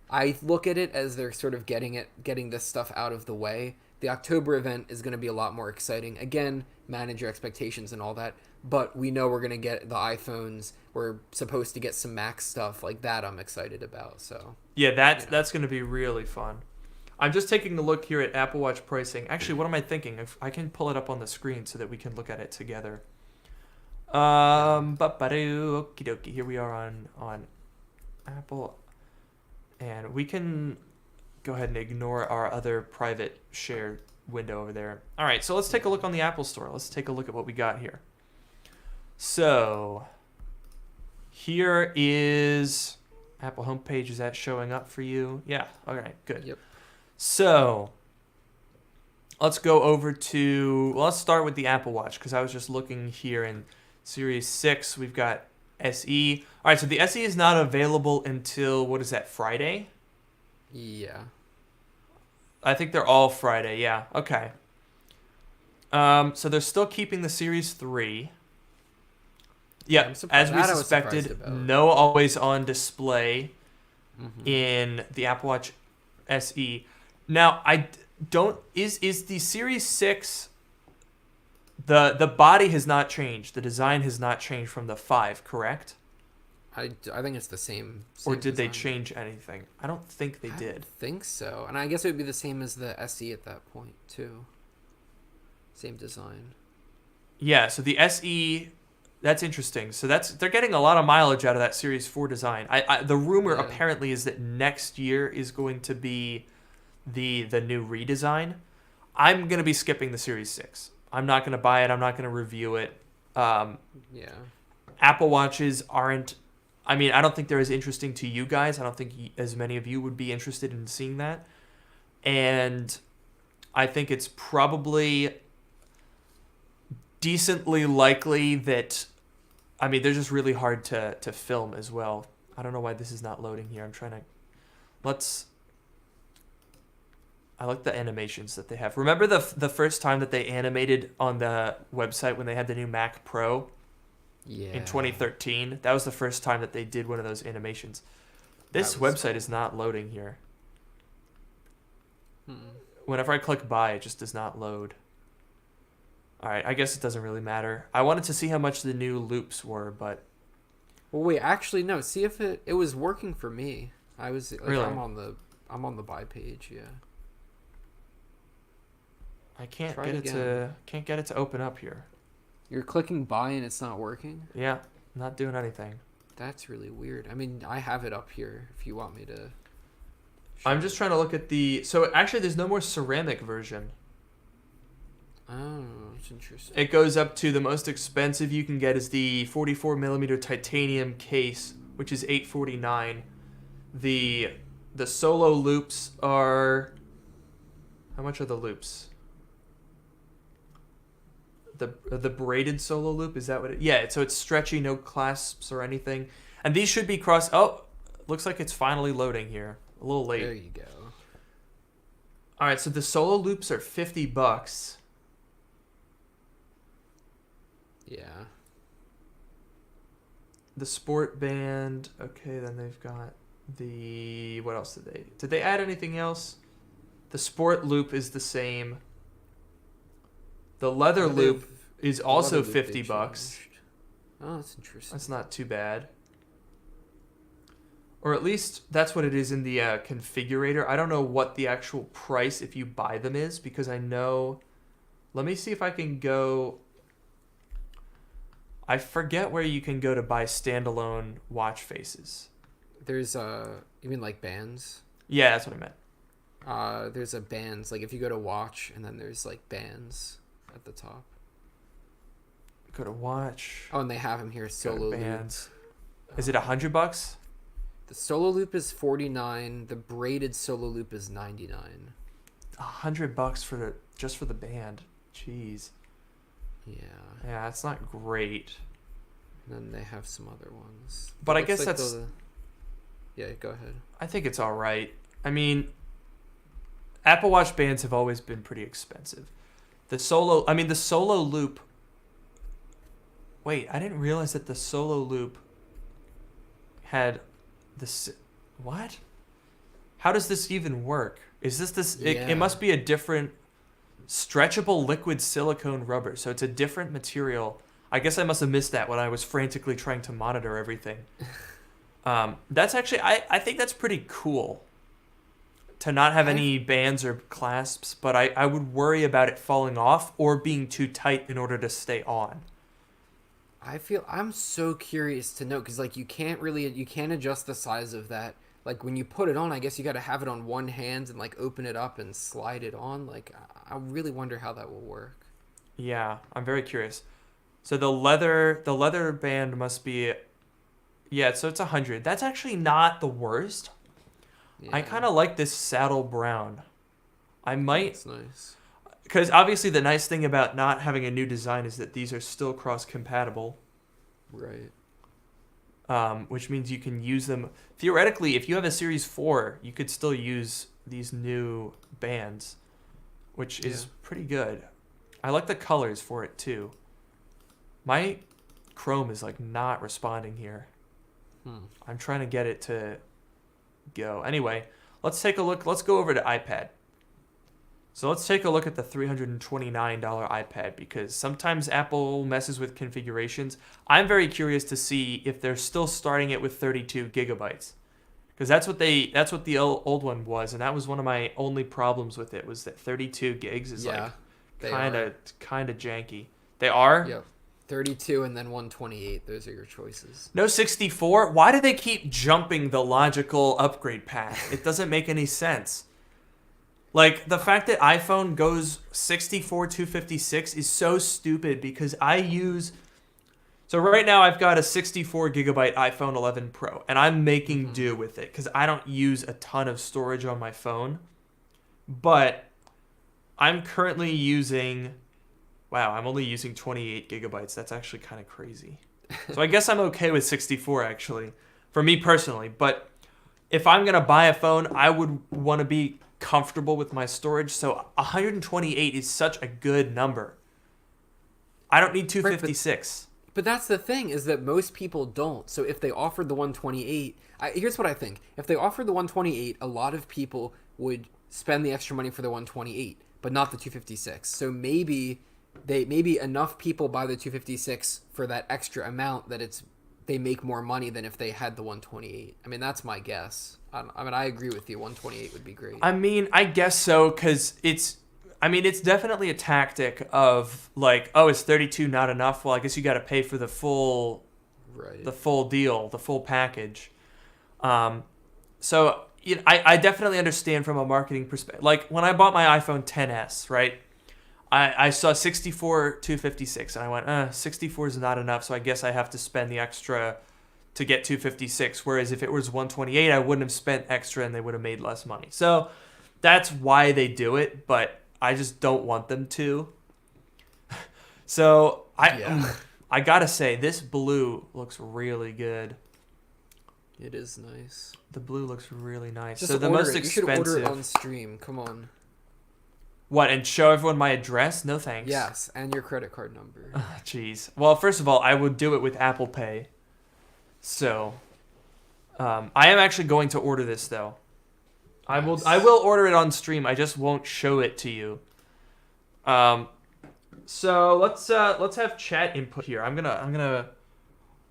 I look at it as they're sort of getting this stuff out of the way. The October event is going to be a lot more exciting. Again, manage your expectations and all that. But we know we're going to get the iPhones. We're supposed to get some Mac stuff like that. I'm excited about. So Yeah, that's going to be really fun. I'm just taking a look here at Apple Watch pricing. Actually, what am I thinking? If I can pull it up on the screen so that we can look at it together. Okie dokie. Here we are on Apple, and we can go ahead and ignore our other private shared window over there. All right, so let's take a look on the Apple Store. Let's take a look at what we got here. So here is Apple homepage. Is that showing up for you? Yeah. All right. Good. Yep. So let's go over to. Well, let's start with the Apple Watch because I was just looking here in Series 6. We've got SE. All right. So the SE is not available until what is that? Friday. Yeah. I think they're all Friday. Yeah. Okay. So they're still keeping the Series 3. Yeah, as we suspected, no always-on display in the Apple Watch SE. Now, I don't is the Series 6 the body has not changed. The design has not changed from the 5, correct? I think it's the same or did they design. change anything? I don't think they did. I think so. And I guess it would be the same as the SE at that point, too. Same design. Yeah, so the SE, that's interesting. So they're getting a lot of mileage out of that Series 4 design. The rumor apparently is that next year is going to be the new redesign. I'm going to be skipping the Series 6. I'm not going to buy it. I'm not going to review it. Yeah. Apple Watches aren't... I mean, I don't think they're as interesting to you guys. I don't think as many of you would be interested in seeing that. And I think it's probably decently likely that... I mean, they're just really hard to film as well. I don't know why this is not loading here. I'm trying to... I like the animations that they have. Remember the first time that they animated on the website when they had the new Mac Pro? Yeah. In 2013. That was the first time that they did one of those animations. This website is not loading here. Whenever I click buy, it just does not load. Alright, I guess it doesn't really matter. I wanted to see how much the new loops were, but... Well, wait, actually, no. See if it was working for me. I was like, Really? I'm on the buy page, yeah. I can't Try get it can't get it to open up here. You're clicking buy and it's not working? Yeah, not doing anything. That's really weird. I mean, I have it up here if you want me to. I'm just trying to look at the... So actually, there's no more ceramic version. Oh, that's interesting. It goes up to the most expensive you can get is the 44 millimeter titanium case, which is $849. The solo loops are... How much are the loops? The braided solo loop, is that what it... Yeah, so it's stretchy, no clasps or anything. And these should be cross... Oh, looks like it's finally loading here. A little late. There you go. All right, so the solo loops are $50. Yeah. The sport band, okay, then they've got the... What else did they add anything else? The sport loop is the same. The leather loop is also $50. Oh, that's interesting. That's not too bad. Or at least that's what it is in the configurator. I don't know what the actual price if you buy them is, because I know... Let me see if I can go... I forget where you can go to buy standalone watch faces. There's you mean like bands? Yeah, that's what I meant. There's a bands, like if you go to watch and then there's like bands at the top. Go to watch. Oh, and they have them here. Go Solo to loop. bands. Is it $100? The solo loop is 49. The braided solo loop is 99. $100 for just for the band. Jeez. Yeah. Yeah, that's not great. And then they have some other ones. But I Looks guess like that's. Yeah, go ahead. I think it's all right. I mean, Apple Watch bands have always been pretty expensive. The solo loop. Wait, I didn't realize that the solo loop had this. What? How does this even work? Is this? It must be a different stretchable liquid silicone rubber. So it's a different material. I guess I must have missed that when I was frantically trying to monitor everything. That's actually, I think that's pretty cool to not have any bands or clasps, but I would worry about it falling off or being too tight in order to stay on. I'm so curious to know, because like you can't adjust the size of that. Like when you put it on, I guess you got to have it on one hand and like open it up and slide it on. Like I really wonder how that will work. Yeah, I'm very curious. So the leather band must be, yeah, so it's 100. That's actually not the worst. Yeah, I kind of like this saddle brown. I might, that's nice. because obviously the nice thing about not having a new design is that these are still cross-compatible. Right. Which means you can use them. Theoretically, if you have a Series 4, you could still use these new bands, which is pretty good. I like the colors for it, too. My Chrome is, like, not responding here. I'm trying to get it to go. Anyway, let's take a look. Let's go over to iPad. So let's take a look at the $329 iPad, because sometimes Apple messes with configurations. I'm very curious to see if they're still starting it with 32 gigabytes, because that's what the old one was, and that was one of my only problems with it, was that 32 gigs is like kind of janky. They are? Yep. 32 and then 128. Those are your choices. No 64? Why do they keep jumping the logical upgrade path? It doesn't make any sense. Like, the fact that iPhone goes 64 256 is so stupid, because I use... So right now I've got a 64 gigabyte iPhone 11 Pro, and I'm making do with it because I don't use a ton of storage on my phone. But I'm currently using... Wow, I'm only using 28 gigabytes. That's actually kind of crazy. So I guess I'm okay with 64, actually, for me personally. But if I'm going to buy a phone, I would want to be comfortable with my storage. So 128 is such a good number. I don't need 256. But that's the thing, is that most people don't. So if they offered the 128, here's what I think. If they offered the 128, a lot of people would spend the extra money for the 128, but not the 256. So maybe enough people buy the 256 for that extra amount that they make more money than if they had the 128. I mean, that's my guess. I agree with you. 128 would be great. I mean, I guess so, because it's definitely a tactic of like, oh, is 32 not enough? Well, I guess you got to pay for the full deal, the full package. So I definitely understand from a marketing perspective. Like when I bought my iPhone XS, right? I saw 64 256 and I went, 64 is not enough, so I guess I have to spend the extra to get 256. Whereas if it was 128, I wouldn't have spent extra and they would have made less money. So that's why they do it, but I just don't want them to. So I gotta say, this blue looks really good. It is nice. The blue looks really nice. Just so the most expensive. You should order it on stream. Come on. What, and show everyone my address? No thanks. Yes, and your credit card number. Jeez. Well, first of all, I would do it with Apple Pay. So, I am actually going to order this though. Nice. I will order it on stream. I just won't show it to you. So let's have chat input here. I'm gonna.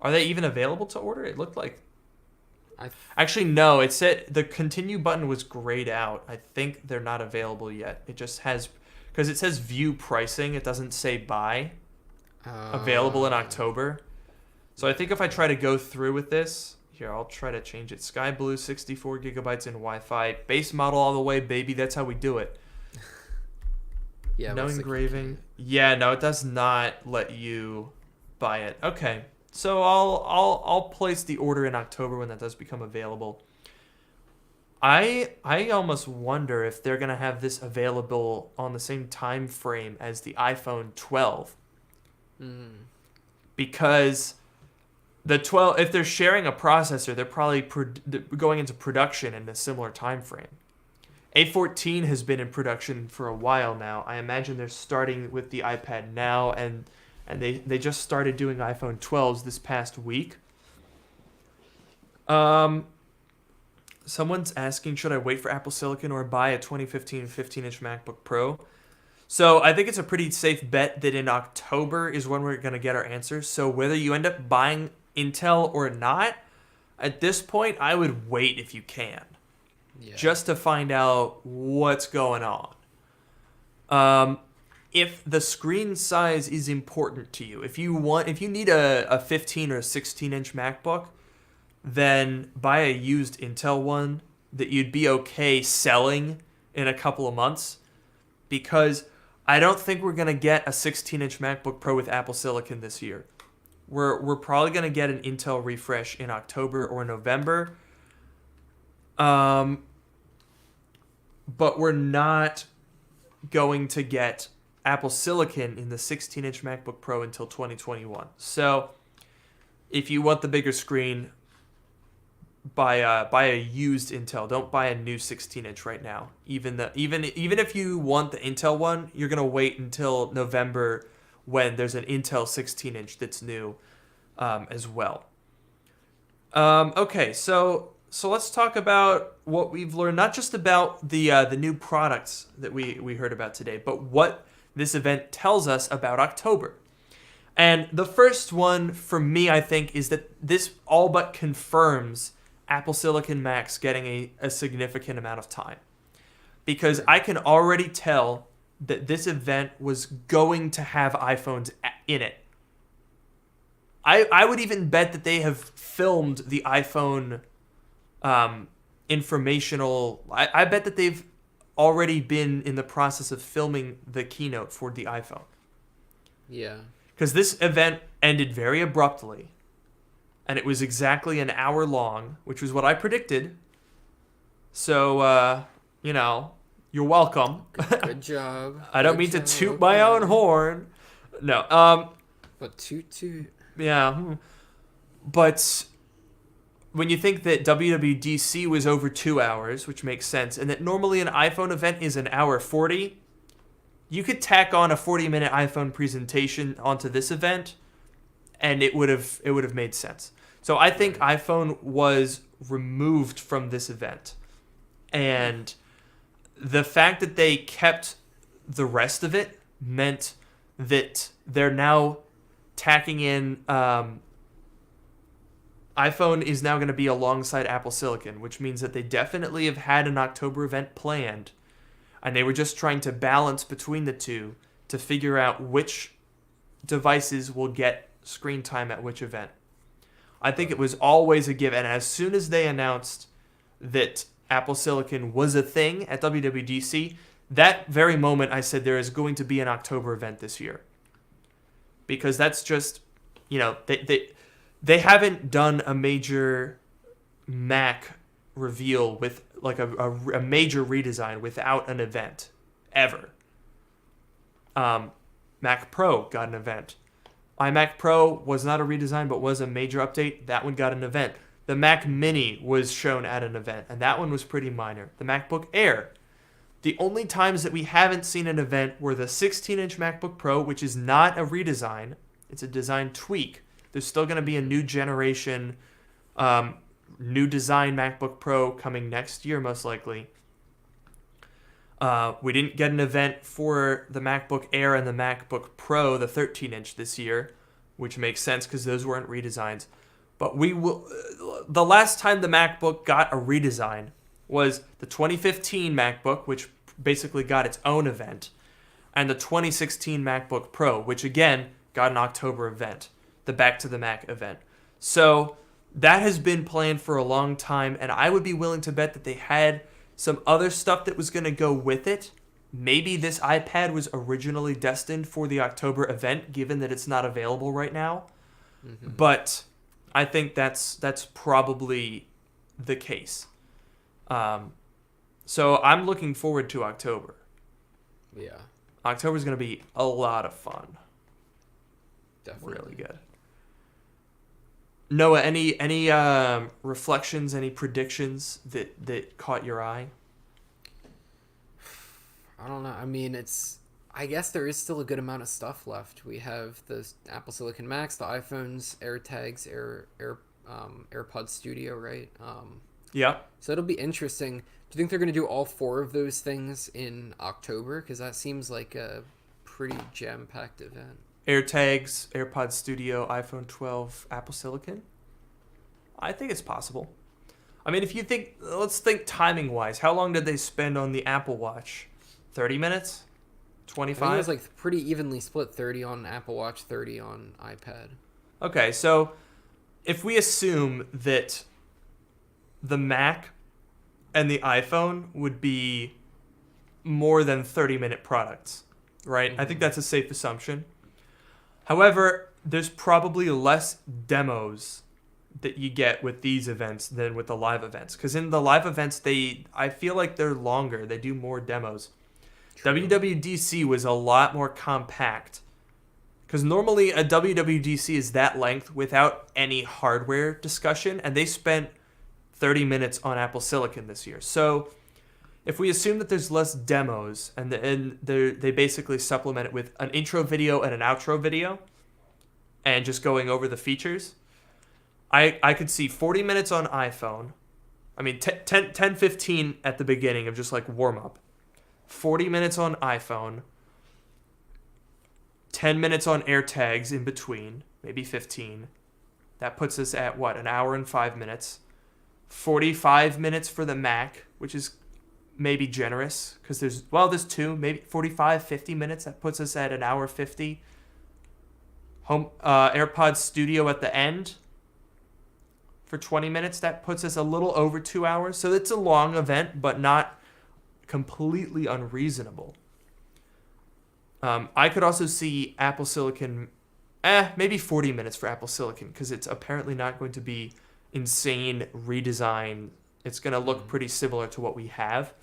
Are they even available to order? It looked like. Actually, no. It said the continue button was grayed out. I think they're not available yet. It just has, because it says view pricing. It doesn't say buy. Available in October. So I think if I try to go through with this, here, I'll try to change it. Sky Blue, 64 gigabytes in Wi-Fi. Base model all the way, baby. That's how we do it. Yeah. No engraving. Yeah, no, it does not let you buy it. Okay. So I'll place the order in October when that does become available. I almost wonder if they're going to have this available on the same time frame as the iPhone 12. Because the 12, if they're sharing a processor, they're probably going into production in a similar time frame. A14 has been in production for a while now. I imagine they're starting with the iPad now, and they just started doing iPhone 12s this past week. Someone's asking, should I wait for Apple Silicon or buy a 2015 15-inch MacBook Pro? So I think it's a pretty safe bet that in October is when we're going to get our answers. So whether you end up buying Intel or not, at this point, I would wait if you can. Yeah. Just to find out what's going on. If the screen size is important to you, if you need a 15 or 16-inch MacBook, then buy a used Intel one that you'd be okay selling in a couple of months, because I don't think we're going to get a 16-inch MacBook Pro with Apple Silicon this year. We're probably going to get an Intel refresh in October or November. But we're not going to get Apple Silicon in the 16-inch MacBook Pro until 2021. So if you want the bigger screen, buy a used Intel. Don't buy a new 16-inch right now. Even if you want the Intel one, you're gonna wait until November when there's an Intel 16-inch that's new, as well. Okay, so let's talk about what we've learned, not just about the new products that we heard about today, but what this event tells us about October. And the first one for me, I think, is that this all but confirms Apple Silicon Macs getting a significant amount of time. Because I can already tell that this event was going to have iPhones in it. I would even bet that they have filmed the iPhone informational... I bet that they've already been in the process of filming the keynote for the iPhone. Yeah. Because this event ended very abruptly. And it was exactly an hour long, which was what I predicted. So, you're welcome. Good job. I don't mean to toot my own horn. No. But toot. Yeah. But when you think that WWDC was over 2 hours, which makes sense, and that normally an iPhone event is an hour 40, you could tack on a 40-minute iPhone presentation onto this event, and it would have made sense. So I think iPhone was removed from this event. And the fact that they kept the rest of it meant that they're now tacking in... iPhone is now going to be alongside Apple Silicon, which means that they definitely have had an October event planned. And they were just trying to balance between the two to figure out which devices will get screen time at which event. I think it was always a given. And as soon as they announced that Apple Silicon was a thing at WWDC, that very moment I said there is going to be an October event this year. Because that's just, they haven't done a major Mac reveal with like a major redesign without an event ever. Mac Pro got an event. iMac Pro was not a redesign, but was a major update. That one got an event. The Mac Mini was shown at an event, and that one was pretty minor. The MacBook Air. The only times that we haven't seen an event were the 16-inch MacBook Pro, which is not a redesign. It's a design tweak. There's still going to be a new generation, new design MacBook Pro coming next year, most likely. We didn't get an event for the MacBook Air and the MacBook Pro, the 13-inch this year, which makes sense because those weren't redesigns. But the last time the MacBook got a redesign was the 2015 MacBook, which basically got its own event, and the 2016 MacBook Pro, which again got an October event, the Back to the Mac event. So that has been planned for a long time, and I would be willing to bet that they had some other stuff that was going to go with it. Maybe this iPad was originally destined for the October event, given that it's not available right now. Mm-hmm. But I think that's probably the case. So I'm looking forward to October. Yeah. October's going to be a lot of fun. Definitely. Really good. Noah, any reflections, any predictions that caught your eye? I don't know. I mean, I guess there is still a good amount of stuff left. We have the Apple Silicon Macs, the iPhones, AirTags, AirPods Studio, right? Yeah. So it'll be interesting. Do you think they're going to do all 4 of those things in October? Because that seems like a pretty jam-packed event. AirTags, AirPods Studio, iPhone 12, Apple Silicon. I think it's possible. I mean, let's think timing-wise. How long did they spend on the Apple Watch? 30 minutes? 25? I think it was like pretty evenly split, 30 on Apple Watch, 30 on iPad. Okay, so if we assume that the Mac and the iPhone would be more than 30-minute products, right? Mm-hmm. I think that's a safe assumption. However, there's probably less demos that you get with these events than with the live events. Because in the live events, I feel like they're longer. They do more demos. True. WWDC was a lot more compact. Because normally a WWDC is that length without any hardware discussion. And they spent 30 minutes on Apple Silicon this year. So if we assume that there's less demos and they basically supplement it with an intro video and an outro video and just going over the features, I could see 40 minutes on iPhone. I mean, 10, 15 at the beginning of just like warm up. 40 minutes on iPhone. 10 minutes on AirTags in between. Maybe 15. That puts us at what? An hour and 5 minutes. 45 minutes for the Mac, which is maybe generous because there's 2, maybe 45, 50 minutes. That puts us at an hour 50. AirPods Studio at the end for 20 minutes. That puts us a little over 2 hours. So it's a long event, but not completely unreasonable. I could also see Apple Silicon, maybe 40 minutes for Apple Silicon because it's apparently not going to be insane redesign. It's going to look pretty similar to what we have.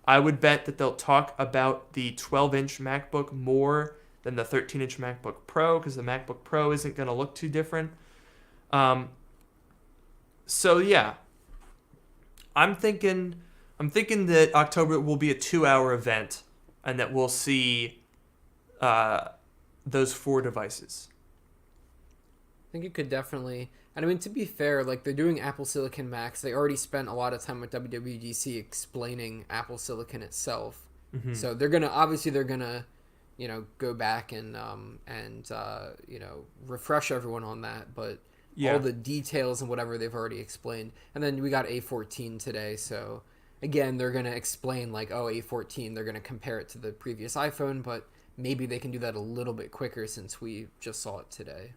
I would bet that they'll talk about the 12-inch MacBook more than the 13-inch MacBook Pro because the MacBook Pro isn't going to look too different. So yeah, I'm thinking that October will be a 2-hour event and that we'll see those 4 devices. I think it could definitely. And I mean, to be fair, like they're doing Apple Silicon Macs. They already spent a lot of time with WWDC explaining Apple Silicon itself. Mm-hmm. So they're gonna, go back and refresh everyone on that. But all the details and whatever they've already explained. And then we got A14 today. So again, they're gonna explain like, A14. They're gonna compare it to the previous iPhone, but maybe they can do that a little bit quicker since we just saw it today.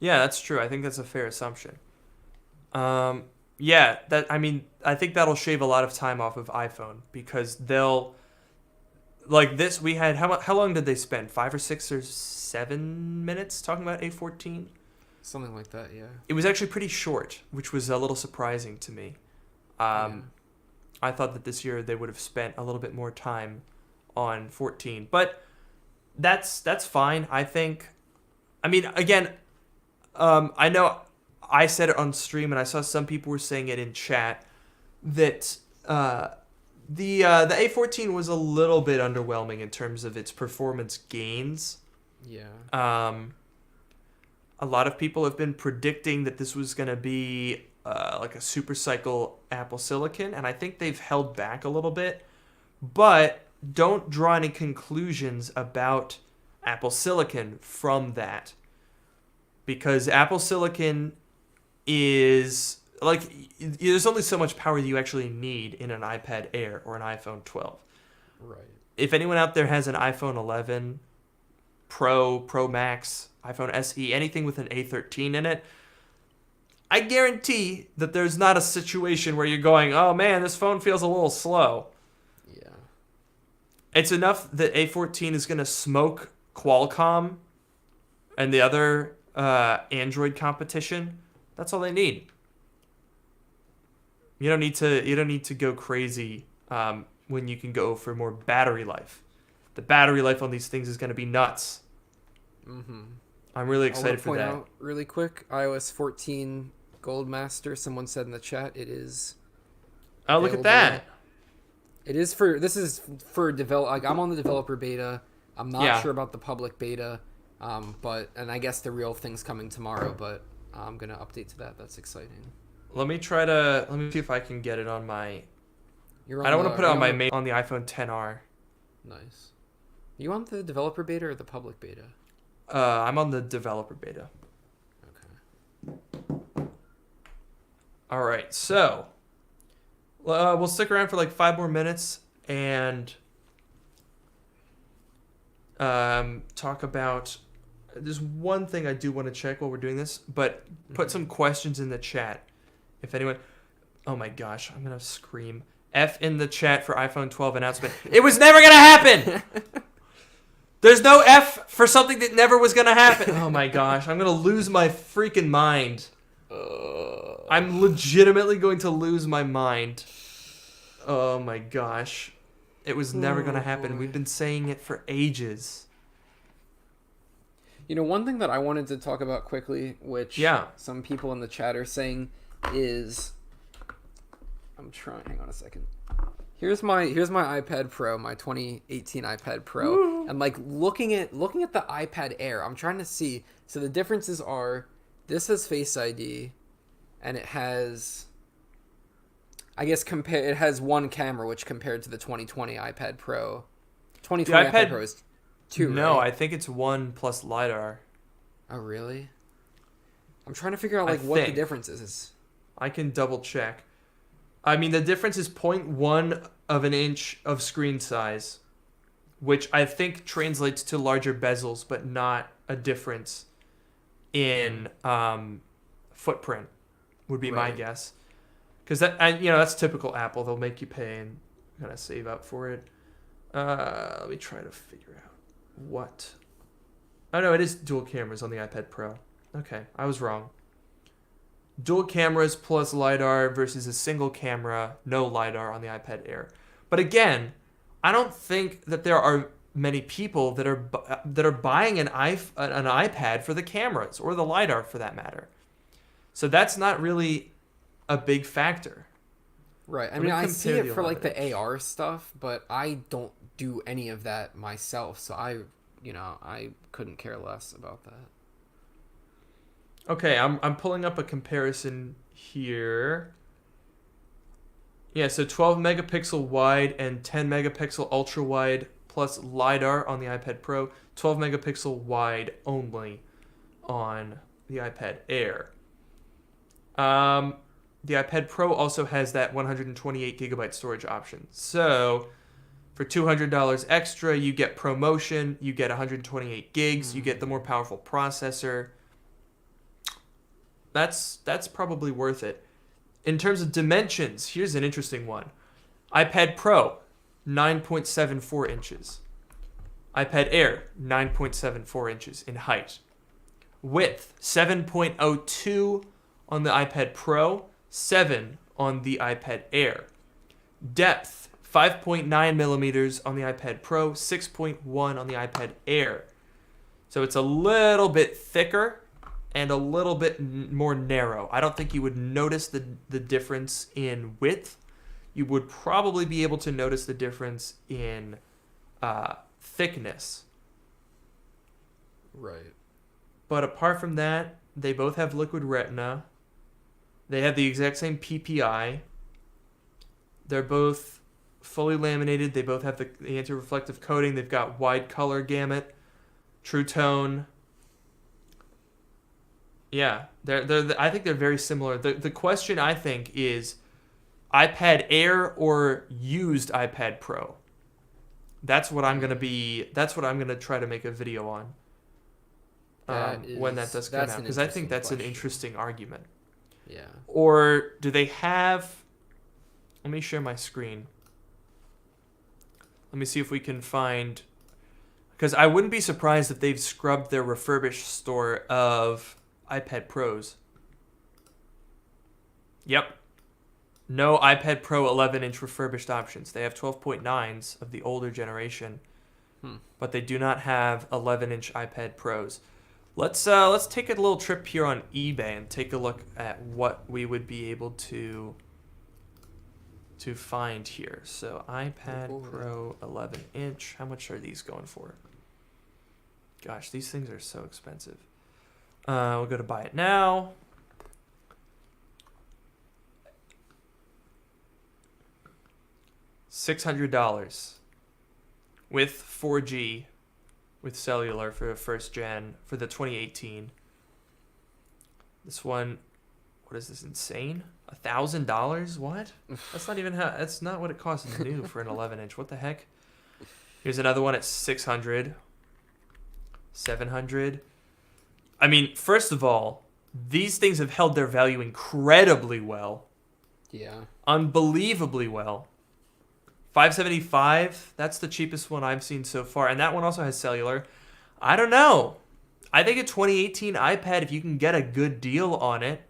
Yeah, that's true. I think that's a fair assumption. I think that'll shave a lot of time off of iPhone because they'll like this. We had how long did they spend? 5 or 6 or 7 minutes talking about A14? Something like that, yeah. It was actually pretty short, which was a little surprising to me. I thought that this year they would have spent a little bit more time on 14, but that's fine. I think. I mean, again. I know I said it on stream, and I saw some people were saying it in chat that the A14 was a little bit underwhelming in terms of its performance gains. Yeah. A lot of people have been predicting that this was going to be like a super cycle Apple Silicon, and I think they've held back a little bit. But don't draw any conclusions about Apple Silicon from that. Because Apple Silicon is like there's only so much power you actually need in an iPad Air or an iPhone 12. Right. If anyone out there has an iPhone 11 Pro, Pro Max, iPhone SE, anything with an A13 in it, I guarantee that there's not a situation where you're going, oh man, this phone feels a little slow. Yeah. It's enough that A14 is going to smoke Qualcomm and the other Android competition. That's all they need. You don't need to go crazy when you can go for more battery life. The battery life on these things is going to be nuts. Mm-hmm. I'm really excited for that. Out really quick, iOS 14 Goldmaster. Someone said in the chat it is. Oh, look at that! It is for. This is for develop. Like I'm on the developer beta. I'm not sure about the public beta. And I guess the real thing's coming tomorrow. But I'm gonna update to that. That's exciting. Let me see if I can get it on my. I don't want to put it on the iPhone XR. Nice. You on the developer beta or the public beta? I'm on the developer beta. Okay. All right, so we'll stick around for like 5 more minutes and talk about. There's one thing I do want to check while we're doing this, but put some questions in the chat. If anyone, oh my gosh, I'm gonna scream. F in the chat for iPhone 12 announcement. It was never gonna happen. There's no F for something that never was gonna happen. Oh my gosh, I'm gonna lose my freaking mind. I'm legitimately going to lose my mind. Oh my gosh, it was never gonna happen. Boy. We've been saying it for ages. You know, one thing that I wanted to talk about quickly, which some people in the chat are saying, is hang on a second. Here's my iPad Pro, my 2018 iPad Pro. Woo. And like looking at the iPad Air, I'm trying to see. So the differences are this has Face ID and it has it has one camera, which compared to the 2020 iPad Pro. 2020 iPad Pro is 2, No, right? I think it's 1 plus LiDAR. Oh, really? I'm trying to figure out what the difference is. I can double check. I mean, the difference is 0.1 of an inch of screen size, which I think translates to larger bezels, but not a difference in footprint, would be my guess. Because that's typical Apple. They'll make you pay and kind of save up for it. Let me try to figure out what. Oh, no, it is dual cameras on the iPad Pro. Okay, I was wrong. Dual cameras plus LiDAR versus a single camera, no LiDAR on the iPad Air. But again, I don't think that there are many people that are buying an iPad for the cameras or the LiDAR for that matter. So that's not really a big factor. Right. I mean, I see it for like the AR stuff, but I don't do any of that myself, so I couldn't care less about that. Okay, I'm pulling up a comparison here. Yeah, so 12 megapixel wide and 10 megapixel ultra wide plus LiDAR on the iPad Pro, 12 megapixel wide only on the iPad Air. The iPad Pro also has that 128 gigabyte storage option. So for $200 extra, you get ProMotion, you get 128 gigs, you get the more powerful processor. That's probably worth it. In terms of dimensions, here's an interesting one. iPad Pro, 9.74 inches. iPad Air, 9.74 inches in height. Width, 7.02 on the iPad Pro, 7 on the iPad Air. Depth, 5.9 millimeters on the iPad Pro, 6.1 on the iPad Air. So it's a little bit thicker and a little bit more narrow. I don't think you would notice the difference in width. You would probably be able to notice the difference in thickness. Right. But apart from that, they both have Liquid Retina. They have the exact same PPI. They're both fully laminated. They both have the anti-reflective coating. They've got wide color gamut, True Tone. Yeah, I think they're very similar. The question, I think, is iPad Air or used iPad Pro. That's what I'm gonna try to make a video on when that does come out, because I think that's an interesting argument. Yeah. Or do they have... Let me share my screen. Let me see if we can find... Because I wouldn't be surprised if they've scrubbed their refurbished store of iPad Pros. Yep. No iPad Pro 11-inch refurbished options. They have 12.9s of the older generation, but they do not have 11-inch iPad Pros. Let's take a little trip here on eBay and take a look at what we would be able to find here. So iPad Pro 11-inch. How much are these going for? Gosh, these things are so expensive. We'll go to buy it now. $600 with 4G with cellular for the first gen for the 2018. This one, what is this, insane? $1,000? What? That's not even how. That's not what it costs new for an 11-inch. What the heck? Here's another one at 600, 700. I mean, first of all, these things have held their value incredibly well. Yeah. Unbelievably well. $575. That's the cheapest one I've seen so far, and that one also has cellular. I don't know. I think a 2018 iPad, if you can get a good deal on it.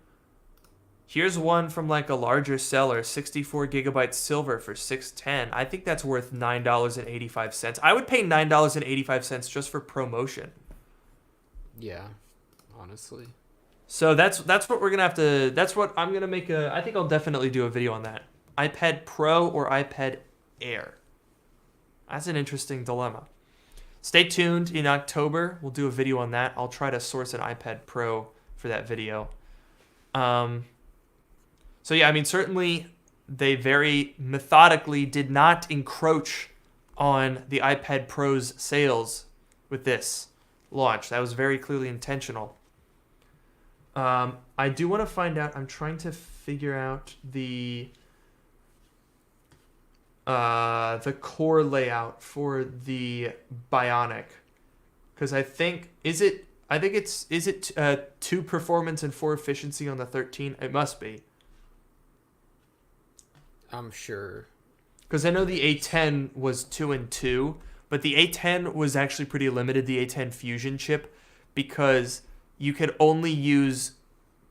Here's one from like a larger seller, 64 gigabyte silver for $610. I think that's worth $9.85. I would pay $9.85 just for promotion. Yeah, honestly. So that's what we're gonna have to. That's what I'm gonna make a. I think I'll definitely do a video on that. iPad Pro or iPad Air. That's an interesting dilemma. Stay tuned. In October, we'll do a video on that. I'll try to source an iPad Pro for that video. So yeah, I mean, certainly they very methodically did not encroach on the iPad Pro's sales with this launch. That was very clearly intentional. I do want to find out. I'm trying to figure out the core layout for the Bionic, because I think is it 2 performance and 4 efficiency on the 13? It must be. I'm sure. Because I know the A10 was 2 and 2, but the A10 was actually pretty limited, the A10 Fusion chip, because you could only use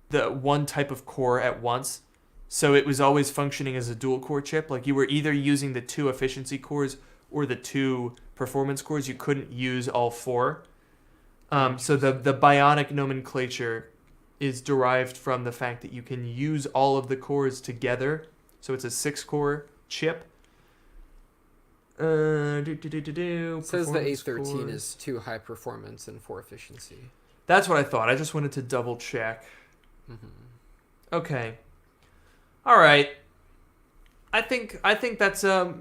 the one type of core at once. So it was always functioning as a dual core chip. Like you were either using the 2 efficiency cores or the 2 performance cores. You couldn't use all 4. So the Bionic nomenclature is derived from the fact that you can use all of the cores together. So it's a 6-core chip. It says the A13 cores. is 2 high performance and 4 efficiency. That's what I thought. I just wanted to double check. Mm-hmm. Okay. All right. I think that's I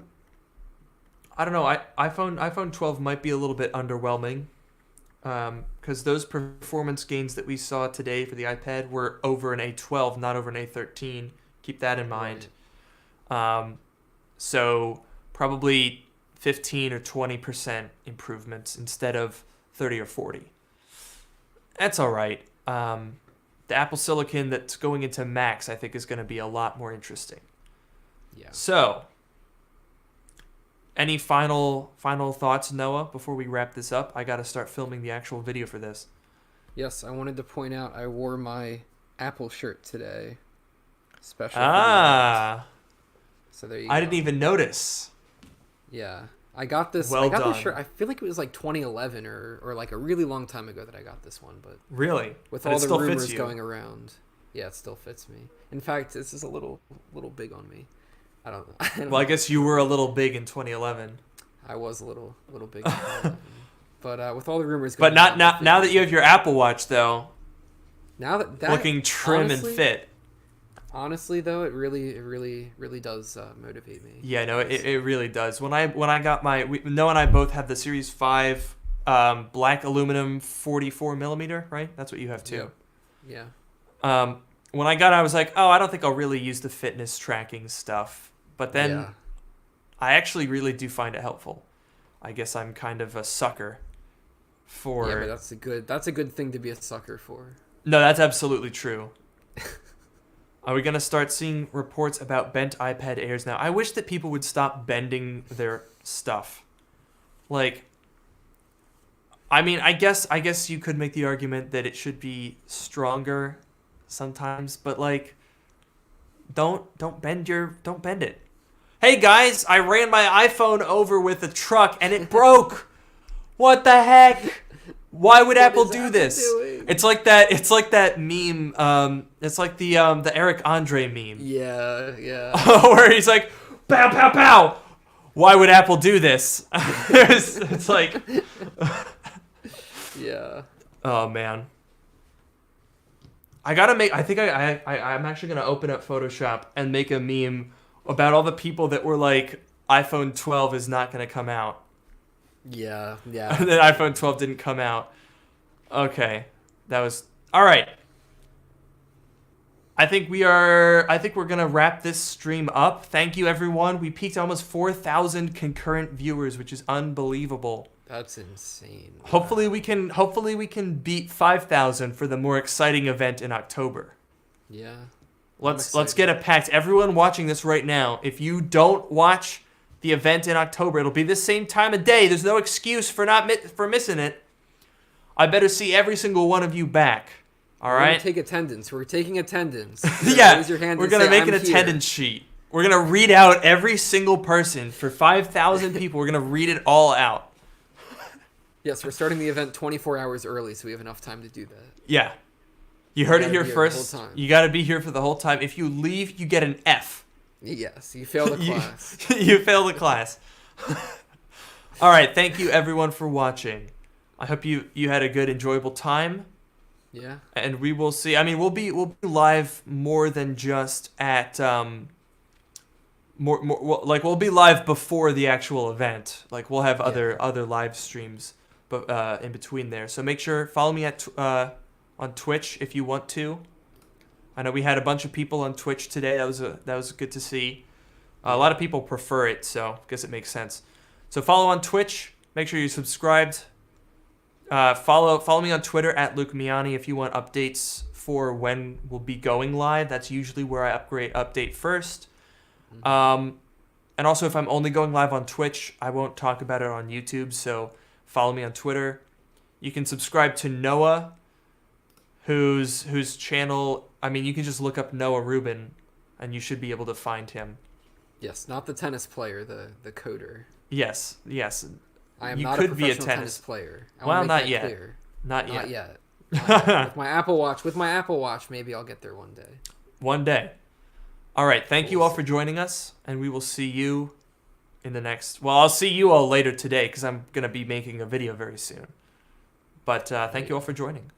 don't know. iPhone 12 might be a little bit underwhelming, because those performance gains that we saw today for the iPad were over an A12, not over an A13. Keep that in mind. So probably 15 or 20% improvements instead of 30 or 40. That's all right. The Apple Silicon that's going into Macs, I think, is going to be a lot more interesting. Yeah. So, any final thoughts, Noah, before we wrap this up? I got to start filming the actual video for this. Yes, I wanted to point out I wore my Apple shirt today. Special. So there you go. I didn't even notice. Yeah. I got this. Well I got done. this shirt. I feel like it was like 2011 or like a really long time ago that I got this one. But Really? with But all it the still fits rumors you. going around, yeah, it still fits me. In fact, this is a little big on me. I don't know. Well, I guess you were a little big in 2011. I was a little big. In 2011. But with all the rumors But going not now that you have your Apple Watch, though, now that looking trim honestly, and fit. Honestly, though, it really does motivate me. Yeah, no, it really does. When I got Noah and I both have the Series 5 black aluminum 44 millimeter, right? That's what you have too. Yeah. When I got it, I was like, oh, I don't think I'll really use the fitness tracking stuff. But then I actually really do find it helpful. I guess I'm kind of a sucker for... Yeah, but that's a good thing to be a sucker for. No, that's absolutely true. Are we gonna start seeing reports about bent iPad Airs now? I wish that people would stop bending their stuff. Like, I mean, I guess you could make the argument that it should be stronger sometimes, but like, don't bend it. Hey guys, I ran my iPhone over with a truck and it broke. What the heck? Why would Apple do this? Doing? It's like that meme. It's like the Eric Andre meme. Yeah. Where he's like, pow pow pow. Why would Apple do this? It's like, yeah. oh man. I think I'm actually gonna open up Photoshop and make a meme about all the people that were like, iPhone 12 is not gonna come out. Yeah. And then iPhone 12 didn't come out. Okay. That was... Alright. I think we're going to wrap this stream up. Thank you, everyone. We peaked almost 4,000 concurrent viewers, which is unbelievable. That's insane. Wow. Hopefully we can beat 5,000 for the more exciting event in October. Yeah. Let's get it packed. Everyone watching this right now, if you don't watch the event in October, it'll be the same time of day. There's no excuse for missing it. I better see every single one of you back. All right. We're gonna take attendance. We're taking attendance. Yeah. Raise your hand. We're and gonna say, make "I'm an here." attendance sheet. We're gonna read out every single person for 5,000 people. We're gonna read it all out. Yes, we're starting the event 24 hours early, so we have enough time to do that. Yeah. You heard it gotta here be here first. the whole time. You got to be here for the whole time. If you leave, you get an F. Yes, you failed the class. You failed the class. All right. Thank you, everyone, for watching. I hope you had a good, enjoyable time. Yeah. And we will see. I mean, we'll be live more than just at we'll be live before the actual event. Like we'll have other live streams, but in between there. So make sure follow me at on Twitch if you want to. I know we had a bunch of people on Twitch today. That was good to see. A lot of people prefer it, so I guess it makes sense. So follow on Twitch. Make sure you're subscribed. Follow me on Twitter at Luke Miani if you want updates for when we'll be going live. That's usually where I update first. And also, if I'm only going live on Twitch, I won't talk about it on YouTube. So follow me on Twitter. You can subscribe to Noah, whose channel. I mean, you can just look up Noah Rubin, and you should be able to find him. Yes, not the tennis player, the coder. Yes. I am You not could a be a professional tennis player. Well, not yet. Clear. Not Not yet. yet. With my Apple Watch, maybe I'll get there one day. One day. All right. Thank you We'll all for joining us, and we will see you in the next. Well, I'll see you all later today because I'm gonna be making a video very soon. But thank you all for joining.